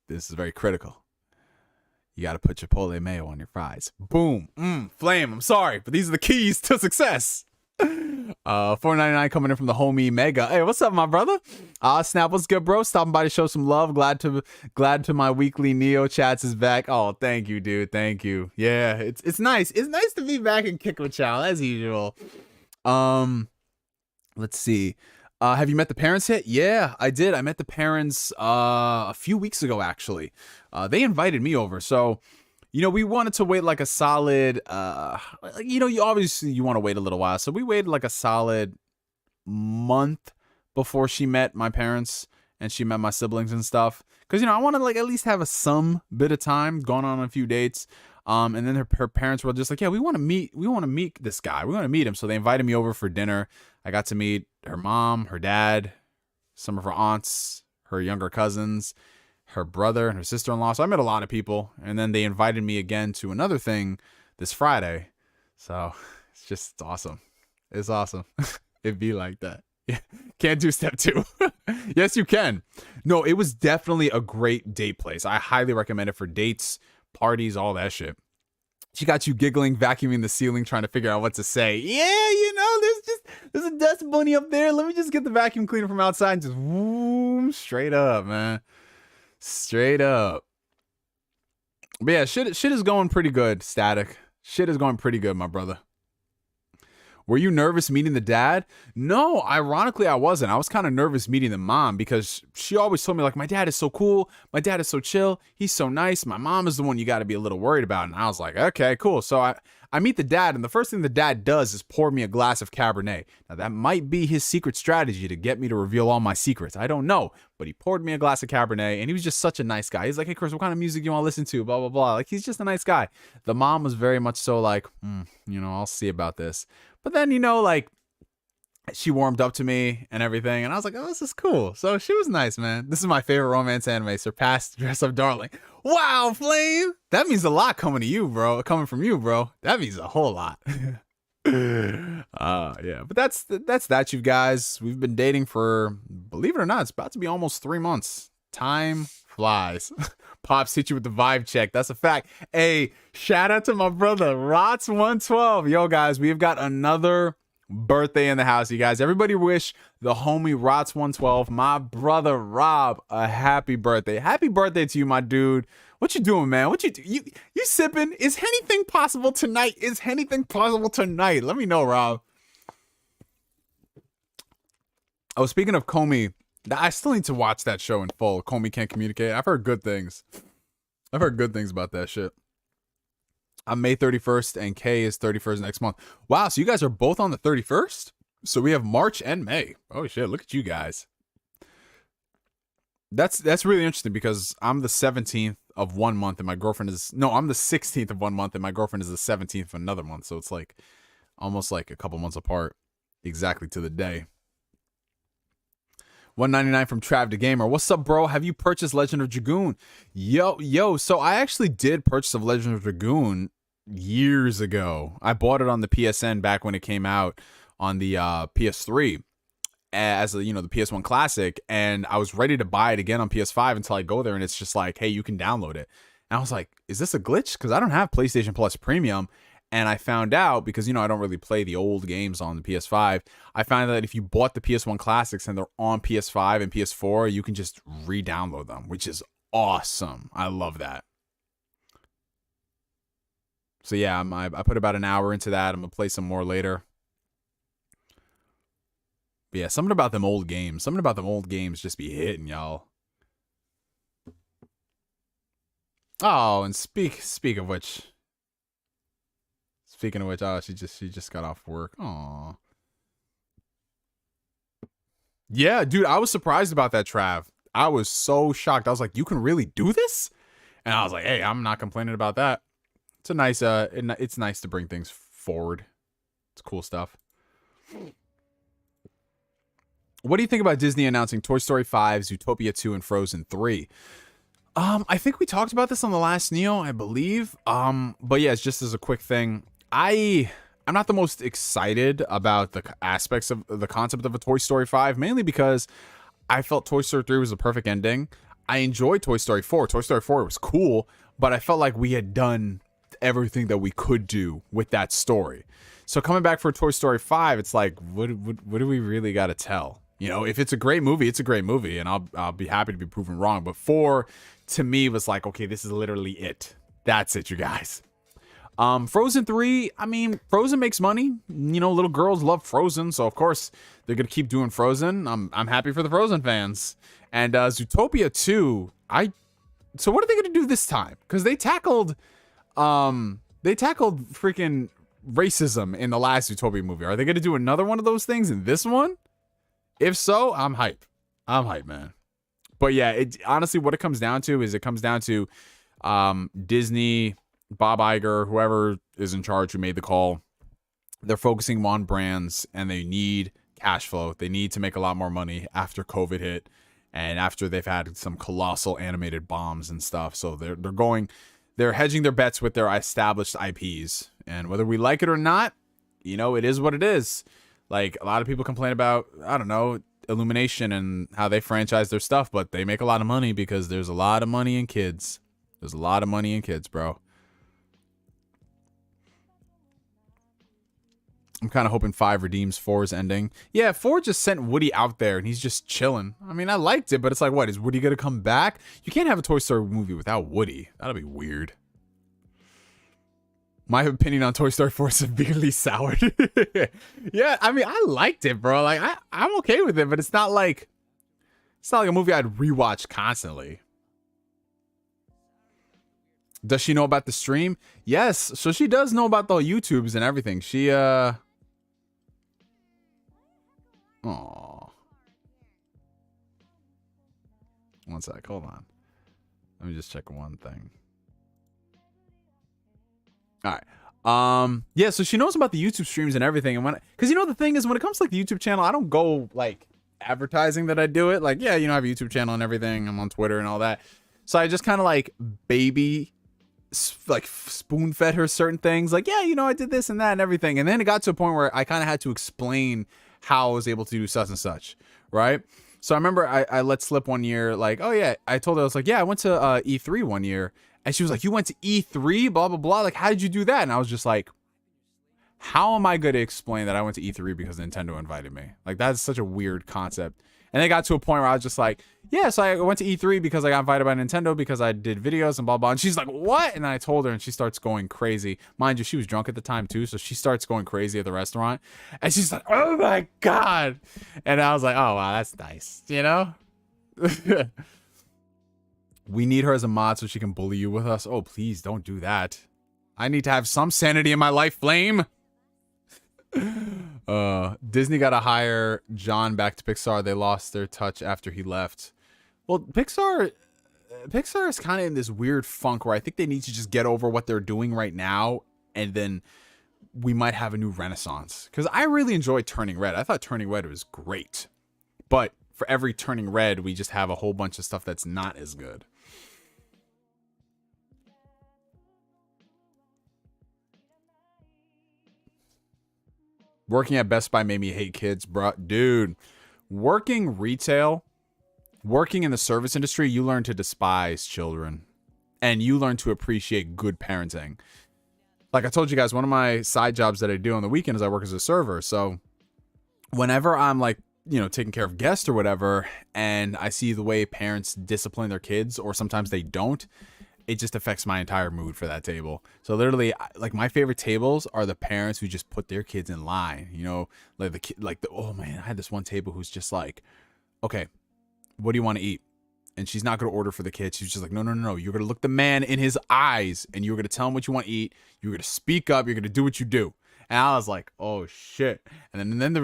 this is very critical. You got to put Chipotle mayo on your fries. Boom. Flame. I'm sorry, but these are the keys to success. $4.99 coming in from the homie Mega. Hey, what's up, my brother? Snap, what's good, bro? Stopping by to show some love. Glad to my weekly Neo chats is back. Oh, thank you, dude. Thank you. Yeah, it's nice. It's nice to be back and kick with y'all as usual. Let's see. Have you met the parents yet? Yeah, I did. I met the parents a few weeks ago, actually. They invited me over, so you know, we wanted to wait like a solid, you know, you obviously want to wait a little while. So we waited like a solid month before she met my parents and she met my siblings and stuff. Cause you know, I want to like at least have some bit of time going on a few dates. And then her parents were just like, yeah, we want to meet this guy. We want to meet him. So they invited me over for dinner. I got to meet her mom, her dad, some of her aunts, her younger cousins, her brother and her sister-in-law. So I met a lot of people, and then they invited me again to another thing this Friday. So it's awesome. It's awesome. It'd be like that. Yeah. Can't do step 2. Yes, you can. No, it was definitely a great date place. I highly recommend it for dates, parties, all that shit. She got you giggling, vacuuming the ceiling, trying to figure out what to say. Yeah, you know, there's a dust bunny up there. Let me just get the vacuum cleaner from outside and just whoom, straight up, man. Straight up. But yeah, shit is going pretty good, Static. Shit is going pretty good, my brother. Were you nervous meeting the dad? No, ironically, I wasn't. I was kind of nervous meeting the mom because she always told me, like, my dad is so cool. My dad is so chill. He's so nice. My mom is the one you got to be a little worried about. And I was like, okay, cool. So I meet the dad, and the first thing the dad does is pour me a glass of Cabernet. Now, that might be his secret strategy to get me to reveal all my secrets. I don't know. But he poured me a glass of Cabernet, and he was just such a nice guy. He's like, hey, Chris, what kind of music you want to listen to? Blah, blah, blah. Like, he's just a nice guy. The mom was very much so like, you know, I'll see about this. But then, you know, like, she warmed up to me and everything, and I was like, oh, this is cool. So she was nice, man. This is my favorite romance anime, surpassed Dress Up Darling. Wow, Flame! That means a lot coming from you, bro. That means a whole lot. Yeah, but that's that, you guys. We've been dating for, believe it or not, it's about to be almost 3 months. Time flies. Pops hit you with the vibe check. That's a fact. Hey, shout out to my brother, Rots112. Yo, guys, we've got another birthday in the house, you guys. Everybody wish the homie Rots112, my brother Rob, a happy birthday. Happy birthday to you, my dude. What you doing, man? What you sipping? Is anything possible tonight? Let me know, Rob. Oh, speaking of Comey, I still need to watch that show in full. Comey Can't Communicate. I've heard good things. About that shit. I'm May 31st and Kay is 31st next month. Wow, so you guys are both on the 31st? So we have March and May. Oh shit, look at you guys. That's really interesting because I'm the 17th of one month and my girlfriend is, no, I'm the 16th of one month and my girlfriend is the 17th of another month. So it's like almost like a couple months apart, exactly to the day. $1.99 from PierretheGamer. What's up, bro? Have you purchased Legend of Dragoon? Yo. So I actually did purchase of Legend of Dragoon years ago. I bought it on the PSN back when it came out on the PS3 as a, the PS1 classic, and I was ready to buy it again on PS5 until I go there and it's just like, hey, you can download it. And I was like, is this a glitch? Because I don't have PlayStation Plus Premium. And I found out, because, I don't really play the old games on the PS5. I found out that if you bought the PS1 classics and they're on PS5 and PS4, you can just re-download them, which is awesome. I love that. So yeah, I put about an hour into that. I'm going to play some more later. But yeah, something about them old games. Something about them old games just be hitting, y'all. Oh, and speak of which... Speaking of which, oh, she just got off work. Aw. Yeah, dude, I was surprised about that, Trav. I was so shocked. I was like, you can really do this? And I was like, hey, I'm not complaining about that. It's a nice, it's nice to bring things forward. It's cool stuff. What do you think about Disney announcing Toy Story 5, Zootopia 2, and Frozen 3? I think we talked about this on the last Neo, I believe. But yeah, it's just as a quick thing. I'm not the most excited about the aspects of the concept of a Toy Story 5, mainly because I felt Toy Story 3 was the perfect ending. I enjoyed Toy Story 4. Toy Story 4 was cool, but I felt like we had done everything that we could do with that story. So coming back for Toy Story 5, it's like, what do we really got to tell? If it's a great movie, it's a great movie, and I'll be happy to be proven wrong. But 4, to me, was like, okay, this is literally it. That's it, you guys. Frozen 3, I mean, Frozen makes money. Little girls love Frozen, so of course they're gonna keep doing Frozen. I'm happy for the Frozen fans. And Zootopia 2, so what are they gonna do this time? Because they tackled freaking racism in the last Zootopia movie. Are they gonna do another one of those things in this one? If so, I'm hype. I'm hype, man. But yeah, honestly, what it comes down to is Disney, Bob Iger, whoever is in charge, who made the call, they're focusing on brands and they need cash flow. They need to make a lot more money after COVID hit and after they've had some colossal animated bombs and stuff. So they're hedging their bets with their established IPs. And whether we like it or not, it is what it is. Like, a lot of people complain about, I don't know, Illumination and how they franchise their stuff, but they make a lot of money because there's a lot of money in kids. There's a lot of money in kids, bro. I'm kind of hoping 5 redeems 4's ending. Yeah, 4 just sent Woody out there and he's just chilling. I mean, I liked it, but it's like, what? Is Woody going to come back? You can't have a Toy Story movie without Woody. That'll be weird. My opinion on Toy Story 4 is severely soured. Yeah, I mean, I liked it, bro. Like, I'm okay with it, but it's not like a movie I'd rewatch constantly. Does she know about the stream? Yes, so she does know about the YouTubes and everything. She, Aww. One sec, hold on. Let me just check one thing. All right. Yeah, so she knows about the YouTube streams and everything. And because the thing is, when it comes to like the YouTube channel, I don't go like advertising that I do it. Like, yeah, I have a YouTube channel and everything. I'm on Twitter and all that. So I just kind of like spoon fed her certain things. Like, yeah, I did this and that and everything. And then it got to a point where I kind of had to explain how I was able to do such and such. Right. So I remember I let slip one year, like, oh yeah, I told her, I was like, yeah, I went to E3 one year. And she was like, you went to E3, blah, blah, blah. Like, how did you do that? And I was just like, how am I going to explain that I went to E3 because Nintendo invited me? Like, that's such a weird concept. And it got to a point where I was just like, yeah, so I went to E3 because I got invited by Nintendo because I did videos and blah, blah. And she's like, what? And then I told her and she starts going crazy. Mind you, she was drunk at the time too. So she starts going crazy at the restaurant. And she's like, oh my God. And I was like, oh, wow, that's nice. We need her as a mod so she can bully you with us. Oh, please don't do that. I need to have some sanity in my life, Flame. Disney got to hire John back to Pixar. They lost their touch after he left. Well, Pixar is kind of in this weird funk where I think they need to just get over what they're doing right now, and then we might have a new renaissance. Because I really enjoyed Turning Red. I thought Turning Red was great. But for every Turning Red, we just have a whole bunch of stuff that's not as good. Working at Best Buy made me hate kids, bro. Dude, working retail, working in the service industry, you learn to despise children. And you learn to appreciate good parenting. Like I told you guys, one of my side jobs that I do on the weekend is I work as a server. So whenever I'm like, you know, taking care of guests or whatever, and I see the way parents discipline their kids, or sometimes they don't, it just affects my entire mood for that table. So literally, like my favorite tables are the parents who just put their kids in line. You know, like the kid, like oh man, I had this one table who's just like, okay, what do you want to eat? And she's not going to order for the kid. She's just like, no. You're going to look the man in his eyes and you're going to tell him what you want to eat. You're going to speak up. You're going to do what you do. And I was like, oh shit. And then there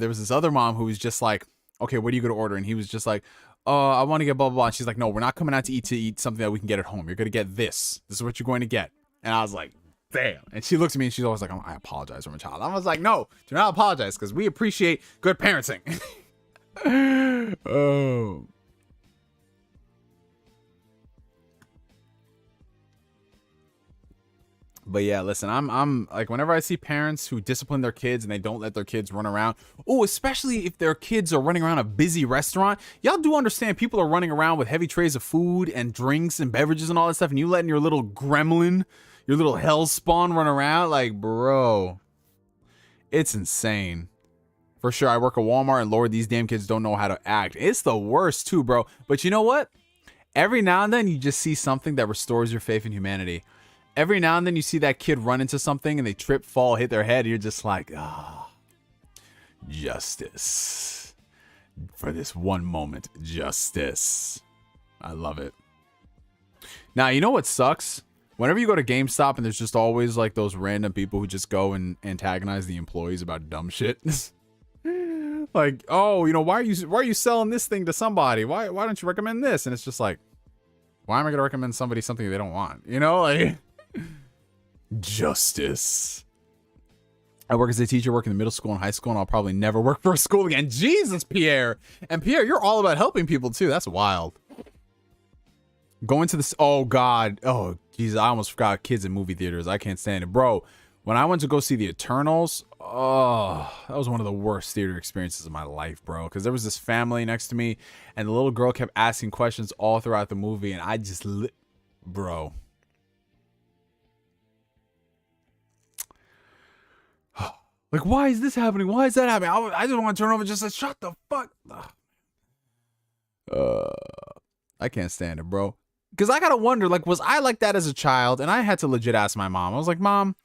was this other mom who was just like, okay, what are you going to order? And he was just like, oh, I want to get blah, blah, blah. And she's like, no, we're not coming out to eat something that we can get at home. You're going to get this. This is what you're going to get. And I was like, damn. And she looks at me and she's always like, I apologize for my child. I was like, no, do not apologize because we appreciate good parenting. Oh. But yeah, listen, I'm like, whenever I see parents who discipline their kids and they don't let their kids run around, oh, especially if their kids are running around a busy restaurant, y'all do understand people are running around with heavy trays of food and drinks and beverages and all that stuff, and you letting your little gremlin, your little hell spawn run around, like, bro, it's insane. For sure, I work at Walmart, and Lord, these damn kids don't know how to act. It's the worst too, bro. But you know what? Every now and then you just see something that restores your faith in humanity. Every now and then you see that kid run into something and they trip, fall, hit their head. And you're just like, justice. For this one moment, justice. I love it. Now, you know what sucks? Whenever you go to GameStop and there's just always like those random people who just go and antagonize the employees about dumb shit. Like, oh, you know, why are you selling this thing to somebody? Why don't you recommend this? And it's just like, why am I going to recommend somebody something they don't want? You know, like, justice. I work as a teacher, work in the middle school and high school, and I'll probably never work for a school again. Jesus, Pierre. And Pierre, you're all about helping people too. That's wild. Going to this, oh God. Oh, Jesus, I almost forgot kids in movie theaters. I can't stand it. Bro, when I went to go see the Eternals, oh, that was one of the worst theater experiences of my life, bro. Because there was this family next to me, and the little girl kept asking questions all throughout the movie, and I just, bro. Like, why is this happening? Why is that happening? I just want to turn over and just say, shut the fuck. I can't stand it, bro. Because I got to wonder, like, was I like that as a child? And I had to legit ask my mom. I was like, Mom,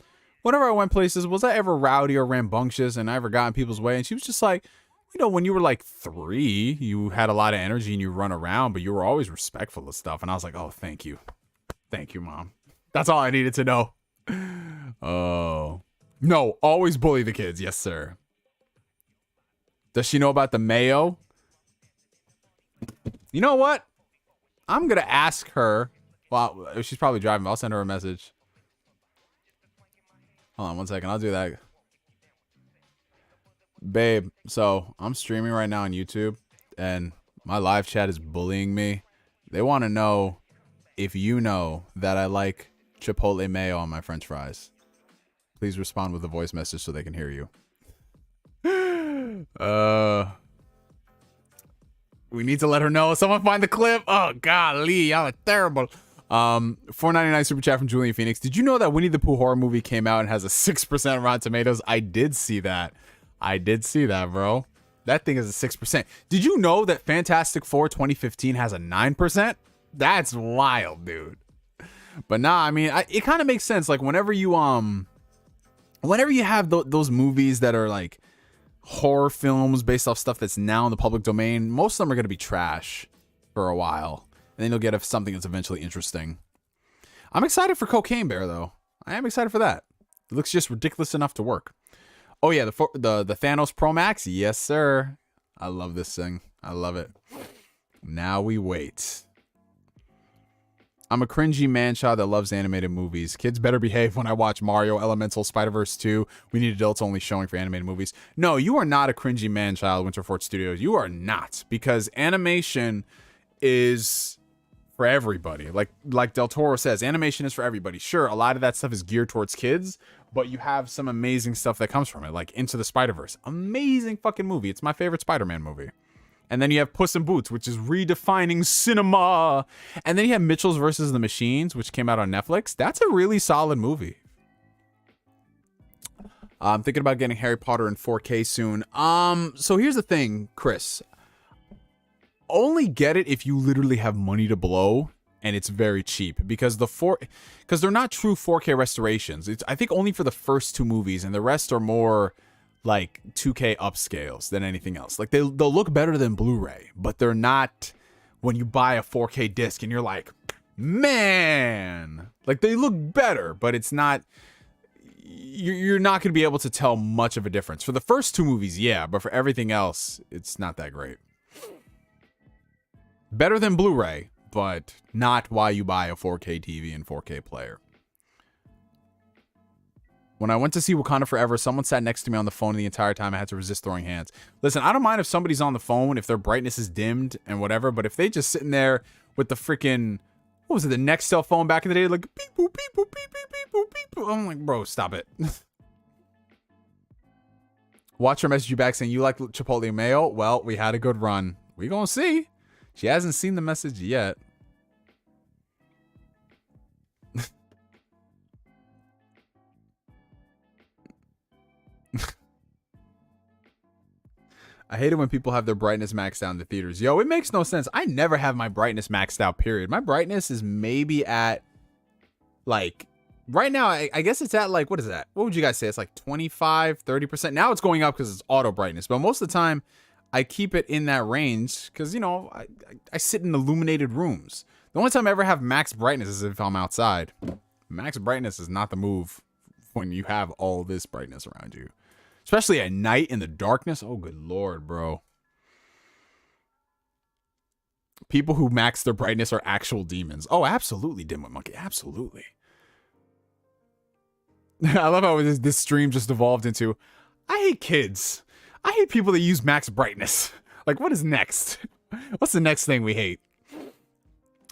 whenever I went places, was I ever rowdy or rambunctious and I ever got in people's way? And she was just like, you know, when you were like 3, you had a lot of energy and you run around, but you were always respectful of stuff. And I was like, oh, thank you. Thank you, Mom. That's all I needed to know. Oh. No, always bully the kids. Yes, sir. Does she know about the mayo? You know what? I'm going to ask her. Well, she's probably driving, but I'll send her a message. Hold on one second. I'll do that. Babe, so I'm streaming right now on YouTube, and my live chat is bullying me. They want to know if you know that I like Chipotle mayo on my French fries. Please respond with a voice message so they can hear you. We need to let her know. Someone find the clip. Oh, golly, y'all are terrible. $4.99 super chat from Julian Phoenix. Did you know that Winnie the Pooh horror movie came out and has a 6% Rotten Tomatoes? I did see that. I did see that, bro. That thing is a 6%. Did you know that Fantastic Four 2015 has a 9%? That's wild, dude. But nah, I mean, it kind of makes sense. Like whenever you have those movies that are like horror films based off stuff that's now in the public domain, most of them are going to be trash for a while. And then you'll get something that's eventually interesting. I'm excited for Cocaine Bear, though. I am excited for that. It looks just ridiculous enough to work. Oh, yeah, the Thanos Pro Max. Yes, sir. I love this thing. I love it. Now we wait. I'm a cringy man-child that loves animated movies. Kids better behave when I watch Mario, Elemental, Spider-Verse 2. We need adults only showing for animated movies. No, you are not a cringy man-child, Winterfort Studios. You are not. Because animation is for everybody. Like Del Toro says, animation is for everybody. Sure, a lot of that stuff is geared towards kids, but you have some amazing stuff that comes from it, like Into the Spider-Verse. Amazing fucking movie. It's my favorite Spider-Man movie. And then you have Puss in Boots, which is redefining cinema. And then you have Mitchell's versus the Machines, which came out on Netflix. That's a really solid movie. I'm thinking about getting Harry Potter in 4K soon. So here's the thing, Chris. Only get it if you literally have money to blow and it's very cheap, because they're not true 4K restorations. It's, I think, only for the first 2 movies, and the rest are more like 2K upscales than anything else. Like they'll look better than Blu-ray, but they're not when you buy a 4K disc and you're like, man, like they look better, but it's not, you're not going to be able to tell much of a difference. For the first 2 movies, yeah, but for everything else, it's not that great. Better than Blu-ray, but not why you buy a 4K TV and 4K player. When I went to see Wakanda Forever, someone sat next to me on the phone the entire time. I had to resist throwing hands. Listen, I don't mind if somebody's on the phone, if their brightness is dimmed and whatever, but if they just sitting there with the freaking, what was it, the Nextel phone back in the day, like beep boop, beep boop, beep beep, beep boop, beep boop. I'm like, bro, stop it. Watch her message you back saying you like Chipotle mayo. Well, we had a good run. We gonna see. She hasn't seen the message yet. I hate it when people have their brightness maxed out in the theaters. Yo, it makes no sense. I never have my brightness maxed out, period. My brightness is maybe at, like, right now, I guess it's at, like, what is that? What would you guys say? It's like 25, 30%. Now it's going up because it's auto brightness. But most of the time, I keep it in that range because, you know, I sit in illuminated rooms. The only time I ever have max brightness is if I'm outside. Max brightness is not the move when you have all this brightness around you. Especially at night in the darkness. Oh, good Lord, bro. People who max their brightness are actual demons. Oh, absolutely, DIMWITMONKEY. Absolutely. I love how this stream just evolved into, I hate kids. I hate people that use max brightness. Like, what is next? What's the next thing we hate?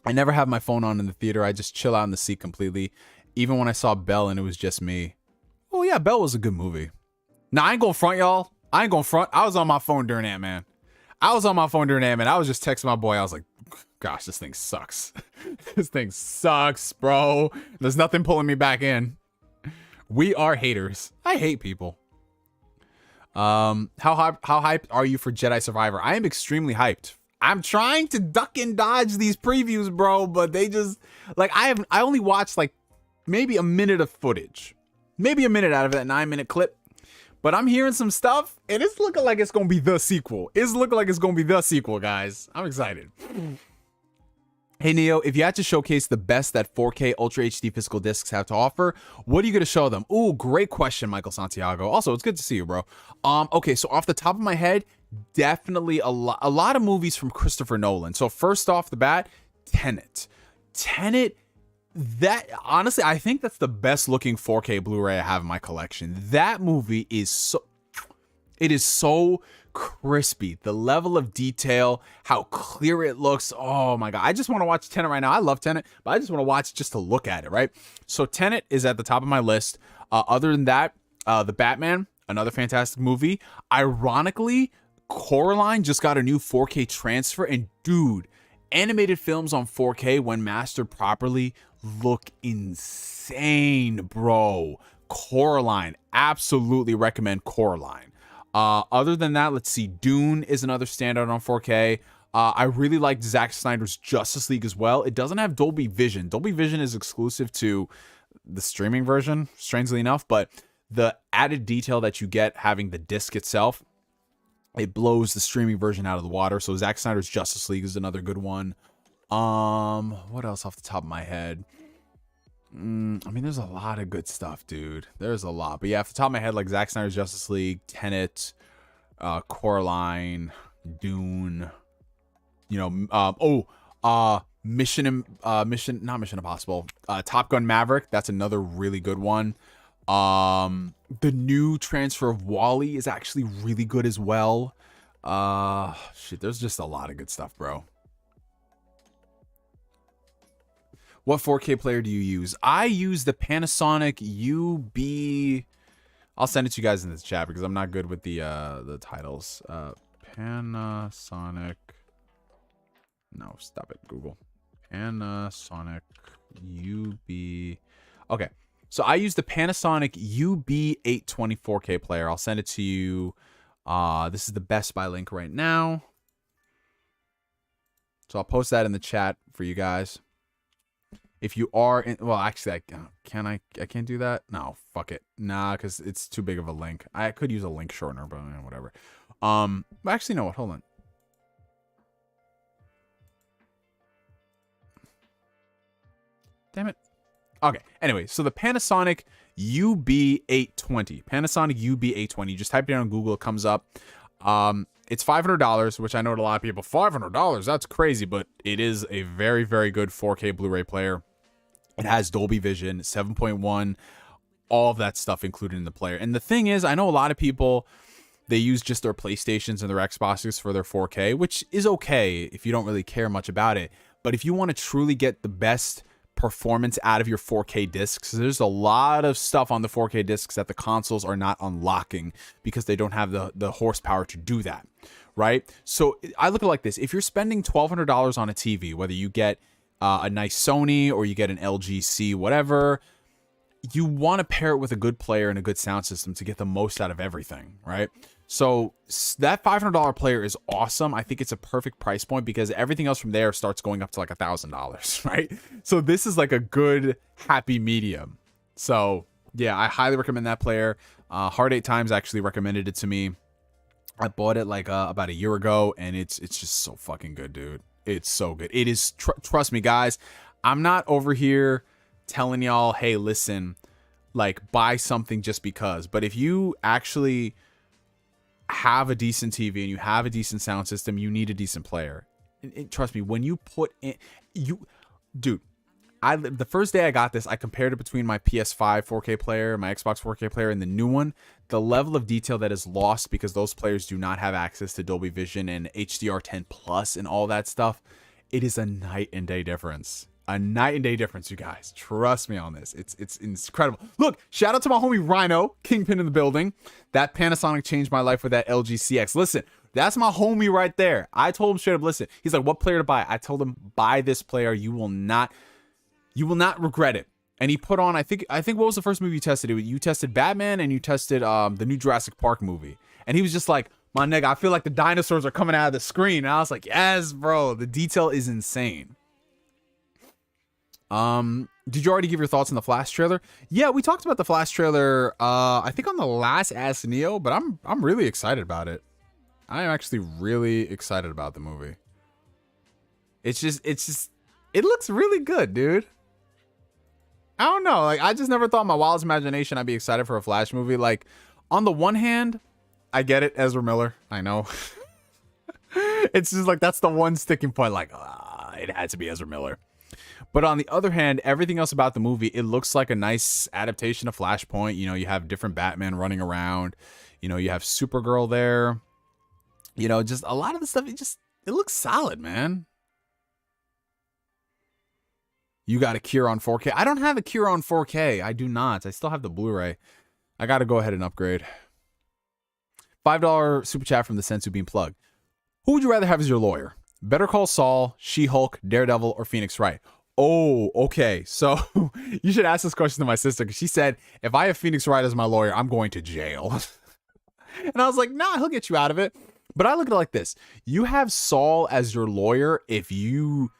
I never have my phone on in the theater. I just chill out in the seat completely. Even when I saw Belle and it was just me. Oh, yeah, Belle was a good movie. Now, I ain't gonna front, y'all. I ain't gonna front. I was on my phone during Ant-Man. I was just texting my boy. I was like, gosh, this thing sucks. This thing sucks, bro. There's nothing pulling me back in. We are haters. I hate people. How hyped are you for Jedi Survivor? I am extremely hyped. I'm trying to duck and dodge these previews, bro, but they just, like, I only watched, like, maybe a minute of footage. Maybe a minute out of that 9-minute clip. But I'm hearing some stuff, and it's looking like it's going to be the sequel. It's looking like it's going to be the sequel, guys. I'm excited. Hey, Neo, if you had to showcase the best that 4K Ultra HD physical discs have to offer, what are you going to show them? Ooh, great question, Michael Santiago. Also, it's good to see you, bro. Okay, so off the top of my head, definitely a lot of movies from Christopher Nolan. So first off the bat, Tenet. That, honestly, I think that's the best looking 4K Blu-ray I have in my collection. That movie is so crispy. The level of detail, how clear it looks. Oh my God. I just want to watch Tenet right now. I love Tenet, but I just want to watch just to look at it, right? So Tenet is at the top of my list. Other than that, The Batman, another fantastic movie. Ironically, Coraline just got a new 4K transfer, and dude, animated films on 4K when mastered properly look insane, bro. Coraline, absolutely recommend Coraline. Other than that, let's see, Dune is another standout on 4K. I really liked Zack Snyder's Justice League as well. It doesn't have Dolby Vision. Dolby Vision is exclusive to the streaming version, strangely enough, but the added detail that you get having the disc itself, it blows the streaming version out of the water. So Zack Snyder's Justice League is another good one. What else off the top of my head? I mean, there's a lot of good stuff, dude. There's a lot. But yeah, off the top of my head, like Zack Snyder's Justice League, Tenet, Coraline, Dune, you know, not Mission Impossible. Top Gun Maverick, that's another really good one. The new transfer of Wall-E is actually really good as well. Shit, there's just a lot of good stuff, bro. What 4K player do you use? I use the Panasonic UB. I'll send it to you guys in the chat because I'm not good with the titles. Panasonic. No, stop it, Google. Panasonic UB. Okay, so I use the Panasonic UB820 4K player. I'll send it to you. This is the Best Buy link right now. So I'll post that in the chat for you guys. If you are in, well, actually, I can't do that. No, fuck it. Nah, because it's too big of a link. I could use a link shortener, but whatever. But actually, no, what? Hold on. Damn it. Okay. Anyway, so the Panasonic UB820. Panasonic UB820. You just type it in on Google, it comes up. It's $500, which I know to a lot of people, $500, that's crazy, but it is a very, very good 4K Blu-ray player. It has Dolby Vision, 7.1, all of that stuff included in the player. And the thing is, I know a lot of people, they use just their PlayStations and their Xboxes for their 4K, which is okay if you don't really care much about it. But if you want to truly get the best performance out of your 4K discs, there's a lot of stuff on the 4K discs that the consoles are not unlocking because they don't have the horsepower to do that, right? So I look at it like this. If you're spending $1,200 on a TV, whether you get a nice Sony or you get an LG C, whatever, you want to pair it with a good player and a good sound system to get the most out of everything, right? So that $500 player is awesome. I think it's a perfect price point because everything else from there starts going up to like $1,000, right? So this is like a good happy medium. So yeah, I highly recommend that player. Hard 8 Times actually recommended it to me. I bought it like about a year ago, and it's just so fucking good, dude. It's so good. It is. Trust me, guys. I'm not over here telling y'all, hey, listen, like buy something just because. But if you actually have a decent TV and you have a decent sound system, you need a decent player. And trust me, when you put in, dude, the first day I got this, I compared it between my PS5 4K player, my Xbox 4K player, and the new one. The level of detail that is lost because those players do not have access to Dolby Vision and HDR10 Plus and all that stuff. It is a night and day difference. A night and day difference, you guys. Trust me on this. It's incredible. Look, shout out to my homie Rhino, Kingpin in the building. That Panasonic changed my life with that LG CX. Listen, that's my homie right there. I told him straight up, listen. He's like, what player to buy? I told him, buy this player. You will not regret it. And he put on, I think what was the first movie you tested? You tested Batman and you tested the new Jurassic Park movie. And he was just like, my nigga, I feel like the dinosaurs are coming out of the screen. And I was like, yes, bro. The detail is insane. Did you already give your thoughts on the Flash trailer? Yeah, we talked about the Flash trailer, I think on the last Ask Neo, but I'm really excited about it. I am actually really excited about the movie. It's just, it looks really good, dude. I don't know. Like, I just never thought in my wildest imagination I'd be excited for a Flash movie. Like, on the one hand, I get it, Ezra Miller. I know. It's just like, that's the one sticking point. Like, it had to be Ezra Miller. But on the other hand, everything else about the movie, it looks like a nice adaptation of Flashpoint. You know, you have different Batman running around. You know, you have Supergirl there. You know, just a lot of the stuff, it looks solid, man. You got a Cure on 4K. I don't have a Cure on 4K. I do not. I still have the Blu-ray. I got to go ahead and upgrade. $5 super chat from the Sensu Bean plug. Who would you rather have as your lawyer? Better Call Saul, She-Hulk, Daredevil, or Phoenix Wright? Oh, okay. So you should ask this question to my sister because she said, if I have Phoenix Wright as my lawyer, I'm going to jail. And I was like, nah, he'll get you out of it. But I look at it like this. You have Saul as your lawyer if you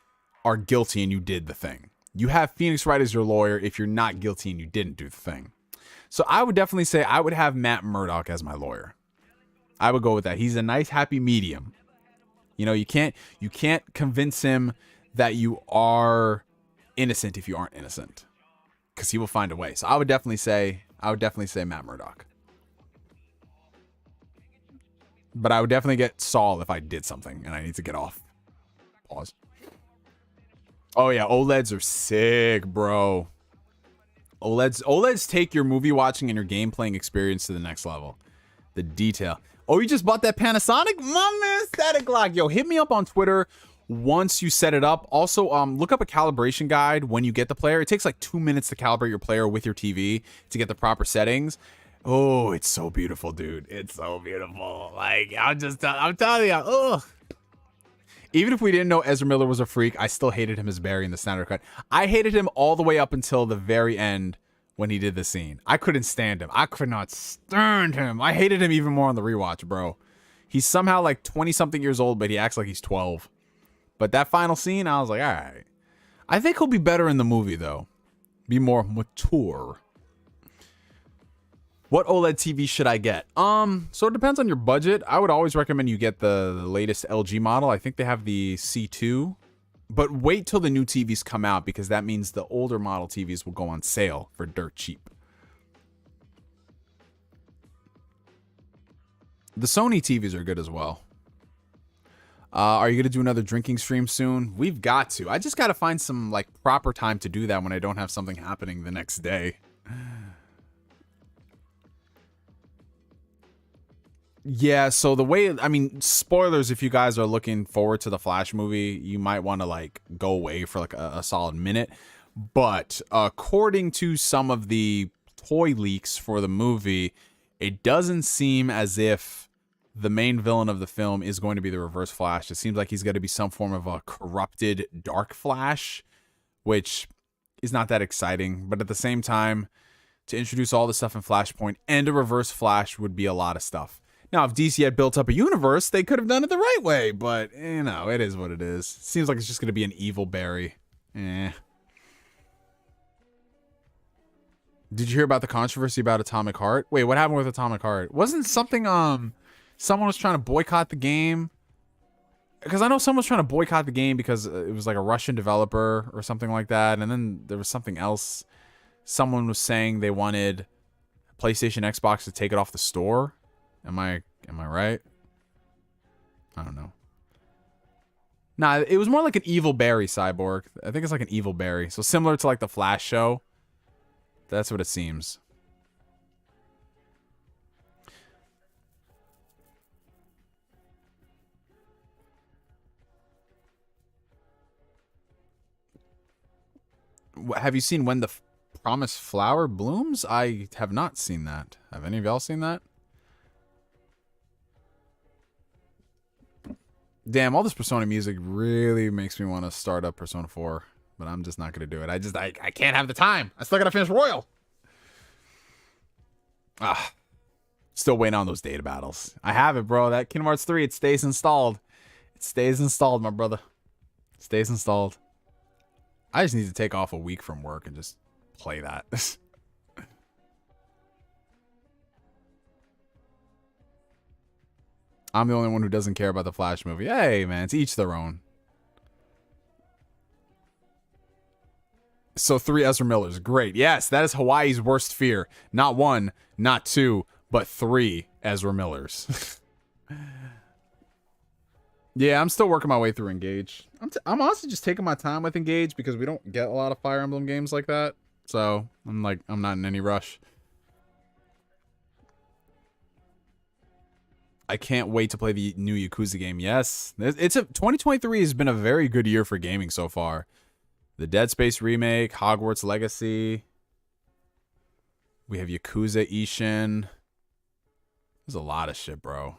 are guilty and you did the thing. You have Phoenix Wright as your lawyer if you're not guilty and you didn't do the thing. So I would definitely say I would have Matt Murdock as my lawyer. I would go with that. He's a nice happy medium. You know, you can't convince him that you are innocent if you aren't innocent, because he will find a way. So I would definitely say Matt Murdock. But I would definitely get Saul if I did something and I need to get off. Pause. Oh yeah, OLEDs are sick, bro. OLEDs take your movie watching and your game playing experience to the next level. The detail. Oh, you just bought that Panasonic? My man, Static Lock. Yo, hit me up on Twitter. once you set it up. Also, look up a calibration guide when you get the player. It takes like 2 minutes to calibrate your player with your TV to get the proper settings. Oh, it's so beautiful, dude. It's so beautiful. Like, I'm telling you, ugh. Even if we didn't know Ezra Miller was a freak, I still hated him as Barry in the Snyder Cut. I hated him all the way up until the very end when he did the scene. I couldn't stand him. I could not stand him. I hated him even more on the rewatch, bro. He's somehow like 20-something years old, but he acts like he's 12. But that final scene, I was like, all right. I think he'll be better in the movie, though. Be more mature. What OLED TV should I get? So it depends on your budget. I would always recommend you get the latest LG model. I think they have the C2. But wait till the new TVs come out, because that means the older model TVs will go on sale for dirt cheap. The Sony TVs are good as well. Are you going to do another drinking stream soon? We've got to. I just got to find some like proper time to do that when I don't have something happening the next day. Yeah, so the way, I mean, spoilers, if you guys are looking forward to the Flash movie, you might want to like go away for like a solid minute. But according to some of the toy leaks for the movie, it doesn't seem as if the main villain of the film is going to be the Reverse Flash. It seems like he's going to be some form of a corrupted Dark Flash, which is not that exciting. But at the same time, to introduce all the stuff in Flashpoint and a Reverse Flash would be a lot of stuff. Now, if DC had built up a universe, they could have done it the right way. But, you know, it is what it is. Seems like it's just going to be an evil Barry. Eh. Did you hear about the controversy about Atomic Heart? Wait, what happened with Atomic Heart? Wasn't something, someone was trying to boycott the game? Because I know someone was trying to boycott the game because it was like a Russian developer or something like that. And then there was something else. Someone was saying they wanted PlayStation, Xbox to take it off the store. Am I right? I don't know. Nah, it was more like an evil Barry cyborg. I think it's like an evil Barry. So similar to like the Flash show. That's what it seems. Have you seen When the Promised Flower Blooms? I have not seen that. Have any of y'all seen that? Damn, all this Persona music really makes me want to start up Persona 4. But I'm just not going to do it. I can't have the time. I still got to finish Royal. Still waiting on those data battles. I have it, bro. That Kingdom Hearts 3, it stays installed. It stays installed, my brother. It stays installed. I just need to take off a week from work and just play that. I'm the only one who doesn't care about the Flash movie. Hey, man, it's each their own. So 3 Ezra Millers. Great. Yes, that is Hawaii's worst fear. Not 1, not 2, but 3 Ezra Millers. Yeah, I'm still working my way through Engage. I'm honestly just taking my time with Engage because we don't get a lot of Fire Emblem games like that. So I'm not in any rush. I can't wait to play the new Yakuza game. Yes, 2023 has been a very good year for gaming so far. The Dead Space remake, Hogwarts Legacy. We have Yakuza Ishin. There's a lot of shit, bro.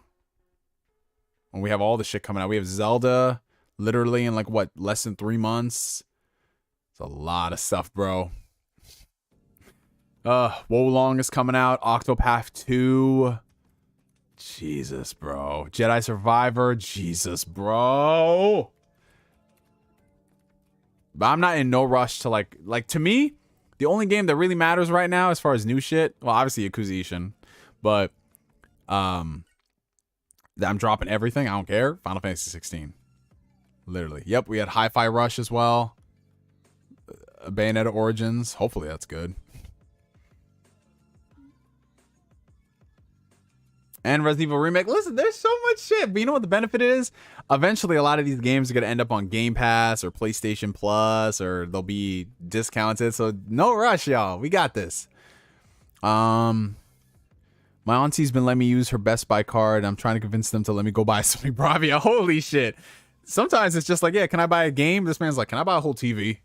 And we have all the shit coming out. We have Zelda literally in like what, less than 3 months. It's a lot of stuff, bro. Wolong is coming out. Octopath 2. Jesus, bro. Jedi Survivor. Jesus, bro. But I'm not in no rush to like to me, the only game that really matters right now as far as new shit, well, obviously Yakuza Ishin, but I'm dropping everything. I don't care. Final Fantasy 16. Literally. Yep, we had Hi-Fi Rush as well. Bayonetta Origins. Hopefully that's good. And Resident Evil Remake. Listen, there's so much shit. But you know what the benefit is? Eventually, a lot of these games are going to end up on Game Pass or PlayStation Plus, or they'll be discounted. So no rush, y'all. We got this. My auntie's been letting me use her Best Buy card. I'm trying to convince them to let me go buy Sony Bravia. Holy shit. Sometimes it's just like, yeah, can I buy a game? This man's like, can I buy a whole TV?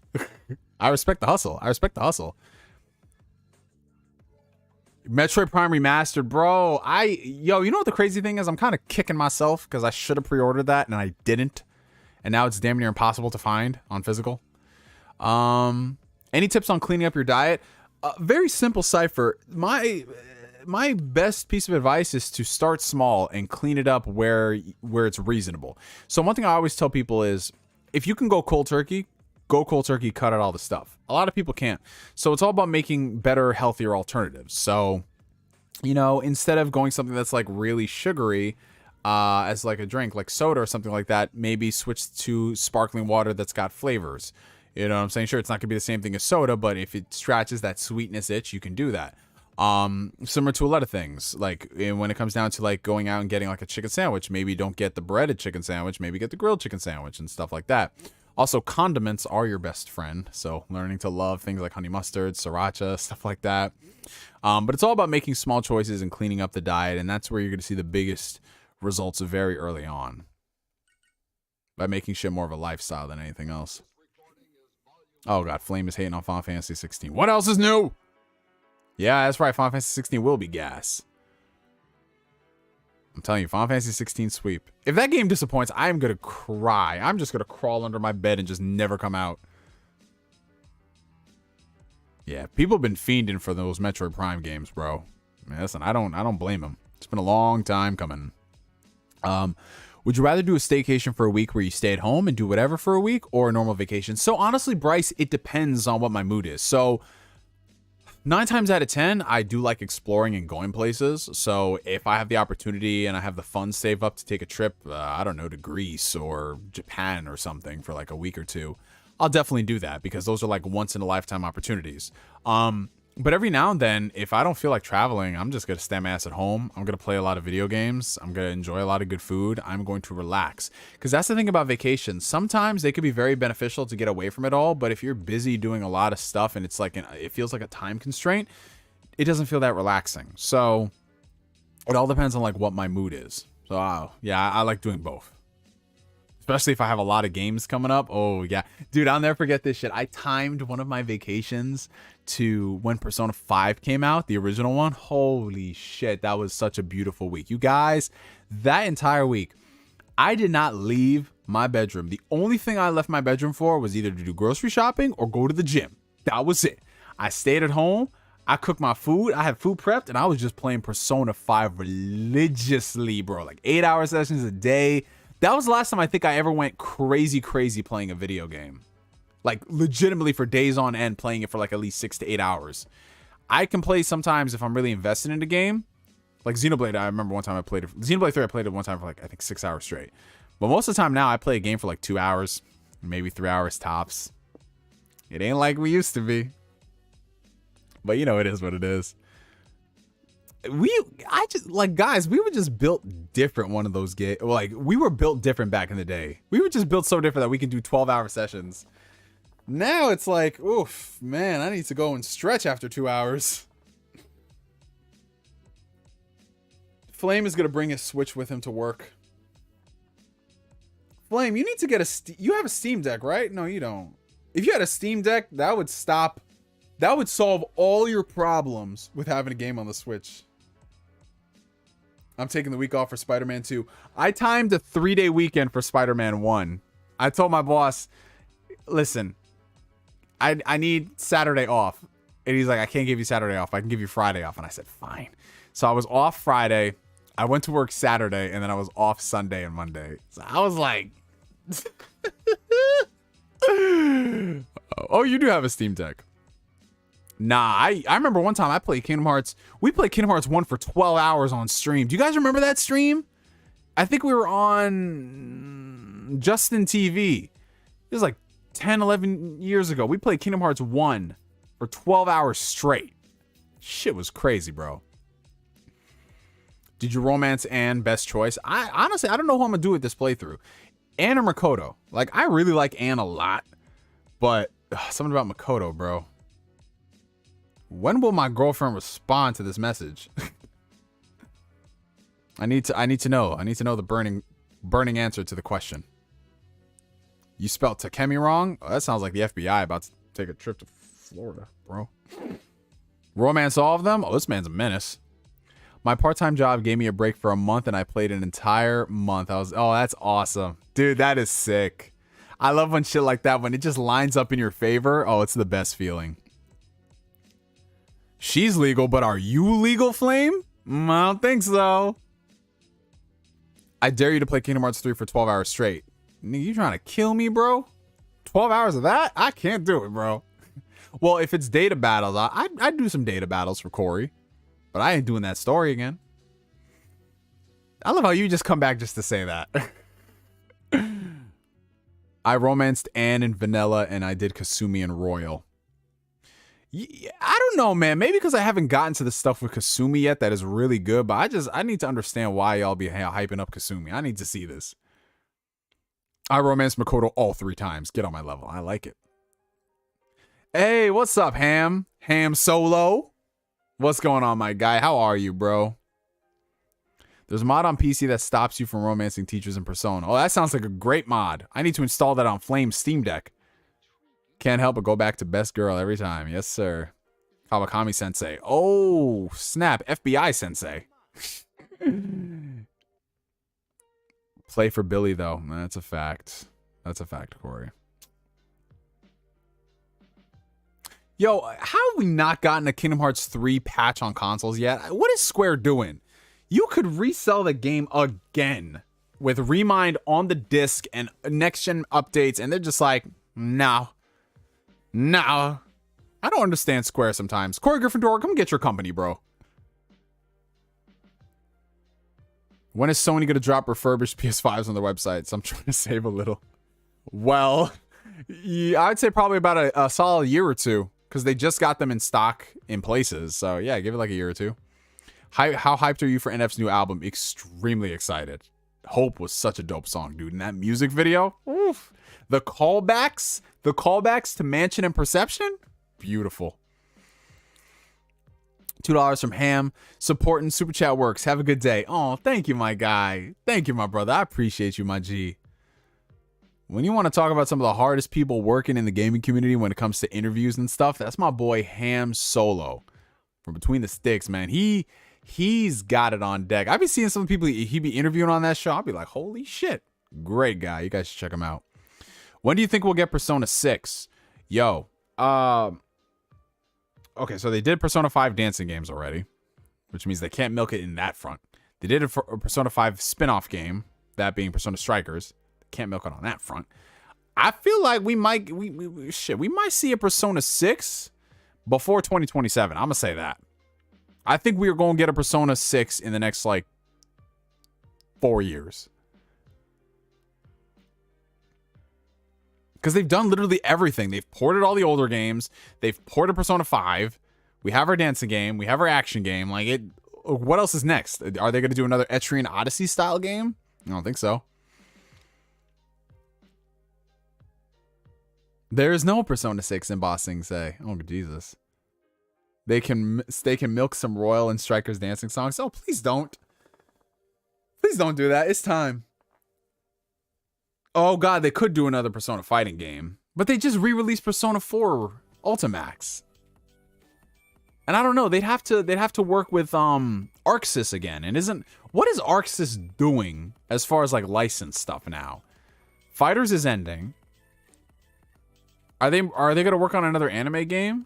I respect the hustle. I respect the hustle. Metroid Prime Remastered, bro. Yo, you know what the crazy thing is? I'm kind of kicking myself because I should have pre-ordered that and I didn't. And now it's damn near impossible to find on physical. Any tips on cleaning up your diet? Very simple cipher. My best piece of advice is to start small and clean it up where it's reasonable. So one thing I always tell people is, if you can go cold turkey, cut out all the stuff. A lot of people can't. So it's all about making better, healthier alternatives. So, you know, instead of going something that's like really sugary, as like a drink, like soda or something like that, maybe switch to sparkling water that's got flavors. You know what I'm saying? Sure, it's not gonna be the same thing as soda, but if it scratches that sweetness itch, you can do that. Similar to a lot of things, like when it comes down to like going out and getting like a chicken sandwich, maybe don't get the breaded chicken sandwich, maybe get the grilled chicken sandwich and stuff like that. Also, condiments are your best friend. So learning to love things like honey mustard, sriracha, stuff like that. But it's all about making small choices and cleaning up the diet. And that's where you're going to see the biggest results very early on, by making shit more of a lifestyle than anything else. Oh God, Flame is hating on Final Fantasy 16. What else is new? Yeah, that's right. Final Fantasy 16 will be gas. I'm telling you, Final Fantasy 16 sweep. If that game disappoints, I am going to cry. I'm just going to crawl under my bed and just never come out. Yeah, people have been fiending for those Metroid Prime games, bro. Man, listen, I don't blame them. It's been a long time coming. Would you rather do a staycation for a week where you stay at home and do whatever for a week, or a normal vacation? So honestly, Bryce, it depends on what my mood is. So 9 times out of 10, I do like exploring and going places. So if I have the opportunity and I have the funds saved up to take a trip, I don't know, to Greece or Japan or something for like a week or two, I'll definitely do that, because those are like once in a lifetime opportunities. But every now and then, if I don't feel like traveling, I'm just going to stay my ass at home. I'm going to play a lot of video games. I'm going to enjoy a lot of good food. I'm going to relax. Because that's the thing about vacations. Sometimes they could be very beneficial to get away from it all. But if you're busy doing a lot of stuff and it's like it feels like a time constraint, it doesn't feel that relaxing. So it all depends on like what my mood is. So yeah, I like doing both. Especially if I have a lot of games coming up. Oh, yeah. Dude, I'll never forget this shit. I timed one of my vacations to when Persona 5 came out, the original one. Holy shit, that was such a beautiful week. You guys, that entire week, I did not leave my bedroom. The only thing I left my bedroom for was either to do grocery shopping or go to the gym. That was it. I stayed at home. I cooked my food. I had food prepped, and I was just playing Persona 5 religiously, bro. Like 8-hour sessions a day. That was the last time I think I ever went crazy playing a video game. Like legitimately for days on end, playing it for like at least 6 to 8 hours. I can play sometimes if I'm really invested in a game. Like Xenoblade, I remember one time I played it. Xenoblade 3, I played it one time for like, I think 6 hours straight. But most of the time now, I play a game for like 2 hours, maybe 3 hours tops. It ain't like we used to be. But you know, it is what it is. Guys, we were just built different one of those games. Like, we were built different back in the day. We were just built so different that we can do 12-hour sessions. Now it's like, oof, man, I need to go and stretch after 2 hours. Flame is going to bring his Switch with him to work. Flame, you need to get you have a Steam Deck, right? No, you don't. If you had a Steam Deck, that would solve all your problems with having a game on the Switch. I'm taking the week off for Spider-Man 2. I timed a 3-day weekend for Spider-Man 1. I told my boss, listen, I need Saturday off. And he's like, I can't give you Saturday off. I can give you Friday off. And I said, fine. So I was off Friday. I went to work Saturday. And then I was off Sunday and Monday. So I was like, oh, you do have a Steam Deck. Nah, I remember one time I played Kingdom Hearts. We played Kingdom Hearts 1 for 12 hours on stream. Do you guys remember that stream? I think we were on Justin TV. It was like 10, 11 years ago. We played Kingdom Hearts 1 for 12 hours straight. Shit was crazy, bro. Did you romance Anne best choice? Honestly, I don't know who I'm going to do with this playthrough. Anne or Makoto? Like, I really like Anne a lot. But something about Makoto, bro. When will my girlfriend respond to this message? I need to know. I need to know the burning answer to the question. You spelled Takemi wrong? Oh, that sounds like the FBI about to take a trip to Florida, bro. Romance all of them? Oh, this man's a menace. My part-time job gave me a break for a month and I played an entire month. Oh, that's awesome. Dude, that is sick. I love when shit like that, when it just lines up in your favor. Oh, it's the best feeling. She's legal, but are you legal, Flame? I don't think so. I dare you to play Kingdom Hearts 3 for 12 hours straight. Nigga, you trying to kill me, bro? 12 hours of that? I can't do it, bro. Well, if it's data battles, I'd do some data battles for Corey. But I ain't doing that story again. I love how you just come back just to say that. I romanced Anne and Vanilla, and I did Kasumi and Royal. I don't know, man. Maybe because I haven't gotten to the stuff with Kasumi yet that is really good, but I need to understand why y'all be hyping up Kasumi. I need to see this. I romanced Makoto all 3 times. Get on my level. I like it. Hey, what's up, Ham? Ham Solo? What's going on, my guy? How are you, bro? There's a mod on PC that stops you from romancing teachers in Persona. Oh, that sounds like a great mod. I need to install that on Flame's Steam Deck. Can't help but go back to best girl every time. Yes, sir. Kawakami Sensei. Oh, snap. FBI Sensei. Play for Billy, though. That's a fact. That's a fact, Corey. Yo, how have we not gotten a Kingdom Hearts 3 patch on consoles yet? What is Square doing? You could resell the game again with Remind on the disc and next-gen updates, and they're just like, no. No. I don't understand Square sometimes. Corey Gryffindor, come get your company, bro. When is Sony going to drop refurbished PS5s on their websites? I'm trying to save a little. Well, yeah, I'd say probably about a solid year or two, because they just got them in stock in places. So, yeah, give it like a year or two. How hyped are you for NF's new album? Extremely excited. Hope was such a dope song, dude. And that music video, oof. The callbacks to Mansion and Perception, beautiful. $2 from Ham. Supporting Super Chat works. Have a good day. Oh, thank you, my guy. Thank you, my brother. I appreciate you, my G. When you want to talk about some of the hardest people working in the gaming community when it comes to interviews and stuff, that's my boy Ham Solo from Between the Sticks, man. He's got it on deck. I've been seeing some people he be interviewing on that show. I'll be like, holy shit. Great guy. You guys should check him out. When do you think we'll get Persona 6? Yo. Okay, so they did Persona 5 dancing games already, which means they can't milk it in that front. They did a Persona 5 spin-off game, that being Persona Strikers. Can't milk it on that front. I feel like we might see a Persona 6 before 2027. I'm gonna say that. I think we are going to get a Persona 6 in the next like 4 years. Because they've done literally everything. They've ported all the older games. They've ported Persona 5. We have our dancing game. We have our action game. Like it. What else is next? Are they going to do another Etrian Odyssey style game? I don't think so. There is no Persona 6 in Bossing Say. Oh, Jesus. They can milk some Royal and Strikers dancing songs. Oh, please don't. Please don't do that. It's time. Oh, God, they could do another Persona fighting game. But they just re-released Persona 4 Ultimax. And I don't know. They'd have to work with ArcSys again. And what is ArcSys doing as far as like licensed stuff now? Fighters is ending. Are they going to work on another anime game?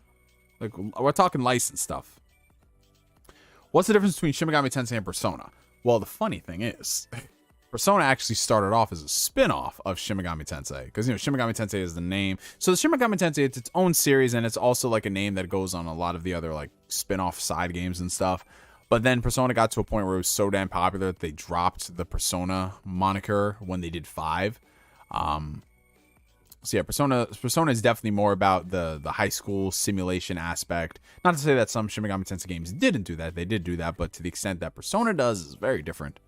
Like, we're talking licensed stuff. What's the difference between Shin Megami Tensei and Persona? Well, the funny thing is, Persona actually started off as a spin-off of Shin Megami Tensei. Because, you know, Shin Megami Tensei is the name. So the Shin Megami Tensei, it's its own series, and it's also like a name that goes on a lot of the other like spin-off side games and stuff. But then Persona got to a point where it was so damn popular that they dropped the Persona moniker when they did 5. So yeah, Persona is definitely more about the high school simulation aspect. Not to say that some Shin Megami Tensei games didn't do that. They did do that, but to the extent that Persona does is very different.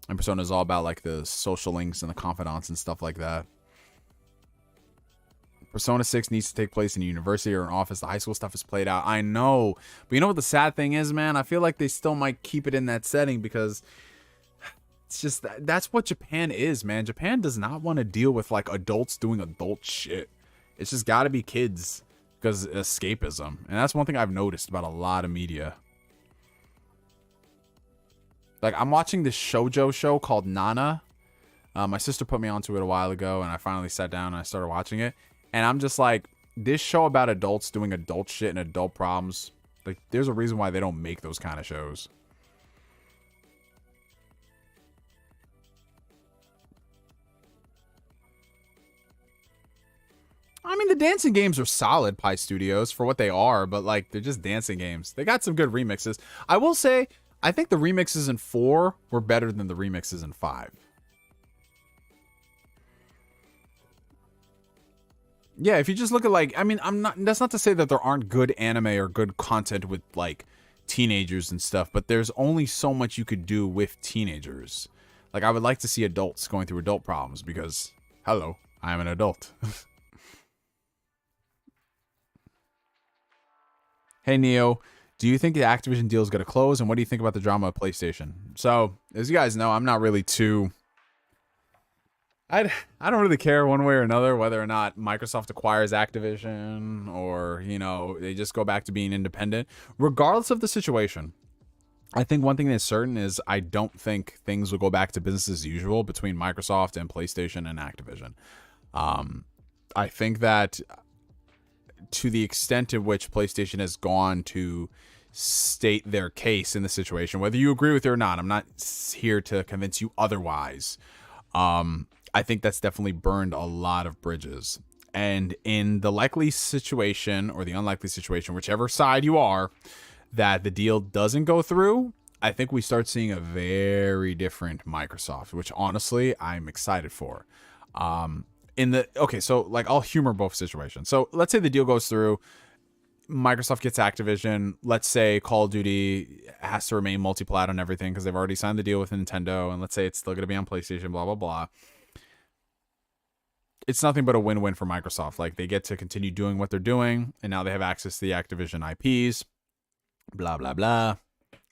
And Persona is all about like the social links and the confidants and stuff like that. Persona 6 needs to take place in a university or an office. The high school stuff is played out. I know. But you know what the sad thing is, man? I feel like they still might keep it in that setting because it's just that's what Japan is, man. Japan does not want to deal with like adults doing adult shit. It's just got to be kids because escapism. And that's one thing I've noticed about a lot of media. Like, I'm watching this shoujo show called Nana. My sister put me onto it a while ago, and I finally sat down and I started watching it. And I'm just like, this show about adults doing adult shit and adult problems, like, there's a reason why they don't make those kind of shows. I mean, the dancing games are solid, Pi Studios, for what they are, but, like, they're just dancing games. They got some good remixes. I will say, I think the remixes in 4 were better than the remixes in 5. Yeah, if you just look at, like, I mean, that's not to say that there aren't good anime or good content with, like, teenagers and stuff, but there's only so much you could do with teenagers. Like, I would like to see adults going through adult problems because, hello, I am an adult. Hey, Neo, do you think the Activision deal is going to close? And what do you think about the drama of PlayStation? So, as you guys know, I'm not really too... I don't really care one way or another whether or not Microsoft acquires Activision or, you know, they just go back to being independent. Regardless of the situation, I think one thing that's certain is I don't think things will go back to business as usual between Microsoft and PlayStation and Activision. I think that... to the extent in which PlayStation has gone to state their case in the situation, whether you agree with it or not, I'm not here to convince you otherwise. I think that's definitely burned a lot of bridges. And in the likely situation or the unlikely situation, whichever side you are, that the deal doesn't go through, I think we start seeing a very different Microsoft, which honestly, I'm excited for. Okay, so like I'll humor both situations. So let's say the deal goes through, Microsoft gets Activision. Let's say Call of Duty has to remain multi-plat on everything because they've already signed the deal with Nintendo, and let's say it's still going to be on PlayStation, blah, blah, blah. It's nothing but a win-win for Microsoft. Like, they get to continue doing what they're doing, and now they have access to the Activision IPs, blah, blah, blah.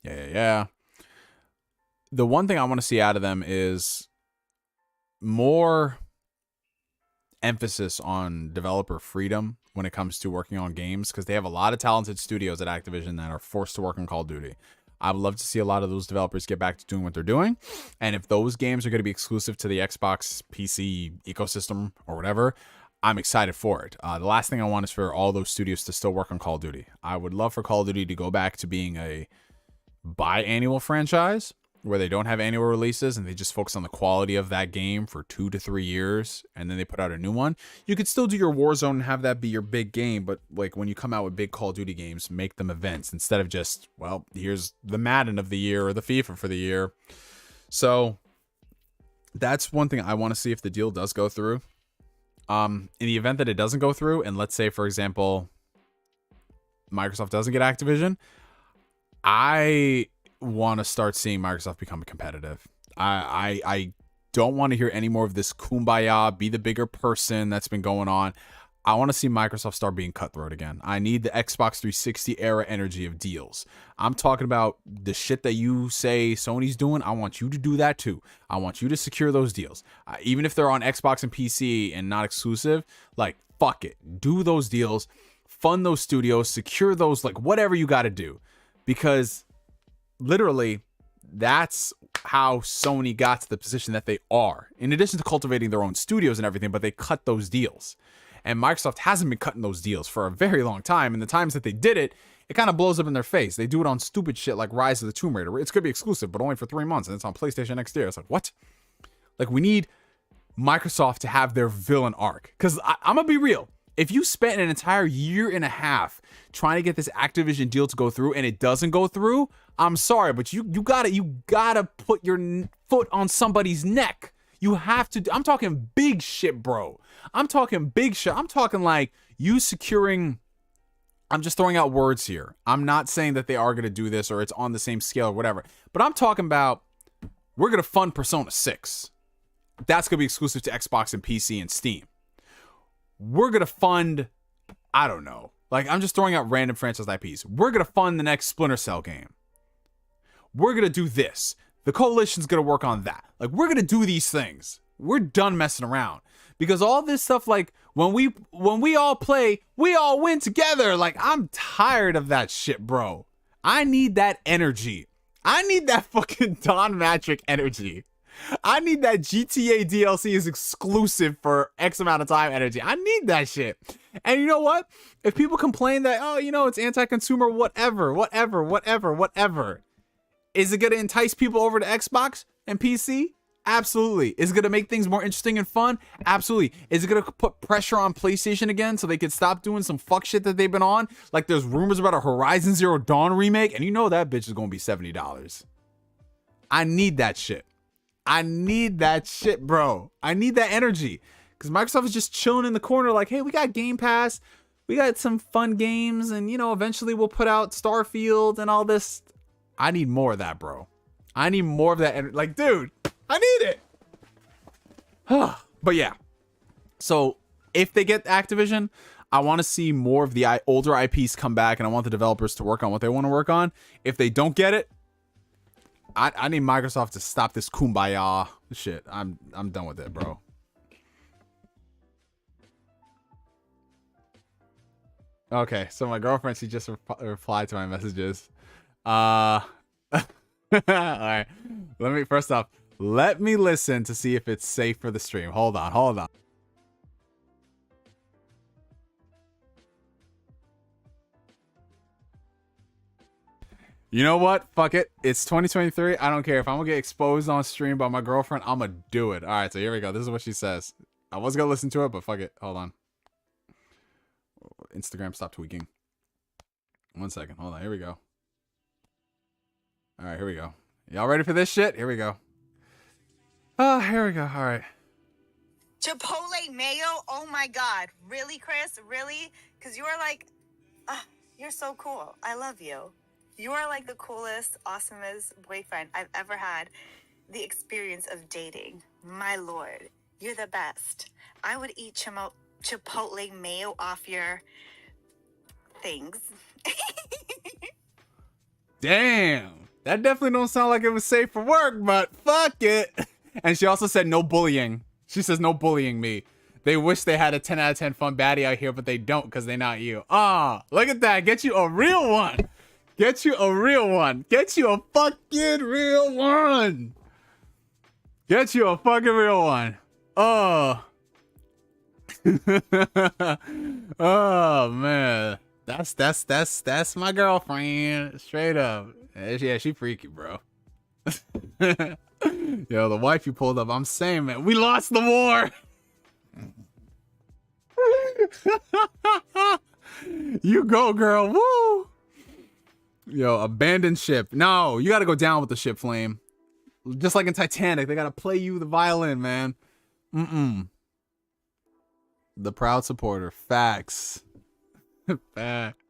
Yeah. The one thing I want to see out of them is more emphasis on developer freedom when it comes to working on games, because they have a lot of talented studios at Activision that are forced to work on Call of Duty. I would love to see a lot of those developers get back to doing what they're doing. And if those games are going to be exclusive to the Xbox PC ecosystem or whatever, I'm excited for it. The last thing I want is for all those studios to still work on Call of Duty. I would love for Call of Duty to go back to being a biannual franchise where they don't have annual releases and they just focus on the quality of that game for 2 to 3 years, and then they put out a new one. You could still do your Warzone and have that be your big game, but like when you come out with big Call of Duty games, make them events instead of just, well, here's the Madden of the year or the FIFA for the year. So that's one thing I want to see if the deal does go through. In the event that it doesn't go through, and let's say, for example, Microsoft doesn't get Activision, I want to start seeing Microsoft become competitive. I don't want to hear any more of this kumbaya, be the bigger person that's been going on. I want to see Microsoft start being cutthroat again. I need the Xbox 360 era energy of deals. I'm talking about the shit that you say Sony's doing. I want you to do that too. I want you to secure those deals. Even if they're on Xbox and PC and not exclusive, like, fuck it. Do those deals, fund those studios, secure those, like, whatever you got to do. Because literally, that's how Sony got to the position that they are. In addition to cultivating their own studios and everything, but they cut those deals. And Microsoft hasn't been cutting those deals for a very long time. And the times that they did it, it kind of blows up in their face. They do it on stupid shit like Rise of the Tomb Raider. It's going to be exclusive, but only for 3 months. And it's on PlayStation next year. It's like, what? Like, we need Microsoft to have their villain arc. Because I'm going to be real. If you spent an entire year and a half trying to get this Activision deal to go through and it doesn't go through, I'm sorry, but you gotta put your foot on somebody's neck. You have to. I'm talking big shit, bro. I'm talking big shit. I'm talking like you securing. I'm just throwing out words here. I'm not saying that they are gonna do this or it's on the same scale or whatever. But I'm talking about we're gonna fund Persona 6. That's gonna be exclusive to Xbox and PC and Steam. We're gonna fund, I don't know. Like, I'm just throwing out random franchise IPs. We're gonna fund the next Splinter Cell game. We're going to do this. The Coalition's going to work on that. Like, we're gonna do these things. We're done messing around. Because all this stuff, like, when we all play, we all win together. Like, I'm tired of that shit, bro. I need that energy. I need that fucking Don Matrick energy. I need that GTA DLC is exclusive for X amount of time energy. I need that shit. And you know what? If people complain that, oh, you know, it's anti-consumer, whatever. Is it going to entice people over to Xbox and PC? Absolutely. Is it going to make things more interesting and fun? Absolutely. Is it going to put pressure on PlayStation again so they could stop doing some fuck shit that they've been on? Like there's rumors about a Horizon Zero Dawn remake, and you know that bitch is going to be $70. I need that shit. I need that shit, bro. I need that energy. Because Microsoft is just chilling in the corner like, hey, we got Game Pass. We got some fun games. And, you know, eventually we'll put out Starfield and all this. I need more of that, bro. I need more of that. Like, dude, I need it. But yeah. So if they get Activision, I want to see more of the older IPs come back. And I want the developers to work on what they want to work on. If they don't get it, I need Microsoft to stop this kumbaya shit. I'm done with it, bro. Okay, so my girlfriend, she just replied to my messages. All right. First off, let me listen to see if it's safe for the stream. Hold on. You know what? Fuck it. It's 2023. I don't care. If I'm gonna get exposed on stream by my girlfriend, I'm gonna do it. All right, so here we go. This is what she says. I was gonna listen to it, but fuck it. Hold on. Instagram, stop tweaking. 1 second. Hold on. Here we go. All right, here we go. Y'all ready for this shit? Here we go. Oh, here we go. All right. Chipotle mayo? Oh my God. Really, Chris? Really? Because you are like, you're so cool. I love you. You are like the coolest, awesomest boyfriend I've ever had the experience of dating. My Lord, you're the best. I would eat Chipotle mayo off your things. Damn. That definitely don't sound like it was safe for work, but fuck it. And she also said no bullying. She says no bullying me. They wish they had a 10 out of 10 fun baddie out here, but they don't because they're not you. Look at that. Get you a real one. Get you a real one. Get you a fucking real one. Get you a fucking real one. Oh. Oh man. That's my girlfriend. Straight up. Yeah, she freaky, bro. Yo, the wife you pulled up, I'm saying, man, we lost the war. You go, girl. Woo. Yo, abandoned ship. No, you gotta go down with the ship, Flame. Just like in Titanic, they gotta play you the violin, man. The proud supporter. Facts. Facts.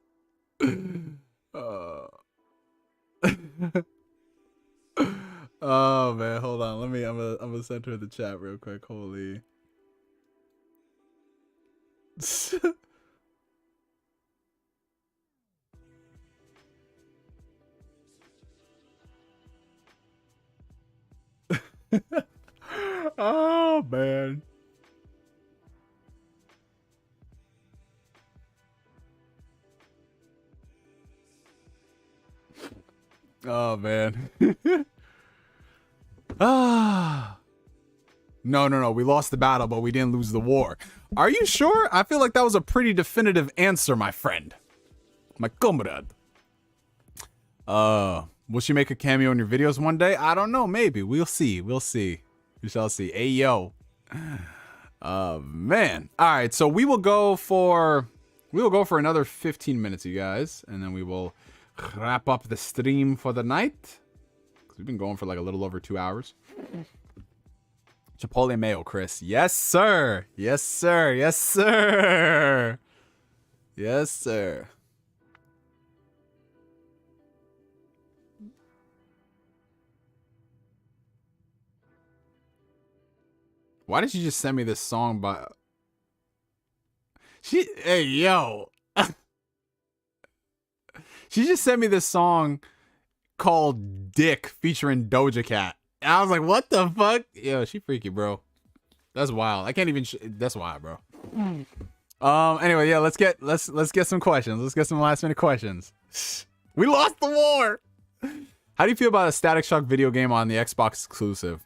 Oh man, hold on. I'm gonna send her the chat real quick. Holy. Oh man. Oh man. No. We lost the battle, but we didn't lose the war. Are you sure? I feel like that was a pretty definitive answer, my friend. My comrade. Will she make a cameo in your videos one day? I don't know. Maybe. We'll see. We shall see. Hey, yo. Man. All right. So we will go for another 15 minutes, you guys. And then we will wrap up the stream for the night. We've been going for like a little over 2 hours. Chipotle mayo, Chris. Yes, sir. Yes, sir. Yes, sir. Yes, sir. Why did you just send me this song by... Hey, yo. She just sent me this song called Dick featuring Doja Cat. I was like, what the fuck? Yo, she freaky, bro. That's wild. I can't even. That's wild, bro. Anyway, yeah, let's get some questions. Let's get some last minute questions. We lost the war. How do you feel about a Static Shock video game on the Xbox exclusive?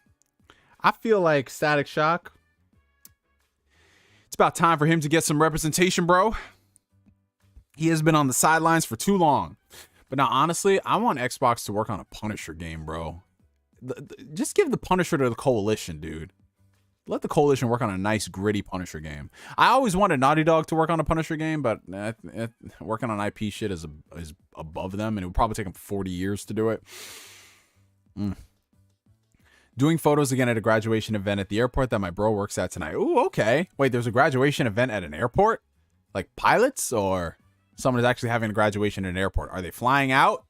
I feel like Static Shock, it's about time for him to get some representation, bro. He has been on the sidelines for too long. But now, honestly, I want Xbox to work on a Punisher game, bro. Just give the Punisher to the Coalition, dude. Let the Coalition work on a nice, gritty Punisher game. I always wanted Naughty Dog to work on a Punisher game, but working on IP shit is above them, and it would probably take them 40 years to do it. Doing photos again at a graduation event at the airport that my bro works at tonight. Ooh, okay. Wait, there's a graduation event at an airport? Like pilots, or someone is actually having a graduation at an airport? Are they flying out?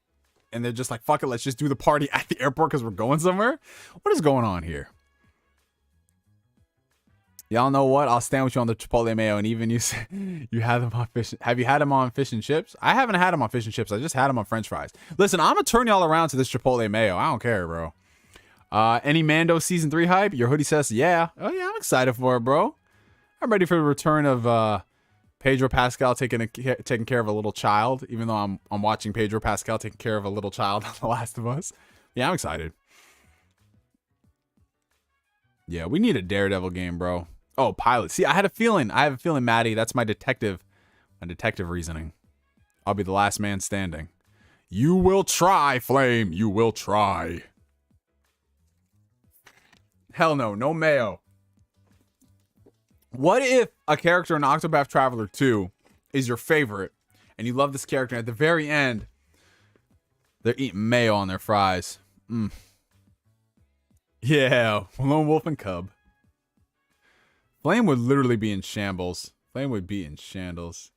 And they're just like, fuck it, let's just do the party at the airport because we're going somewhere? What is going on here? Y'all know what? I'll stand with you on the Chipotle mayo. And even you say you had them on fish. Have you had them on fish and chips? I haven't had them on fish and chips. I just had them on French fries. Listen, I'm gonna turn y'all around to this Chipotle mayo. I don't care, bro. Any Mando season 3 hype? Your hoodie says yeah. Oh yeah, I'm excited for it, bro. I'm ready for the return of Pedro Pascal taking care of a little child. Even though I'm watching Pedro Pascal taking care of a little child on The Last of Us. Yeah, I'm excited. Yeah, we need a Daredevil game, bro. Oh, pilot. See, I have a feeling, Maddie. That's my detective reasoning. I'll be the last man standing. You will try, Flame. You will try. Hell no, no mayo. What if a character in Octopath Traveler 2 is your favorite, and you love this character, and at the very end, they're eating mayo on their fries? Yeah, Lone Wolf and Cub. Flame would literally be in shambles. Flame would be in shambles.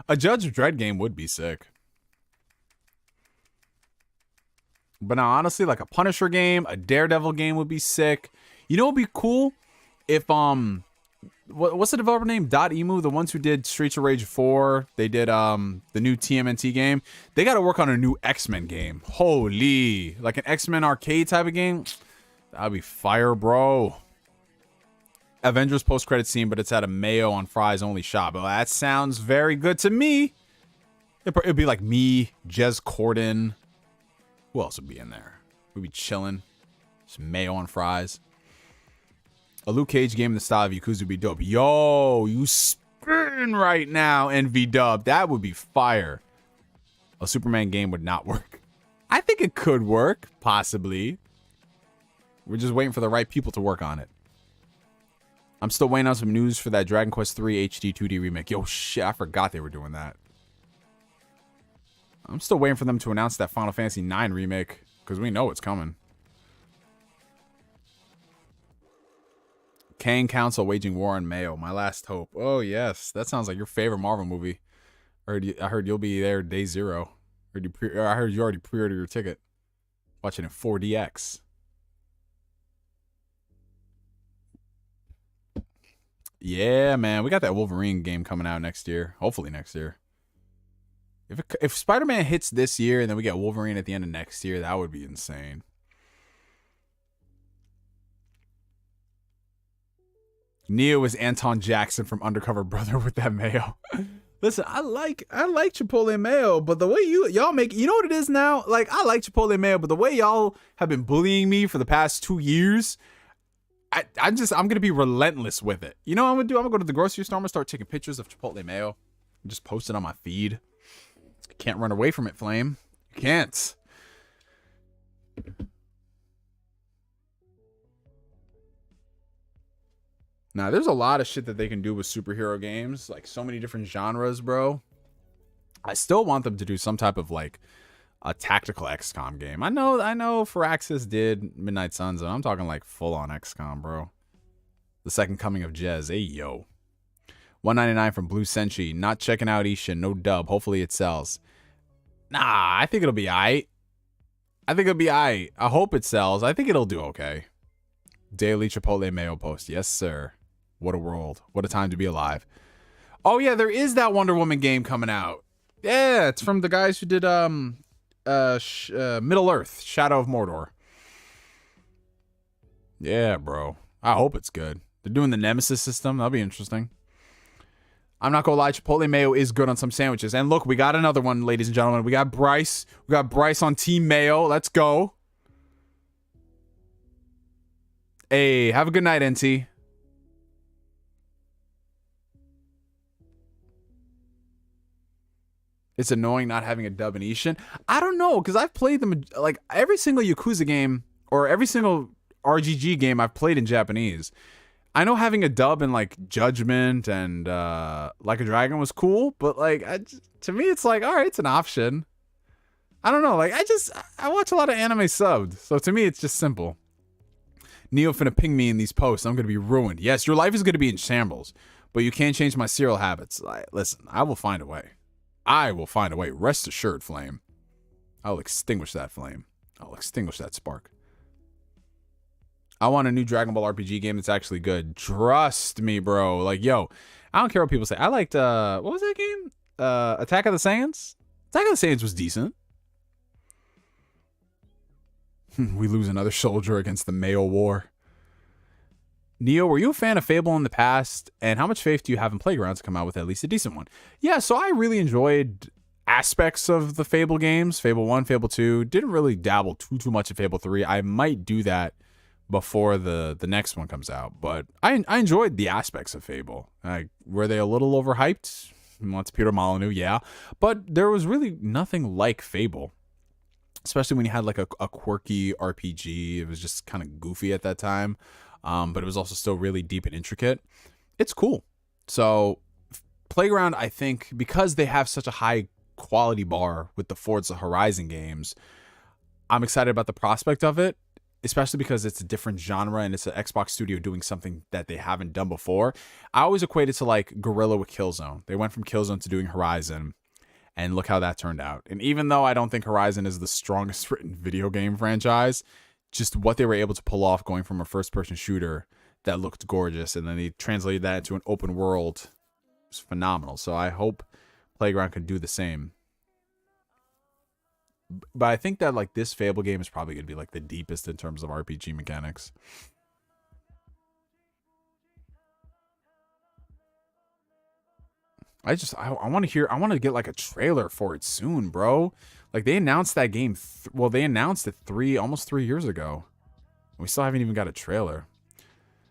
A Judge Dredd game would be sick. But now, honestly, like a Punisher game, a Daredevil game would be sick. You know what would be cool? If, what's the developer name? Emu, the ones who did Streets of Rage 4. They did the new TMNT game. They got to work on a new X-Men game. Holy, like an X-Men arcade type of game. That'd be fire, bro. Avengers post-credit scene, but it's at a mayo on fries only shop. Well, that sounds very good to me. It'd be like me, Jez Corden. Who else would be in there? We'd be chilling. Just mayo on fries. A Luke Cage game in the style of Yakuza would be dope. Yo, you spin right now, NV Dub. That would be fire. A Superman game would not work. I think it could work, possibly. We're just waiting for the right people to work on it. I'm still waiting on some news for that Dragon Quest III HD 2D remake. Yo, shit, I forgot they were doing that. I'm still waiting for them to announce that Final Fantasy IX remake, because we know it's coming. Kang Council waging war on Mayo. My last hope. Oh, yes. That sounds like your favorite Marvel movie. I heard you'll be there day zero. I heard you already pre-ordered your ticket. Watching it 4DX. Yeah, man. We got that Wolverine game coming out next year. Hopefully next year. If Spider-Man hits this year and then we get Wolverine at the end of next year, that would be insane. Neo is Anton Jackson from Undercover Brother with that mayo. Listen, I like Chipotle mayo, but the way y'all make, you know what it is now? Like, I like Chipotle mayo, but the way y'all have been bullying me for the past 2 years, I'm gonna be relentless with it. You know what I'm gonna do? I'm gonna go to the grocery store. I'm gonna start taking pictures of Chipotle mayo and just post it on my feed. You can't run away from it, Flame. You can't. Now, there's a lot of shit that they can do with superhero games. Like, so many different genres, bro. I still want them to do some type of, like, a tactical XCOM game. I know Firaxis did Midnight Suns, and I'm talking, like, full-on XCOM, bro. The Second Coming of Jez. Hey, yo. 199 from Blue Senshi. Not checking out Ishin. No dub. Hopefully it sells. Nah, I think it'll be aight. I hope it sells. I think it'll do okay. Daily Chipotle mayo post. Yes, sir. What a world. What a time to be alive. Oh yeah, there is that Wonder Woman game coming out. Yeah, it's from the guys who did Middle Earth, Shadow of Mordor. Yeah, bro. I hope it's good. They're doing the Nemesis system. That'll be interesting. I'm not gonna lie, Chipotle mayo is good on some sandwiches. And look, we got another one, ladies and gentlemen. We got Bryce. We got Bryce on Team Mayo. Let's go. Hey, have a good night, NT. It's annoying not having a dub in Ishin. I don't know, because I've played them, like, every single Yakuza game, or every single RGG game I've played in Japanese. I know having a dub in, like, Judgment and Like a Dragon was cool, but, like, to me, it's like, all right, it's an option. I don't know, like, I watch a lot of anime subbed, so to me, it's just simple. Neo finna ping me in these posts. I'm gonna be ruined. Yes, your life is gonna be in shambles, but you can't change my cereal habits. Listen, I will find a way. I will find a way. Rest assured, Flame. I'll extinguish that flame. I'll extinguish that spark. I want a new Dragon Ball RPG game that's actually good. Trust me, bro. Like, yo, I don't care what people say. I liked, what was that game? Attack of the Saiyans? Attack of the Saiyans was decent. We lose another soldier against the Mayo War. Neo, were you a fan of Fable in the past? And how much faith do you have in Playground to come out with at least a decent one? Yeah, so I really enjoyed aspects of the Fable games. Fable 1, Fable 2. Didn't really dabble too much in Fable 3. I might do that before the next one comes out. But I enjoyed the aspects of Fable. Were they a little overhyped? Well, Peter Molyneux, yeah. But there was really nothing like Fable. Especially when you had like a quirky RPG. It was just kind of goofy at that time. But it was also still really deep and intricate. It's cool. So Playground, I think, because they have such a high quality bar with the Forza Horizon games, I'm excited about the prospect of it, especially because it's a different genre and it's an Xbox studio doing something that they haven't done before. I always equate it to like Guerrilla with Killzone. They went from Killzone to doing Horizon. And look how that turned out. And even though I don't think Horizon is the strongest written video game franchise, just what they were able to pull off going from a first-person shooter that looked gorgeous, and then they translated that into an open world, was phenomenal. So I hope Playground can do the same. But I think that like this Fable game is probably going to be like the deepest in terms of RPG mechanics. I want to get like a trailer for it soon, bro. Like they announced that game. They announced it almost 3 years ago. We still haven't even got a trailer.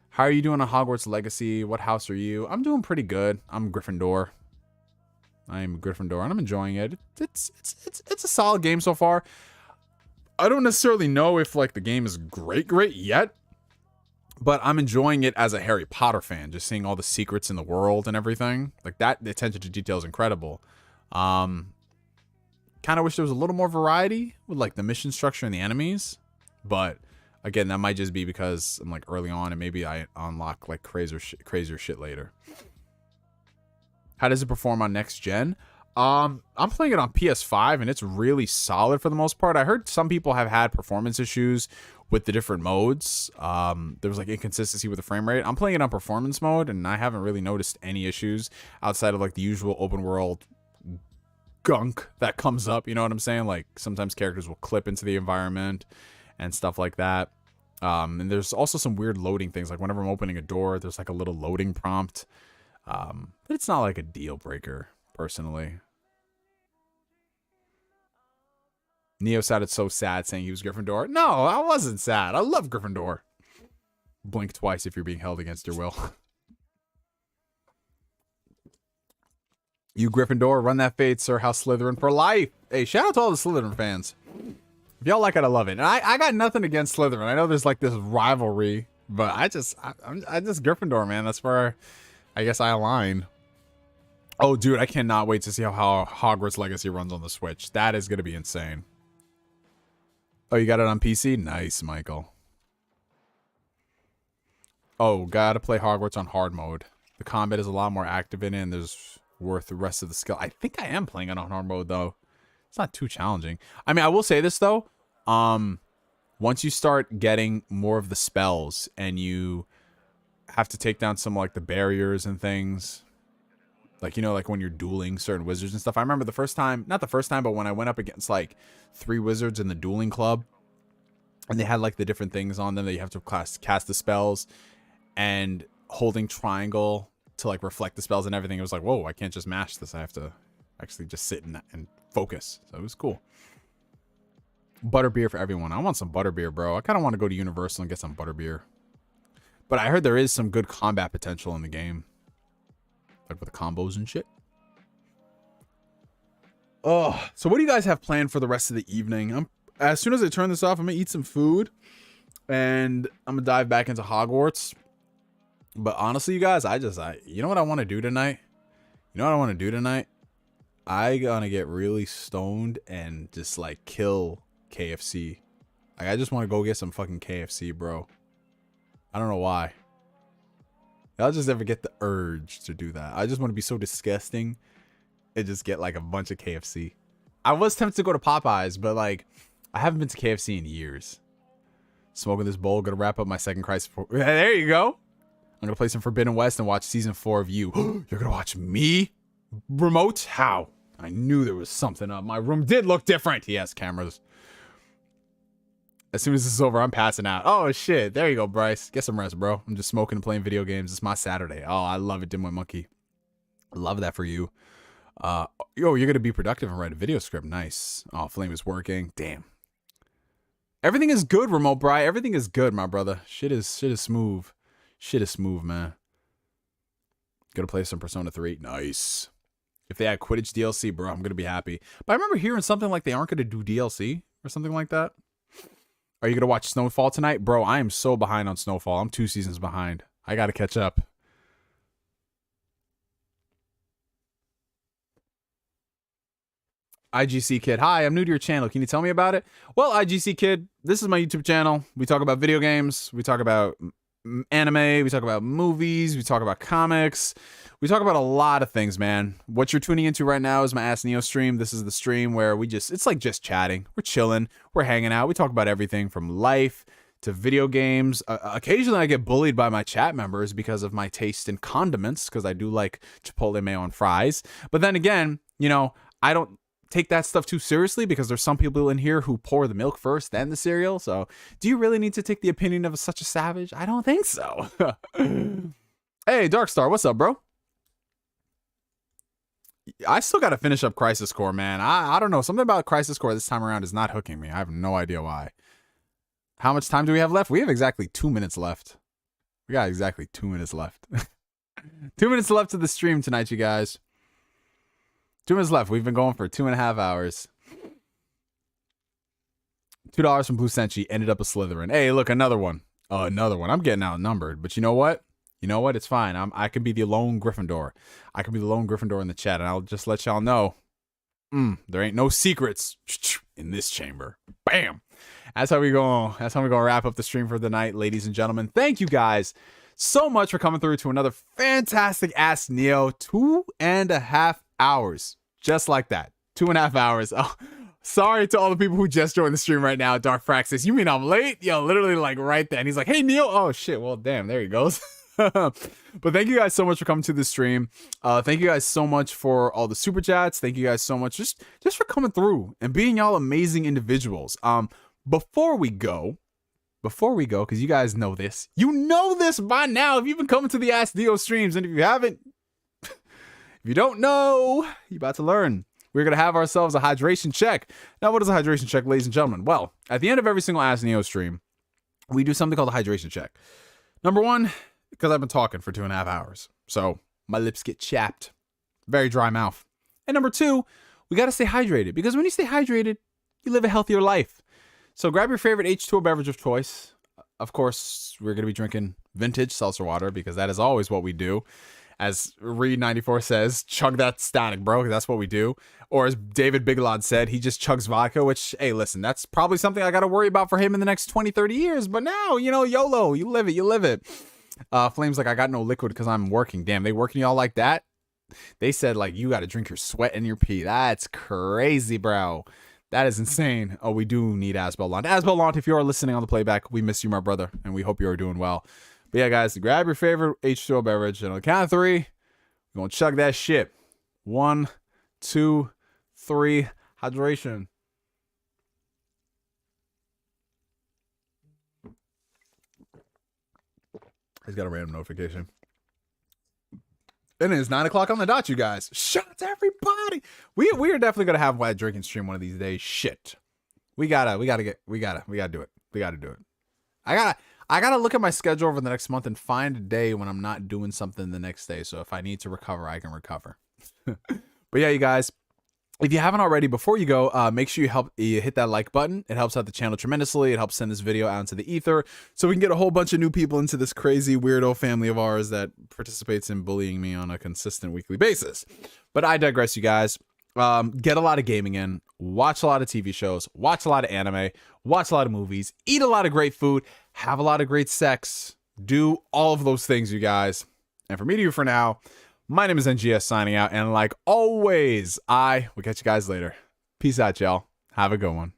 How are you doing on Hogwarts Legacy? What house are you? I'm doing pretty good. I'm Gryffindor. I'm Gryffindor and I'm enjoying it. It's a solid game so far. I don't necessarily know if like the game is great yet. But I'm enjoying it as a Harry Potter fan, just seeing all the secrets in the world and everything. Like that, the attention to detail is incredible. Kind of wish there was a little more variety with like the mission structure and the enemies. But again, that might just be because I'm like early on and maybe I unlock like crazier shit later. How does it perform on next gen? I'm playing it on PS5 and it's really solid for the most part. I heard some people have had performance issues with the different modes. There was like inconsistency with the frame rate. I'm playing it on performance mode and I haven't really noticed any issues outside of like the usual open world gunk that comes up. You know what I'm saying? Like sometimes characters will clip into the environment and stuff like that. And there's also some weird loading things. Like whenever I'm opening a door, there's like a little loading prompt. But it's not like a deal breaker. Personally, Neo sounded so sad saying he was Gryffindor. No, I wasn't sad. I love Gryffindor. Blink twice if you're being held against your will. You Gryffindor, run that fade, Sir House Slytherin for life. Hey, shout out to all the Slytherin fans. If y'all like it, I love it. And I got nothing against Slytherin. I know there's like this rivalry, but I just Gryffindor, man. That's where I guess I align. Oh, dude, I cannot wait to see how Hogwarts Legacy runs on the Switch. That is going to be insane. Oh, you got it on PC? Nice, Michael. Oh, gotta play Hogwarts on hard mode. The combat is a lot more active in it, and there's worth the rest of the skill. I think I am playing it on hard mode, though. It's not too challenging. I mean, I will say this, though. Once you start getting more of the spells, and you have to take down some like the barriers and things. Like, you know, like when you're dueling certain wizards and stuff. I remember the first time, not the first time, but when I went up against like 3 wizards in the dueling club, and they had like the different things on them that you have to cast the spells, and holding triangle to like reflect the spells and everything. It was like, whoa, I can't just mash this. I have to actually just sit and focus. So it was cool. Butterbeer for everyone. I want some butterbeer, bro. I kind of want to go to Universal and get some butterbeer. But I heard there is some good combat potential in the game. Like with the combos and shit. Oh, so what do you guys have planned for the rest of the evening? As soon as I turn this off, I'm going to eat some food. And I'm going to dive back into Hogwarts. But honestly, you guys, you know what I want to do tonight? I gonna get really stoned and just like kill KFC. Like, I just want to go get some fucking KFC, bro. I don't know why. I'll just never get the urge to do that. I just want to be so disgusting and just get like a bunch of KFC. I was tempted to go to Popeyes, but like I haven't been to KFC in years. Smoking this bowl, gonna wrap up my second Crisis. There you go. I'm gonna play some Forbidden West and watch season 4 of You. You're gonna watch me? Remote? How? I knew there was something up. My room did look different. Yes, cameras. As soon as this is over, I'm passing out. Oh, shit. There you go, Bryce. Get some rest, bro. I'm just smoking and playing video games. It's my Saturday. Oh, I love it, DIMWITMONKEY. I love that for you. Yo, you're going to be productive and write a video script. Nice. Oh, Flame is working. Damn. Everything is good, Remote Bry. Everything is good, my brother. Shit is smooth. Shit is smooth, man. Gonna play some Persona 3. Nice. If they add Quidditch DLC, bro, I'm gonna be happy. But I remember hearing something like they aren't gonna do DLC or something like that. Are you gonna watch Snowfall tonight? Bro, I am so behind on Snowfall. I'm 2 seasons behind. I gotta catch up. IGC Kid, hi, I'm new to your channel. Can you tell me about it? Well, IGC Kid, this is my YouTube channel. We talk about video games. We talk about anime. We talk about movies. We talk about comics. We talk about a lot of things, man. What you're tuning into right now is my Ask Neo stream. This is the stream where it's like just chatting. We're chilling. We're hanging out. We talk about everything from life to video games. Occasionally I get bullied by my chat members because of my taste in condiments, because I do like Chipotle mayo and fries. But then again, you know, I don't take that stuff too seriously, because there's some people in here who pour the milk first, then the cereal. So do you really need to take the opinion of such a savage? I don't think so. Hey, Darkstar, what's up, bro? I still got to finish up Crisis Core, man. I don't know. Something about Crisis Core this time around is not hooking me. I have no idea why. How much time do we have left? We have exactly 2 minutes left. We got exactly 2 minutes left. 2 minutes left to the stream tonight, you guys. 2 minutes left. We've been going for 2.5 hours. $2 from Blue Senshi ended up a Slytherin. Hey, look, another one. Oh, another one. I'm getting outnumbered. But you know what? You know what? It's fine. I can be the lone Gryffindor. I can be the lone Gryffindor in the chat, and I'll just let y'all know. There ain't no secrets in this chamber. Bam. That's how we go. That's how we gonna wrap up the stream for the night, ladies and gentlemen. Thank you guys so much for coming through to another fantastic Ask Neo. 2.5 hours. Just like that. 2.5 hours. Oh, sorry to all the people who just joined the stream right now. Dark Fraxis, you mean I'm late? Yo, literally like right there. And he's like, hey, Neo. Oh, shit. Well, damn. There he goes. But thank you guys so much for coming to the stream. Thank you guys so much for all the super chats. Thank you guys so much just for coming through and being y'all amazing individuals. Before we go, because you guys know this. You know this by now if you've been coming to the Ask Neo streams. And if you haven't, if you don't know, you're about to learn. We're going to have ourselves a hydration check. Now, what is a hydration check, ladies and gentlemen? Well, at the end of every single Ask Neo stream, we do something called a hydration check. Number one, because I've been talking for 2.5 hours. So my lips get chapped. Very dry mouth. And number two, we got to stay hydrated. Because when you stay hydrated, you live a healthier life. So grab your favorite H2O beverage of choice. Of course, we're going to be drinking vintage seltzer water, because that is always what we do. As Reed94 says, chug that static, bro. That's what we do. Or as David Bigelod said, he just chugs vodka, which, hey, listen, that's probably something I got to worry about for him in the next 20, 30 years. But now, you know, YOLO, you live it, you live it. Flame's like, I got no liquid because I'm working. Damn, they working y'all like that? They said, like, you got to drink your sweat and your pee. That's crazy, bro. That is insane. Oh, we do need Asbel Lant. Asbel Lant, if you are listening on the playback, we miss you, my brother, and we hope you are doing well. But yeah, guys, grab your favorite H2O beverage, and on the count of 3, we're gonna chug that shit. 1, 2, 3. Hydration. He's got a random notification. And it is 9 o'clock on the dot, you guys. Shout out to everybody. We are definitely gonna have a drinking stream one of these days. Shit. We gotta do it. We gotta do it. I gotta look at my schedule over the next month and find a day when I'm not doing something the next day. So if I need to recover, I can recover. But yeah, you guys, if you haven't already, before you go, make sure you hit that like button. It helps out the channel tremendously. It helps send this video out into the ether so we can get a whole bunch of new people into this crazy weirdo family of ours that participates in bullying me on a consistent weekly basis. But I digress, you guys. Get a lot of gaming in, watch a lot of TV shows, watch a lot of anime, watch a lot of movies, eat a lot of great food, have a lot of great sex, do all of those things, you guys. And for me to you for now, my name is NGS signing out, and like always, I will catch you guys later. Peace out, y'all. Have a good one.